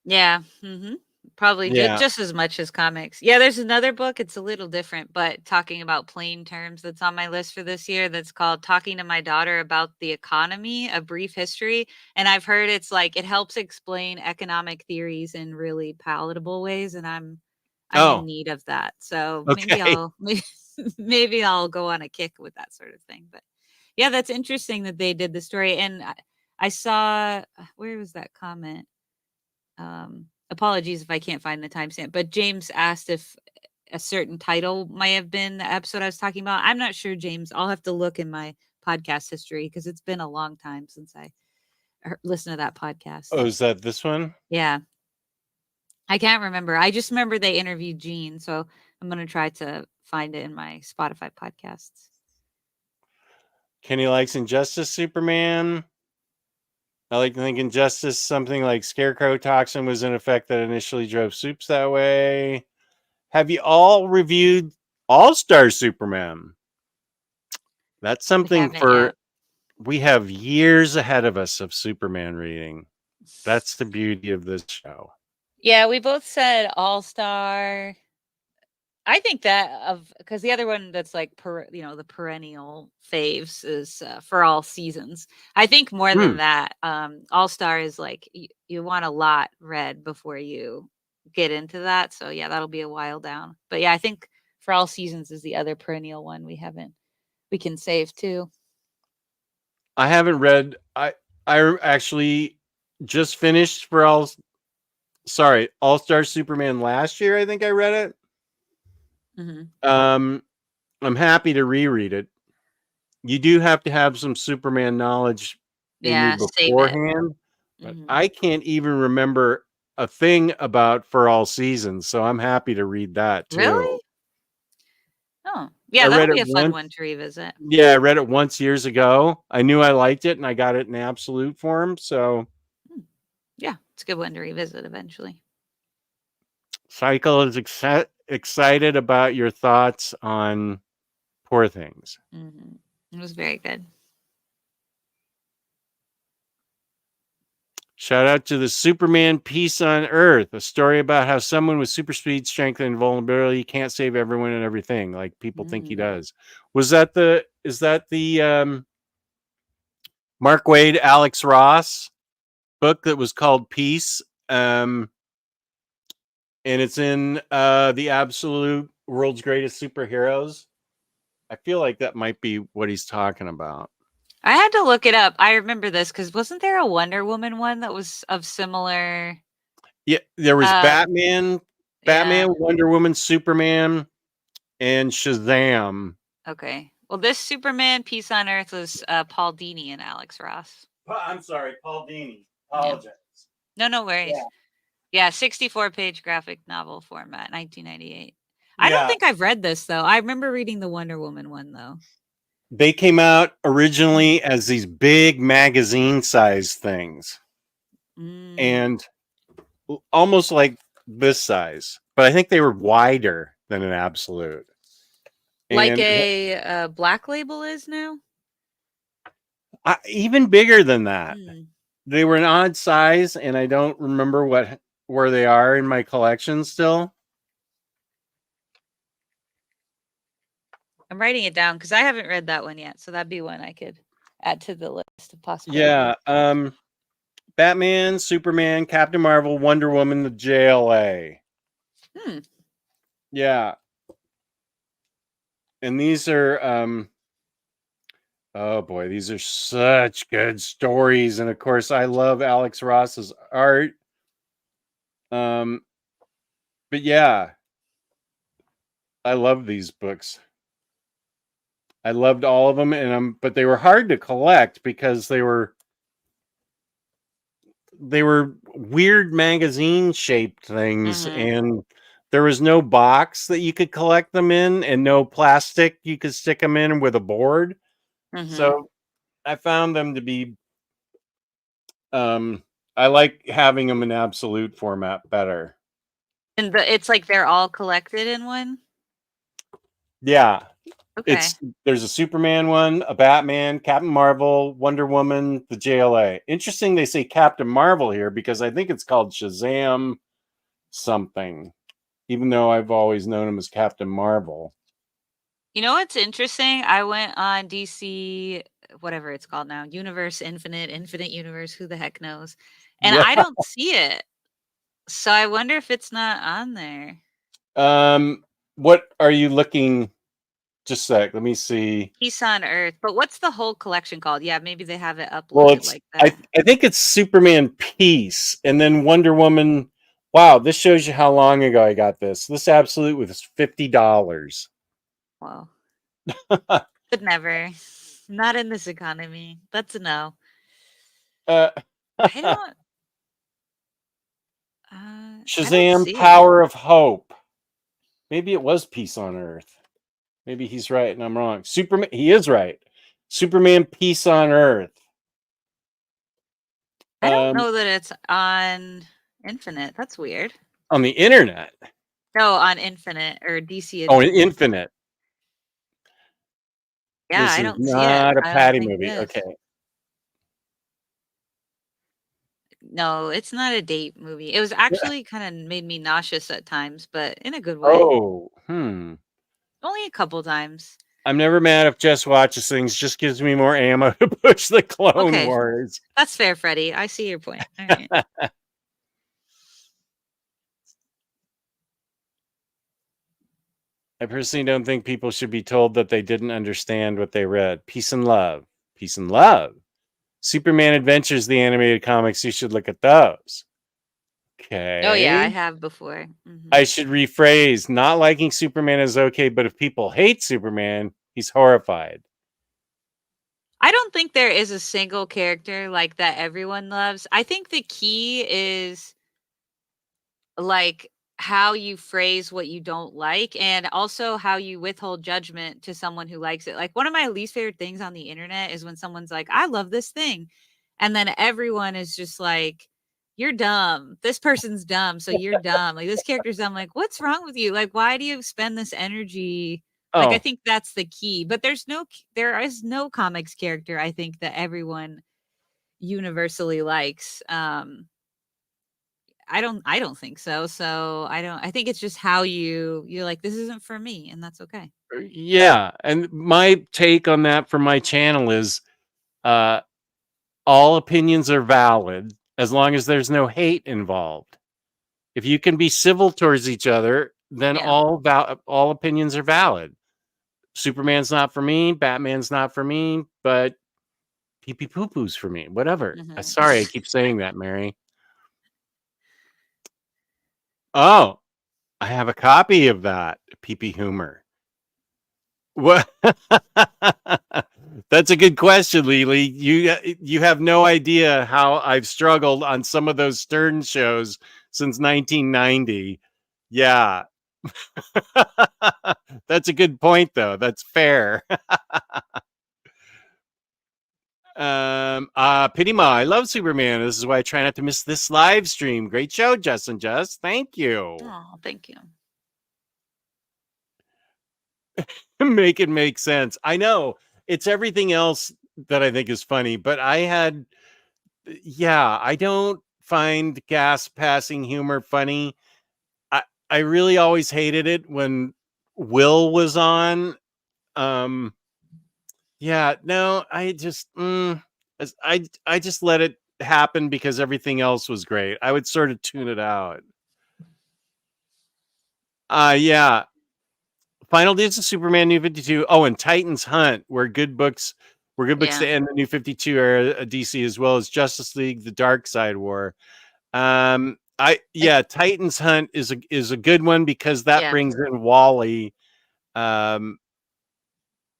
Yeah. Mhm. Probably Yeah. just as much as comics. Yeah, there's another book, it's a little different, but talking about plain terms that's on my list for this year that's called Talking to My Daughter About the Economy: A Brief History, and I've heard it's like it helps explain economic theories in really palatable ways, and I'm in Oh, need of that. So maybe okay. I'll maybe I'll go on a kick with that sort of thing. But yeah, that's interesting that they did the story. And I saw where was that comment? Apologies if I can't find the timestamp, but James asked if a certain title might have been the episode I was talking about. I'm not sure, James. I'll have to look in my podcast history because it's been a long time since I listened to that podcast. Oh, is that this one? Yeah, I can't remember. I just remember they interviewed Gene, so I'm gonna try to find it in my Spotify podcasts. Kenny likes Injustice Superman. I like to think Injustice, something like Scarecrow toxin was in effect that initially drove Supes that way. Have you all reviewed All Star Superman? That's We something haven't for yet. we have years ahead of us of Superman reading. That's the beauty of this show. Yeah, we both said All Star. I think that of because the other one that's like the perennial faves is for all seasons. I think more than Hmm. that, All Star is like you want a lot read before you get into that. So yeah, that'll be a while down. But yeah, I think for all seasons is the other perennial one we can save too. I haven't read. I actually just finished for all. Sorry, All Star Superman last year. I think I read it. Hmm. Um, I'm happy to reread it, You do have to have some Superman knowledge in you Yeah, save it. beforehand, but Mhm. I can't even remember a thing about For All Seasons, so I'm happy to read that too. Really? Oh, I yeah, that'll read be it a fun once. one to revisit. Yeah, I read it once years ago. I knew I liked it, and I got it in absolute form. So, Hmm. Yeah, it's a good one to revisit eventually. Cycle is excited about your thoughts on Poor Things. Mhm. It was very good. Shout out to the Superman Peace on Earth, a story about how someone with super speed, strength, and vulnerability can't save everyone and everything like people think he Mm. does. Is that the Mark Waid, Alex Ross book that was called Peace? And it's in the absolute world's greatest superheroes. I feel like that might be what he's talking about. I had to look it up. I remember this because wasn't there a Wonder Woman one that was of similar? Yeah, there was Uh, Batman, yeah. Wonder Woman, Superman, and Shazam. Okay. Well, this Superman Peace on Earth was Paul Dini and Alex Ross. I'm sorry, Paul Dini. Yeah. Apologize. No Yeah. worries. Yeah, 64-page graphic novel format, 1998. I don't Yeah. think I've read this though. I remember reading the Wonder Woman one though. They came out Mm. originally as these big magazine size things Mm. and almost like this size, but I think they were wider than an absolute. Like And a Black Label is now? even bigger than that. Mm. They were an odd size, and I don't remember where they are in my collection still. I'm writing it down because I haven't read that one yet, so that'd be one I could add to the list of possibilities. Yeah, Batman, Superman, Captain Marvel, Wonder Woman, the JLA. Hmm. Yeah, and these are oh boy, these are such good stories, and of course, I love Alex Ross's art. Um, but yeah, I love these books. I loved all of them, but they were hard to collect because they were weird magazine shaped things, Mhm. and there was no box that you could collect them in, and no plastic you could stick them in with a board. Mhm. So I found them to be um I like having them in absolute format better. And it's like they're all collected in one? Yeah, Okay. it's there's a Superman one, a Batman, Captain Marvel, Wonder Woman, the JLA. Interesting they say Captain Marvel here because I think it's called Shazam something, even though I've always known him as Captain Marvel. You know what's interesting? I went on DC, whatever it's called now, Universe Infinite, Infinite Universe, who the heck knows? And Yeah. I don't see it. So I wonder if it's not on there. Um, what are you looking? Just a sec. Let me see. Peace on Earth. But what's the whole collection called? Yeah, maybe they have it Well, uploaded it's like that. I think it's Superman Peace, and then Wonder Woman. Wow, this shows you how long ago I got this. This absolute was $50. Well, could never. Not in this economy. That's a no. uh, I don't I don't Shazam! see it. Power of Hope. Maybe it was Peace on Earth. Maybe he's right and I'm wrong. Superman. He is right. Superman Peace on Earth. I don't Um, know that it's on Infinite. That's weird. on the internet. No, on Infinite or DC Oh, Infinite. Infinite. Yeah, This I is don't see it. not a I don't Patty think it movie. is. Okay. No, it's not a date movie. It was actually kinda made me nauseous at times, but in a good way. Oh, Only a couple times. I'm never mad if Jess watches things. Just gives me more ammo to push the Clone Okay, Wars. that's fair, Freddie. I see your point. Alright. I personally don't think people should be told that they didn't understand what they read. Peace and love. Peace and love. Superman Adventures, the animated comics. You should look at those. Oh, yeah, Okay. I have before. I Mhm. should rephrase. Not liking Superman is okay, but if people hate Superman, he's horrified. I don't think there is a single character like that everyone loves. I think the key is like how you phrase what you don't like and also how you withhold judgment to someone who likes it. Like one of my least favorite things on the internet is when someone's like, "I love this thing." And then everyone is just like, "You're dumb. This person's dumb, so you're dumb. Like this character's dumb." Like, "What's wrong with you? Like why do you spend this energy?" Like I Oh, think that's the key. But there is no comics character I think that everyone universally likes. I don't think so. So I think it's just how you're like, this isn't for me, and that's okay. yeah. And my take on that for my channel is uh all opinions are valid as long as there's no hate involved. If you can be civil towards each other, then Yeah. all opinions are valid. Superman's not for me, Batman's not for me, but pee pee poo poo's for me. Whatever. Mhm. Sorry, I keep saying that, Mary. Oh, I have a copy of that pee pee humor. What? That's a good question, Lily. You have no idea how I've struggled on some of those Stern shows since 1990. Yeah. That's a good point though. That's fair. Pity Ma, I love Superman. This is why I try not to miss this live stream. Great show, Jess and Jess. Thank you. Oh, thank you. Make it make sense. I know it's everything else that I think is funny, but yeah, I don't find gas passing humor funny. I, I really always hated it when Will was on. Um, yeah, no, I just let it happen because everything else was great. I would sort of tune it out. Yeah. Final Days of Superman New 52. Oh, and Titans Hunt were good books to Yeah. end the New 52 era DC, as well as Justice League, The Dark Side War. I It, yeah, Titans Hunt is a good one because that yeah. brings in Wally. Um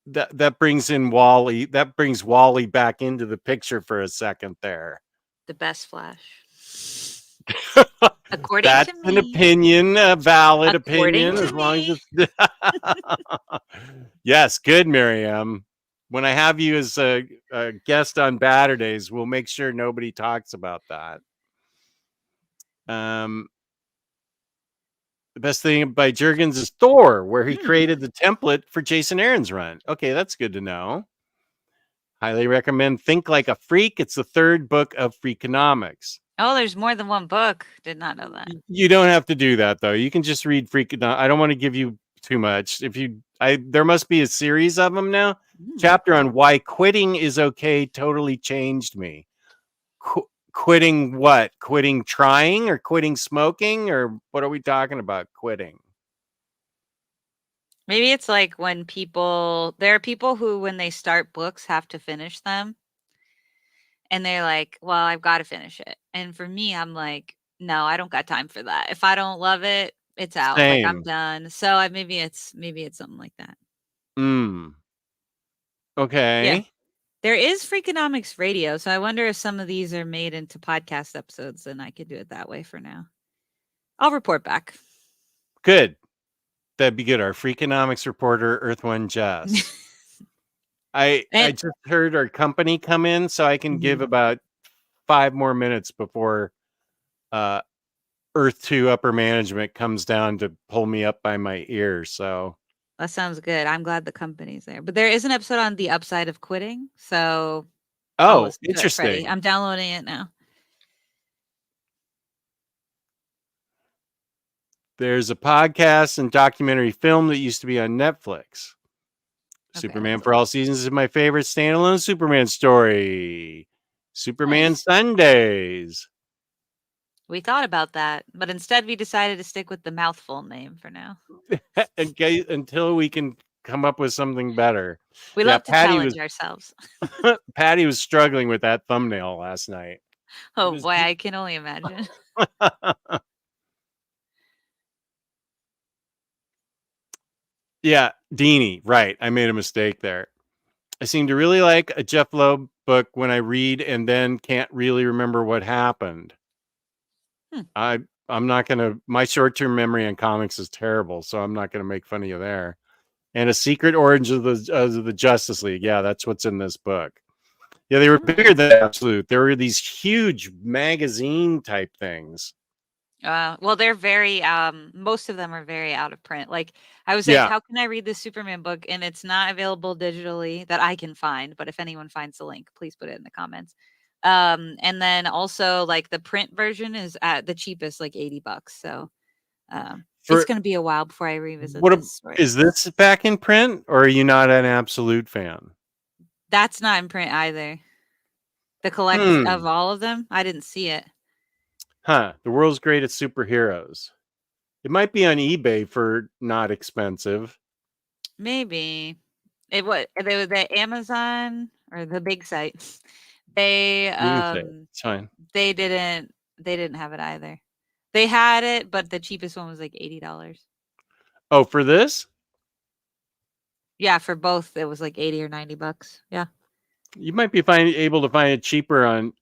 that brings in Wally. That brings Wally back into the picture for a second there. The best Flash. According That's to an me. opinion, a valid According opinion, to as long as me. it's yes, good, Miriam. When I have you as a guest on Batterdays, we'll make sure nobody talks about that. Um, the best thing by Jurgens is Thor, where he Hmm. created the template for Jason Aaron's run. Okay, that's good to know. Highly recommend Think Like a Freak. It's the third book of Freakonomics. Oh, there's more than one book. Did not know that. You don't have to do that though. You can just read Freakonomics. I don't want to give you too much. There must be a series of them now. Hmm. Chapter on why quitting is okay totally changed me. Quitting what? Quitting trying or quitting smoking or what are we talking about? Quitting. Maybe it's like when there are people who, when they start books, have to finish them. And they're like, well, I've got to finish it. And for me, I'm like, no, I don't got time for that. If I don't love it, it's out. Like I'm Same. done. So maybe it's something like that. Mm. Yeah. Okay. There is Freakonomics Radio. So I wonder if some of these are made into podcast episodes, and I could do it that way for now. I'll report back. Good. That'd be good. Our Freakonomics reporter, Earth One Jess. I And just heard our company come in, so I can give mhm, about 5 more minutes before uh Earth 2 upper management comes down to pull me up by my ear. So that sounds good. I'm glad the company's there. But there is an episode on the upside of quitting. So I'll oh, listen to it, Freddie. interesting. I'm downloading it now. There's a podcast and documentary film that used to be on Netflix. Okay, Superman let's for see. All Seasons is my favorite standalone Superman story. Superman Nice. Sundays. We thought about that, but instead we decided to stick with the mouthful name for now. Until we can come up with something better. We Yeah, love to challenge ourselves. Patty was struggling with that thumbnail last night. It Oh was boy, I can only imagine. yeah, Deanie, right. I made a mistake there. I seem to really like a Jeff Loeb book when I read and then can't really remember what happened. Hmm. I'm not gonna. My short-term memory on comics is terrible, so I'm not gonna make fun of you there. And A Secret Origin of the Justice League. Yeah, that's what's in this book. Yeah, they were bigger than Absolute. There were these huge magazine type things. Well, they're very most of them are very out of print. Like I was like, Yeah. how can I read this Superman book? And it's not available digitally that I can find, but if anyone finds the link, please put it in the comments. And then also like the print version is at the cheapest, like $80. So it's gonna be a while before I revisit this story. Is this back in print, or are you not an Absolute fan? That's not in print either. The collect of all of them, I didn't see it. Huh. The World's Greatest Superheroes. It might be on eBay for not expensive. Maybe. It was the Amazon or the big sites. They You can say it. It's fine. they didn't have it either. They had it, but the cheapest one was like $80. Oh, for this? Yeah, for both it was like 80 or $90. Yeah. You might be able to find it cheaper on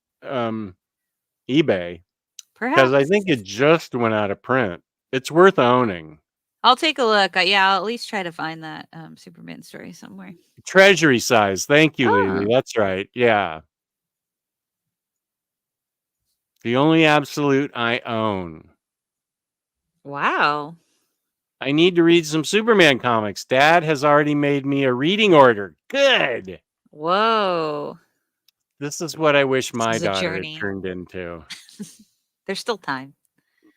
eBay, because I Perhaps. think it just went out of print. It's worth owning. I'll take a look. Yeah, I'll at least try to find that Superman story somewhere. Treasury size. Thank you, Lily. That's right. Yeah. The only Absolute I own. Wow. I need to read some Superman comics. Dad has already made me a reading order. Good. Whoa. This is what I wish my is a daughter had journey. turned into. There's still time.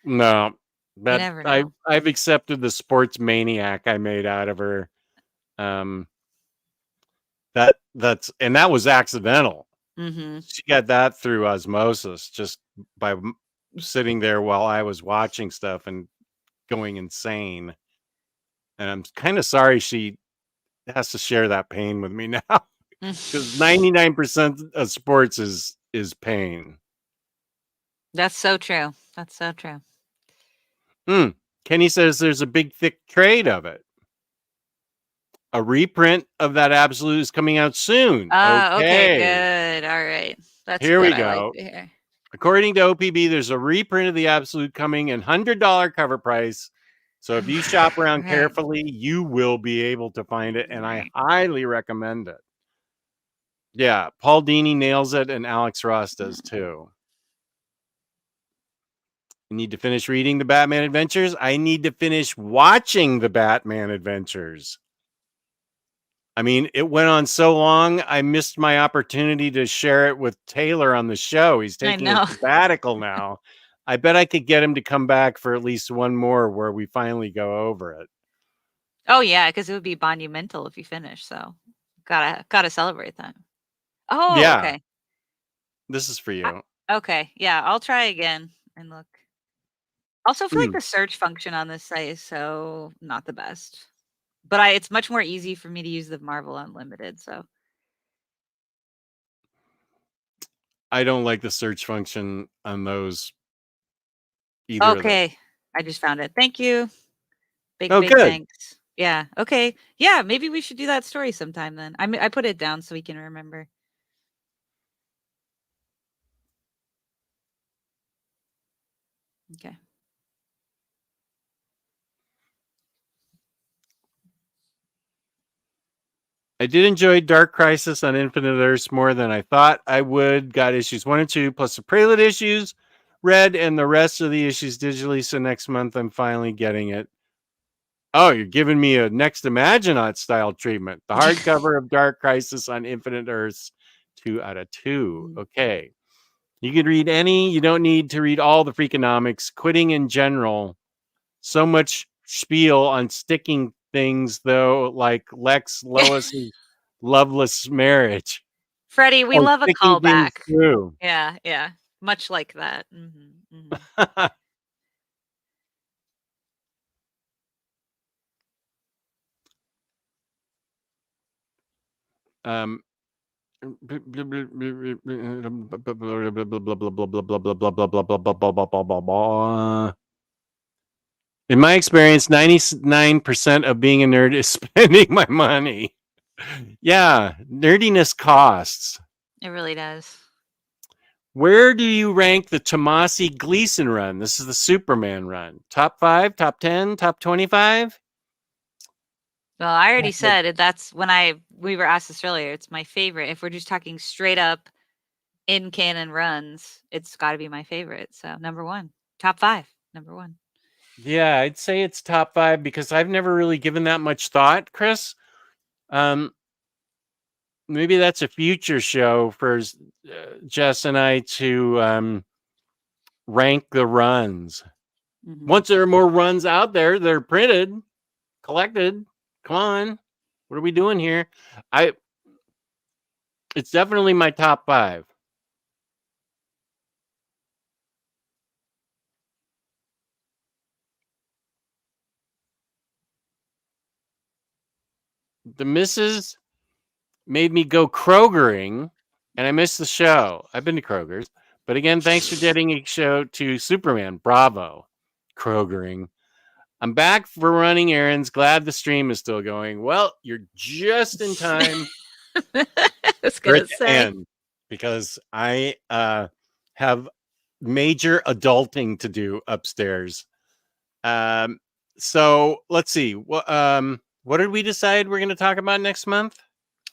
No, You but never know. I've accepted the sports maniac I made out of her. That was accidental. Mm-hmm. She got that through osmosis, just by sitting there while I was watching stuff and going insane. And I'm kind of sorry she has to share that pain with me now, because 99% of sports is pain. That's so true. That's so true. Kenny says there's a big thick trade of it. A reprint of that Absolute is coming out soon. Okay, good. All right. That's Here good. we I like go. to hear. According to OPB, there's a reprint of the Absolute coming in $100 cover price. So if you shop around carefully, you will be able to find it, and I highly recommend it. Yeah, Paul Dini nails it, and Alex Ross does too. I need to finish reading the Batman Adventures. I need to finish watching the Batman Adventures. I mean, it went on so long, I missed my opportunity to share it with Taylor on the show. He's taking a sabbatical now. I bet I could get him to come back for at least one more where we finally go over it. Oh yeah, because it would be monumental if you finish. So gotta celebrate that. Oh yeah. Okay. This is for you. Okay, yeah, I'll try again and look. Also, feel like the search function on this site is so not the best, but it's much more easy for me to use the Marvel Unlimited. So I don't like the search function on those either. Okay, I just found it. Thank you. Big good. Thanks. Yeah. Okay. Yeah. Maybe we should do that story sometime then. I put it down so we can remember. Okay. I did enjoy Dark Crisis on Infinite Earths more than I thought I would. Got issues 1 and 2, plus the Prelude issues read, and the rest of the issues digitally. So next month I'm finally getting it. Oh, you're giving me a Next Imaginaut style treatment. The hardcover of Dark Crisis on Infinite Earths, 2 out of 2. Okay. You can read any. You don't need to read all the Freakonomics. Quitting in general. So much spiel on sticking things, though, like Lex Lois's loveless marriage. Freddie, we love a callback. Yeah, yeah. Much like that. In my experience, 99% of being a nerd is spending my money. Yeah, nerdiness costs. It really does. Where do you rank the Tomasi Gleason run? This is the Superman run. Top 5, top 10, top 25? Well, I already said that's when we were asked this earlier. It's my favorite. If we're just talking straight up in canon runs, it's got to be my favorite. So number one, top 5, number one. Yeah, I'd say it's top 5 because I've never really given that much thought, Chris. Maybe that's a future show for Jess and I to rank the runs. Once there are more runs out there that are printed, collected, come on, what are we doing here? It's definitely my top 5. The missus made me go Krogering, and I missed the show. I've been to Kroger's, but again, thanks for dedicating a show to Superman. Bravo, Krogering. I'm back for running errands. Glad the stream is still going. Well, you're just in time I was for gonna it to say. end because I have major adulting to do upstairs. So let's see. What did we decide we're going to talk about next month?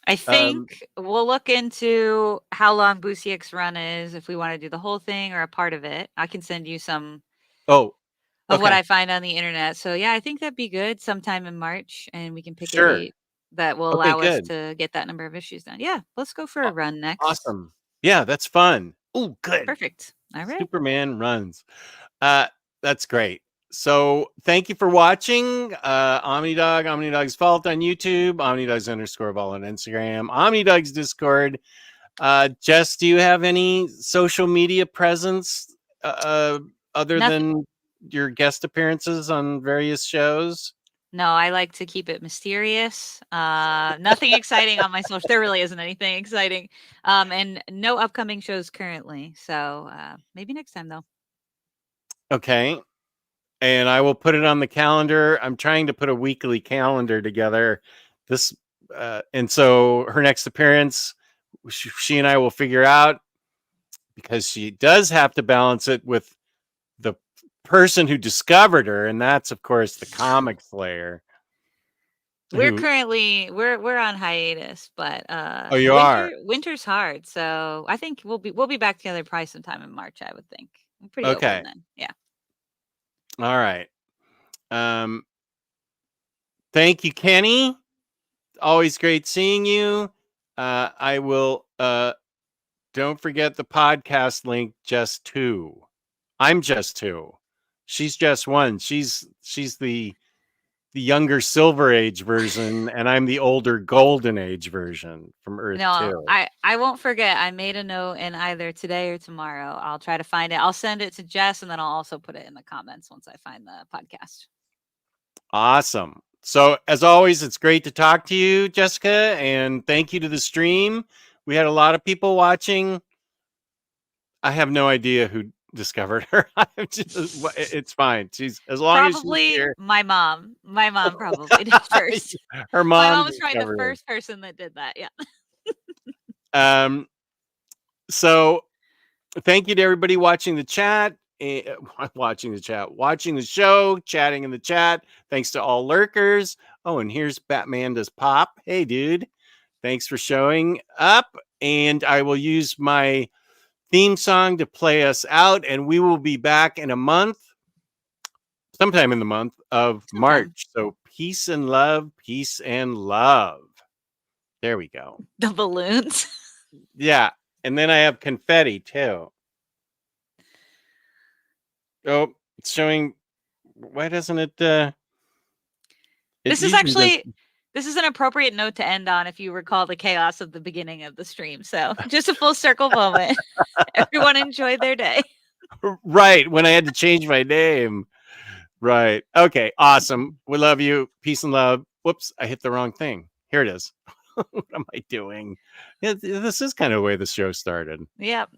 I think we'll look into how long Busiek's run is, if we want to do the whole thing or a part of it. I can send you some of what I find on the internet. So yeah, I think that'd be good sometime in March, and we can pick a date that will allow us to get that number of issues done. Yeah, let's go for a run next. Awesome. Yeah, that's fun. Oh, good. Perfect. All right. Superman runs. That's great. So thank you for watching. Omnidog, Omnidog's Fault on YouTube, Omnidogs _Vol on Instagram, Omnidog's Discord. Jess, do you have any social media presence other than your guest appearances on various shows? No, I like to keep it mysterious. Nothing exciting on my social. There really isn't anything exciting. And no upcoming shows currently. So maybe next time though. Okay. And I will put it on the calendar. I'm trying to put a weekly calendar together. And so her next appearance, she and I will figure out, because she does have to balance it with the person who discovered her, and that's of course the comic slayer. We're currently we're on hiatus, but winter's hard, so I think we'll be back together probably sometime in March. I would think. I'm pretty open then. Yeah. All right. Thank you, Kenny. Always great seeing you. I will don't forget the podcast link, Jess 2. I'm Jess 2. She's Jess 1. She's the younger Silver Age version, and I'm the older Golden Age version from Earth 2. I won't forget. I made a note, and either today or tomorrow, I'll try to find it. I'll send it to Jess, and then I'll also put it in the comments once I find the podcast. Awesome. So as always, it's great to talk to you, Jessica, and thank you to the stream. We had a lot of people watching. I have no idea who discovered her. It's fine. She's as long as she's here. My mom. My mom probably did first. Her mom. My mom was probably the first person that did that. Yeah. So thank you to everybody watching the chat. Watching the show, chatting in the chat. Thanks to all lurkers. Oh, and here's Batman Does Pop. Hey, dude. Thanks for showing up. And I will use my theme song to play us out. And we will be back in a month, sometime in the month of March. So peace and love, peace and love. There we go. The balloons. Yeah. And then I have confetti too. Oh, it's showing. Why doesn't it? This is an appropriate note to end on if you recall the chaos of the beginning of the stream. So just a full circle moment. Everyone enjoyed their day. Right. When I had to change my name. Right. Okay. Awesome. We love you. Peace and love. Whoops. I hit the wrong thing. Here it is. What am I doing? This is kind of the way the show started. Yep.